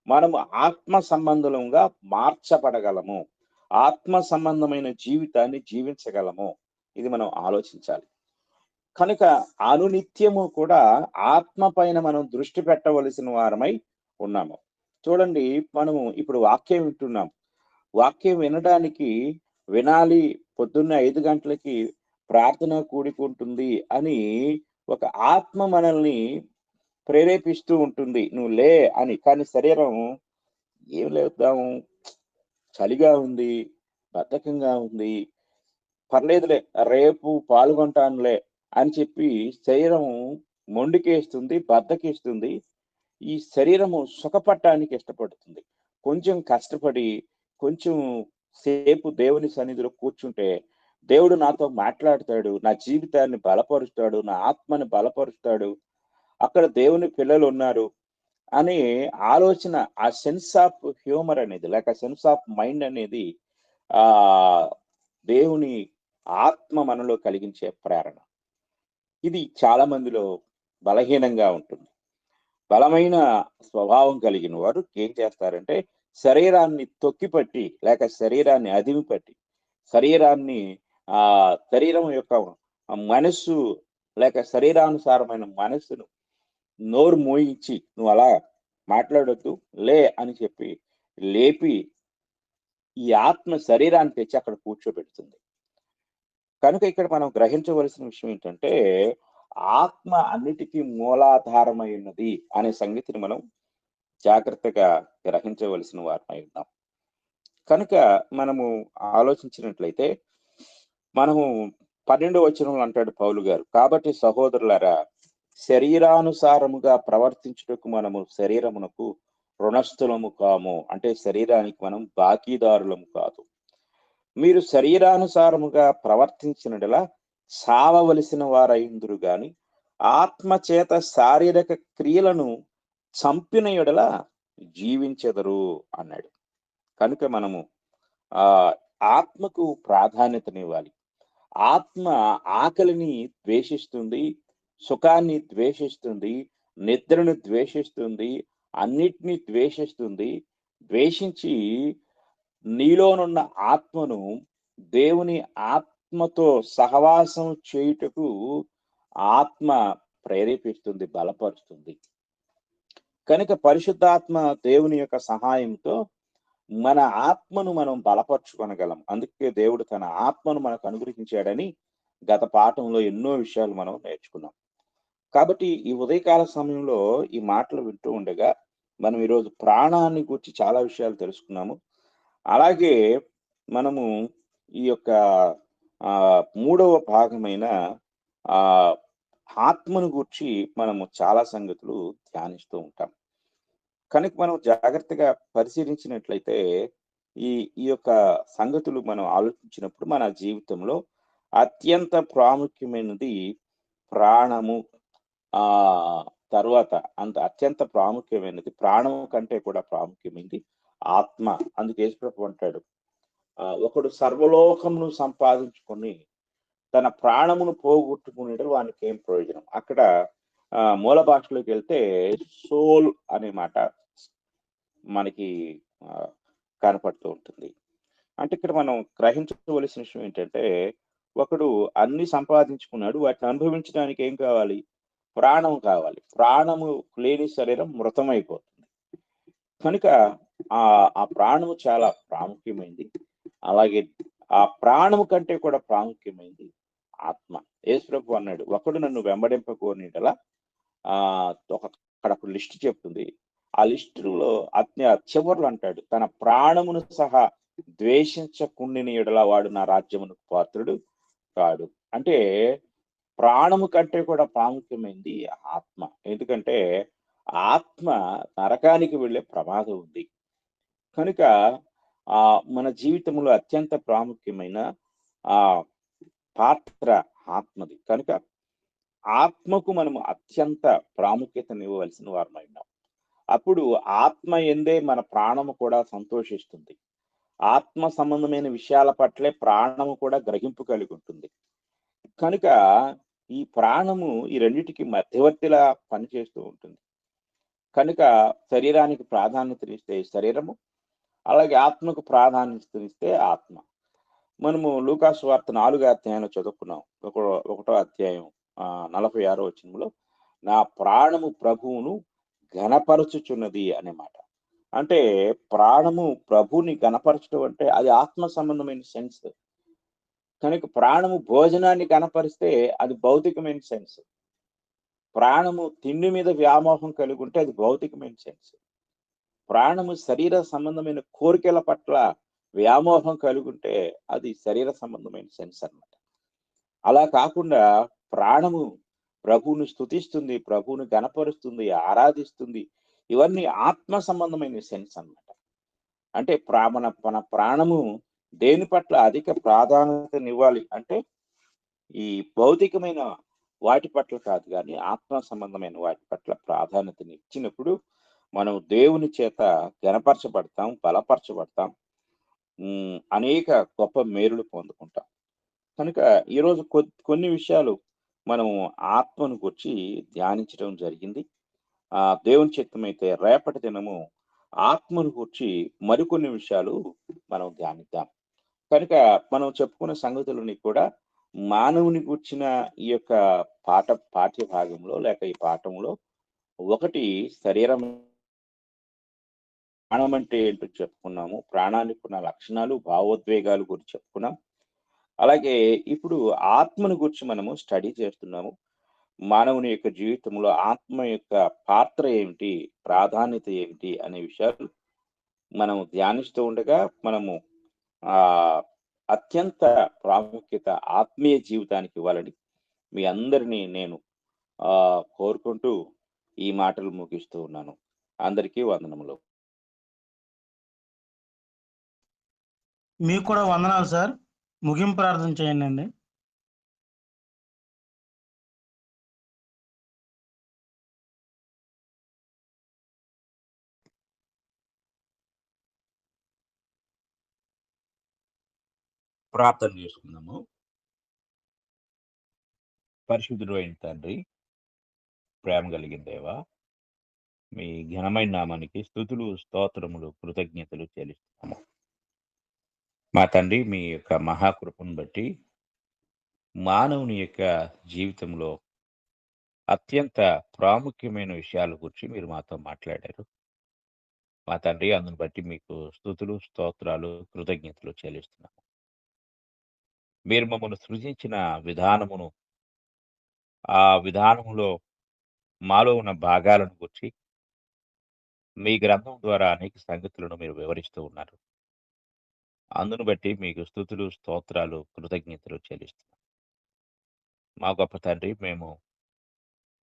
మనము ఆత్మ సంబంధంగా మార్చబడగలము, ఆత్మ సంబంధమైన జీవితాన్ని జీవించగలము. ఇది మనం ఆలోచించాలి. కనుక అనునిత్యము కూడా ఆత్మ పైన మనం దృష్టి పెట్టవలసిన వారమై ఉన్నాము. చూడండి, మనము ఇప్పుడు వాక్యం వింటున్నాం. వాక్యం వినాలి, పొద్దున్న 5 గంటలకి ప్రార్థన కూడుకుంటుంది అని ఒక ఆత్మ మనల్ని ప్రేరేపిస్తూ ఉంటుంది, నువ్వు లే అని. కానీ శరీరం ఏం లేద్దాము, చలిగా ఉంది, బద్ధకంగా ఉంది, పర్లేదులే రేపు పాల్గొంటానులే అని చెప్పి శరీరం మొండికేస్తుంది, బద్ధకిస్తుంది. ఈ శరీరము సుఖపడటానికి ఇష్టపడుతుంది. కొంచెం కష్టపడి కొంచెం సేపు దేవుని సన్నిధిలో కూర్చుంటే దేవుడు నాతో మాట్లాడతాడు, నా జీవితాన్ని బలపరుస్తాడు, నా ఆత్మని బలపరుస్తాడు, అక్కడ దేవుని పిల్లలు ఉన్నారు అనే ఆలోచన, ఆ సెన్స్ ఆఫ్ హ్యూమర్ అనేది లేక సెన్స్ ఆఫ్ మైండ్ అనేది దేవుని ఆత్మ మనలో కలిగించే ప్రేరణ. ఇది చాలా మందిలో బలహీనంగా ఉంటుంది. బలమైన స్వభావం కలిగిన వారు ఏం చేస్తారంటే శరీరాన్ని తొక్కిపట్టి లేక శరీరాన్ని అదిమిపట్టి శరీరం యొక్క మనస్సు లేక శరీరానుసారమైన మనస్సును నోరు మోయించి నువ్వు అలా మాట్లాడొద్దు లే అని చెప్పి లేపి ఈ ఆత్మ శరీరాన్ని తెచ్చి అక్కడ కూర్చోబెడుతుంది. కనుక ఇక్కడ మనం గ్రహించవలసిన విషయం ఏంటంటే ఆత్మ అన్నిటికీ మూలాధారమై ఉన్నది అనే సంగతిని మనం జాగ్రత్తగా గ్రహించవలసిన వారమై ఉన్నాం. కనుక మనము ఆలోచించినట్లయితే మనము 12వ వచనంలో అంటాడు పౌలు గారు, కాబట్టి సహోదరులారా శరీరానుసారముగా ప్రవర్తించుటకు మనము శరీరమునకు రుణస్థులము కాము. అంటే శరీరానికి మనం బాకీదారులము కాదు. మీరు శరీరానుసారముగా ప్రవర్తించినట్లా సావవలసిన వారైందురు గాని ఆత్మ చేత శారీరక క్రియలను చంపిన యెడల జీవించెదరు అన్నాడు. కనుక మనము ఆత్మకు ప్రాధాన్యతనివ్వాలి. ఆత్మ ఆకలిని ద్వేషిస్తుంది, సుఖాన్ని ద్వేషిస్తుంది, నిద్రను ద్వేషిస్తుంది, అన్నిటినీ ద్వేషిస్తుంది. ద్వేషించి నీలోనున్న ఆత్మను దేవుని ఆత్మతో సహవాసం చేయుటకు ఆత్మ ప్రేరేపిస్తుంది, బలపరుస్తుంది. కనుక పరిశుద్ధాత్మ దేవుని యొక్క సహాయంతో మన ఆత్మను మనం బలపరుచుకొనగలం. అందుకే దేవుడు తన ఆత్మను మనకు అనుగ్రహించాడని గత పాఠంలో ఎన్నో విషయాలు మనం నేర్చుకున్నాం. కాబట్టి ఈ ఉదయకాల సమయంలో ఈ మాటలు వింటూ ఉండగా మనం ఈరోజు ప్రాణాన్ని గురించి చాలా విషయాలు తెలుసుకున్నాము. అలాగే మనము ఈ యొక్క మూడవ భాగమైన ఆత్మను గూర్చి మనము చాలా సంగతులు ధ్యానిస్తూ ఉంటాం. కనుక మనం జాగ్రత్తగా పరిశీలించినట్లయితే ఈ ఈ యొక్క సంగతులు మనం ఆలోచించినప్పుడు మన జీవితంలో అత్యంత ప్రాముఖ్యమైనది ప్రాణము. తర్వాత అత్యంత ప్రాముఖ్యమైనది, ప్రాణము కంటే కూడా ప్రాముఖ్యమైనది ఆత్మ. అందుకే యేసుప్రభు అంటాడు, ఒకడు సర్వలోకమును సంపాదించుకొని తన ప్రాణమును పోగొట్టుకునేటప్పుడు వానికి ఏం ప్రయోజనం. అక్కడ మూల భాషలోకి వెళ్తే సోల్ అనే మాట మనకి కనపడుతూ ఉంటుంది. అంటే ఇక్కడ మనం గ్రహించవలసిన విషయం ఏంటంటే, ఒకడు అన్ని సంపాదించుకున్నాడు, వాటిని అనుభవించడానికి ఏం కావాలి? ప్రాణం కావాలి. ప్రాణము లేని శరీరం మృతమైపోతుంది. కనుక ఆ ప్రాణము చాలా ప్రాముఖ్యమైంది. అలాగే ఆ ప్రాణము కంటే కూడా ప్రాముఖ్యమైంది ఆత్మ. యేసుప్రభు అన్నాడు, ఒకడు నన్ను వెంబడింపకోనిడలా అక్కడ లిస్ట్ చెప్తుంది. ఆ లిస్టులో చివర్లు అంటాడు, తన ప్రాణమును సహా ద్వేషించకుండిన ఎడల వాడు నా రాజ్యమునకు పాత్రుడు కాడు. అంటే ప్రాణము కంటే కూడా ప్రాముఖ్యమైంది ఆత్మ. ఎందుకంటే ఆత్మ నరకానికి వెళ్ళే ప్రమాదం ఉంది. కనుక మన జీవితంలో అత్యంత ప్రాముఖ్యమైన పాత్ర ఆత్మది. కనుక ఆత్మకు మనము అత్యంత ప్రాముఖ్యతనివ్వవలసిన వారమై ఉన్నాం. అప్పుడు ఆత్మ ఎందే మన ప్రాణము కూడా సంతోషిస్తుంది. ఆత్మ సంబంధమైన విషయాల పట్లే ప్రాణము కూడా గ్రహింపు కలిగి ఉంటుంది. కనుక ఈ ప్రాణము ఈ రెండిటికి మధ్యవర్తిలా పనిచేస్తూ ఉంటుంది. కనుక శరీరానికి ప్రాధాన్యతనిస్తే శరీరము, అలాగే ఆత్మకు ప్రాధాన్యతనిస్తే ఆత్మ. మనము లూకా సువార్త 4వ అధ్యాయంలో చదువుకున్నాం. 1వ అధ్యాయం 46వ వచనంలో, నా ప్రాణము ప్రభువును ఘనపరచుచున్నది అనే మాట. అంటే ప్రాణము ప్రభువుని ఘనపరచడం అంటే అది ఆత్మ సంబంధమైన సెన్స్. కనుక ప్రాణము భోజనాన్ని ఘనపరిస్తే అది భౌతికమైన సెన్స్. ప్రాణము తిండి మీద వ్యామోహం కలిగి ఉంటే అది భౌతికమైన సెన్స్. ప్రాణము శరీర సంబంధమైన కోరికల పట్ల వ్యామోహం కలిగి ఉంటే అది శరీర సంబంధమైన సెన్స్ అన్నమాట. అలా కాకుండా ప్రాణము ప్రభువుని స్తుతిస్తుంది, ప్రభువుని ఘనపరుస్తుంది, ఆరాధిస్తుంది. ఇవన్నీ ఆత్మ సంబంధమైన సెన్స్ అన్నమాట. అంటే మన ప్రాణము దేని పట్ల అధిక ప్రాధాన్యతనివ్వాలి అంటే ఈ భౌతికమైన వాటి పట్ల కాదు, కానీ ఆత్మ సంబంధమైన వాటి పట్ల ప్రాధాన్యతని ఇచ్చినప్పుడు మనం దేవుని చేత ఘనపరచబడతాం, బలపరచబడతాం, అనేక గొప్ప మేలులు పొందుకుంటాం. కనుక ఈరోజు కొన్ని విషయాలు మనం ఆత్మను గురించి ధ్యానించడం జరిగింది. దేవుని చిత్తమైతే రేపటి దినము ఆత్మను గురించి మరికొన్ని విషయాలు మనం ధ్యానిద్దాం. కనుక మనం చెప్పుకున్న సంగతులని కూడా మానవుని గుర్చిన ఈ యొక్క పాఠ్య భాగంలో లేక ఈ పాఠంలో ఒకటి శరీరం, ప్రాణం అంటే ఏంటో చెప్పుకున్నాము. ప్రాణానికి ఉన్న లక్షణాలు, భావోద్వేగాలు గురించి చెప్పుకున్నాం. అలాగే ఇప్పుడు ఆత్మను గురించి మనము స్టడీ చేస్తున్నాము. మానవుని యొక్క జీవితంలో ఆత్మ యొక్క పాత్ర ఏమిటి, ప్రాధాన్యత ఏమిటి అనే విషయాలు మనం ధ్యానిస్తూ ఉండగా మనము అత్యంత ప్రాముఖ్యత ఆత్మీయ జీవితానికి ఇవ్వాలని మీ అందరినీ నేను కోరుకుంటూ ఈ మాటలు ముగిస్తూ ఉన్నాను. అందరికీ వందనములు. మీకు కూడా వందనాలు సార్. ముగింపు ప్రార్థన చేయండి అండి. ప్రార్థన చేసుకుందాము. పరిశుద్ధుడు అయిన తండ్రి, ప్రేమ కలిగిన దేవా, మీ ఘనమైన నామానికి స్తుతులు, స్తోత్రములు, కృతజ్ఞతలు చెల్లిస్తున్నాము. మా తండ్రి, మీ యొక్క మహాకృపను బట్టి మానవుని యొక్క జీవితంలో అత్యంత ప్రాముఖ్యమైన విషయాల గురించి మీరు మాతో మాట్లాడారు. మా తండ్రి, అందును బట్టి మీకు స్తుతులు, స్తోత్రాలు, కృతజ్ఞతలు చెల్లిస్తున్నాము. మీరు మమ్మల్ని సృజించిన విధానమును, ఆ విధానములో మాలో ఉన్న భాగాలను గురించి మీ గ్రంథం ద్వారా అనేక సంగతులను మీరు వివరిస్తూ ఉన్నారు. అందును బట్టి మీకు స్తుతులు, స్తోత్రాలు, కృతజ్ఞతలు చెల్లిస్తున్నాం. మా గొప్ప తండ్రి, మేము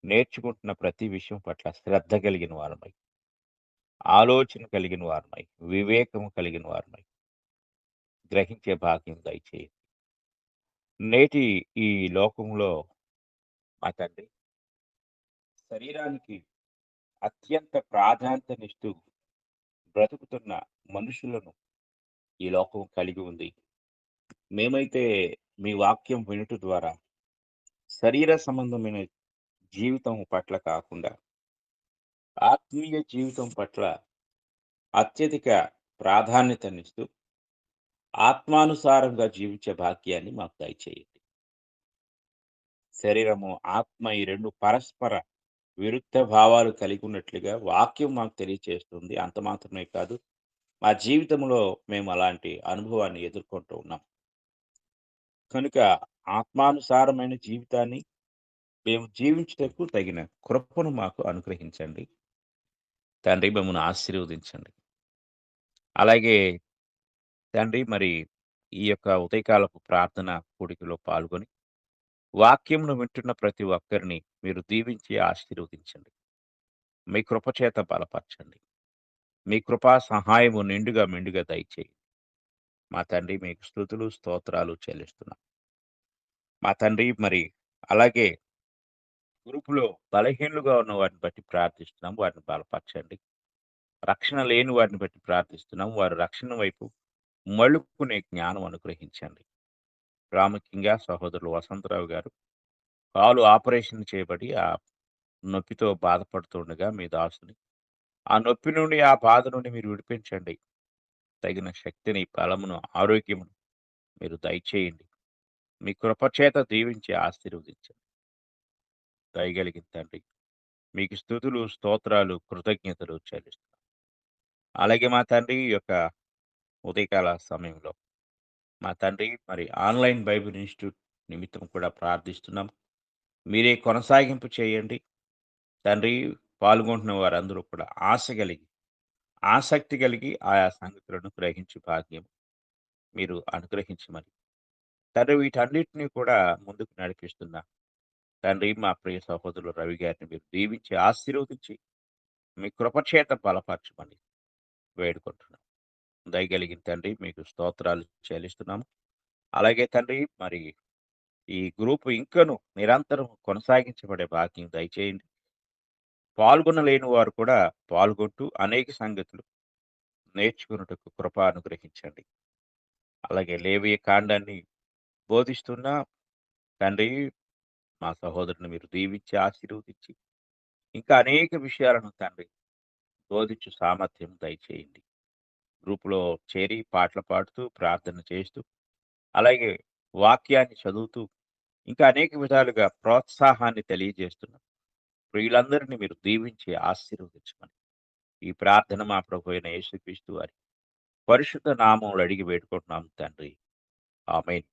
నేర్చుకుంటున్న ప్రతి విషయం పట్ల శ్రద్ధ కలిగిన వారమై, ఆలోచన కలిగిన వారమై, వివేకము కలిగిన వారమై గ్రహించే భాగ్యం దయచేయండి. నేటి ఈ లోకంలో మా తండ్రి, శరీరానికి అత్యంత ప్రాధాన్యతనిస్తూ బ్రతుకుతున్న మనుషులను ఈ లోకం కలిగి ఉంది. మేమైతే మీ వాక్యం వినుట ద్వారా శరీర సంబంధమైన జీవితం పట్ల కాకుండా ఆత్మీయ జీవితం పట్ల అత్యధిక ప్రాధాన్యతనిస్తూ ఆత్మానుసారంగా జీవించే భాగ్యాన్ని మాకు దయచేయండి. శరీరము, ఆత్మ ఈ రెండు పరస్పర విరుద్ధ భావాలు కలిగి ఉన్నట్లుగా వాక్యం మాకు తెలియచేస్తుంది. అంత మాత్రమే కాదు, మా జీవితంలో మేము అలాంటి అనుభవాన్ని ఎదుర్కొంటూ ఉన్నాం. కనుక ఆత్మానుసారమైన జీవితాన్ని మేము జీవించుటకు తగిన కృపను మాకు అనుగ్రహించండి. తండ్రి, మమ్మల్ని ఆశీర్వదించండి. అలాగే తండ్రి, మరి ఈ యొక్క ఉదయకాలపు ప్రార్థన కూడికలో పాల్గొని వాక్యమును వింటున్న ప్రతి ఒక్కరిని మీరు దీవించి ఆశీర్వదించండి. మీ కృప చేత బలపరచండి. మీ కృపా సహాయము నిండుగా మెండుగా దయచేయండి. మా తండ్రి, మీకు స్తుతులు, స్తోత్రాలు చెల్లిస్తున్నాం. మా తండ్రి, మరి అలాగే గ్రూపులో బలహీనులుగా ఉన్న వారిని బట్టి ప్రార్థిస్తున్నాం. వారిని బలపరచండి. రక్షణ లేని వారిని బట్టి ప్రార్థిస్తున్నాం. వారు రక్షణ వైపు మలుపుకునే జ్ఞానం అనుగ్రహించండి. ప్రాముఖ్యంగా సహోదరులు వసంతరావు గారు కాలు ఆపరేషన్ చేయబడి ఆ నొప్పితో బాధపడుతుండగా మీ దాసుని ఆ నొప్పి నుండి, ఆ బాధ నుండి మీరు విడిపించండి. తగిన శక్తిని, బలమును, ఆరోగ్యమును మీరు దయచేయండి. మీ కృపచేత దీవించి ఆశీర్వదించండి. దయగలిగిన తండ్రి, మీకు స్తుతులు, స్తోత్రాలు, కృతజ్ఞతలు చెల్లిస్తున్నాం. అలాగే మా తండ్రి, ఈ యొక్క ఉదయకాల సమయంలో మా తండ్రి, మరి ఆన్లైన్ బైబిల్ ఇన్స్టిట్యూట్ నిమిత్తం కూడా ప్రార్థిస్తున్నాం. మీరే కొనసాగింపు చేయండి. తండ్రి, పాల్గొంటున్న వారందరూ కూడా ఆశ కలిగి, ఆసక్తి కలిగి ఆయా సంగతులను గ్రహించి భాగ్యం మీరు అనుగ్రహించమని తండ్రి, వీటన్నిటిని కూడా ముందుకు నడిపిస్తున్న తండ్రి, మా ప్రియ సహోదరులు రవి గారిని మీరు దీవించి ఆశీర్వదించి మీ కృపచేత బలపరచమని వేడుకుంటున్నాం. దయగలిగిన తండ్రి, మీకు స్తోత్రాలు చెల్లిస్తున్నాము. అలాగే తండ్రి, మరి ఈ గ్రూప్ ఇంకను నిరంతరం కొనసాగించబడే భాగ్యం దయచేయండి. పాల్గొనలేని వారు కూడా పాల్గొంటూ అనేక సంగతులు నేర్చుకున్నటకు కృప అనుగ్రహించండి. అలాగే లేవియ కాండాన్ని బోధిస్తున్న తండ్రి, మా సహోదరుని మీరు దీవించి ఆశీర్వదించి ఇంకా అనేక విషయాలను తండ్రి బోధించు సామర్థ్యం దయచేయండి. గ్రూపులో చేరి పాటలు పాడుతూ, ప్రార్థన చేస్తూ, అలాగే వాక్యాన్ని చదువుతూ ఇంకా అనేక విధాలుగా ప్రోత్సాహాన్ని తెలియజేస్తున్న ప్రియులందరినీ మీరు దీవించి ఆశీర్వదించమని ఈ ప్రార్థన మా ప్రభు అయిన యేసుక్రీస్తు వారి పరిశుద్ధ నామములో అడిగి వేడుకుంటున్నాం తండ్రి. ఆమేన్.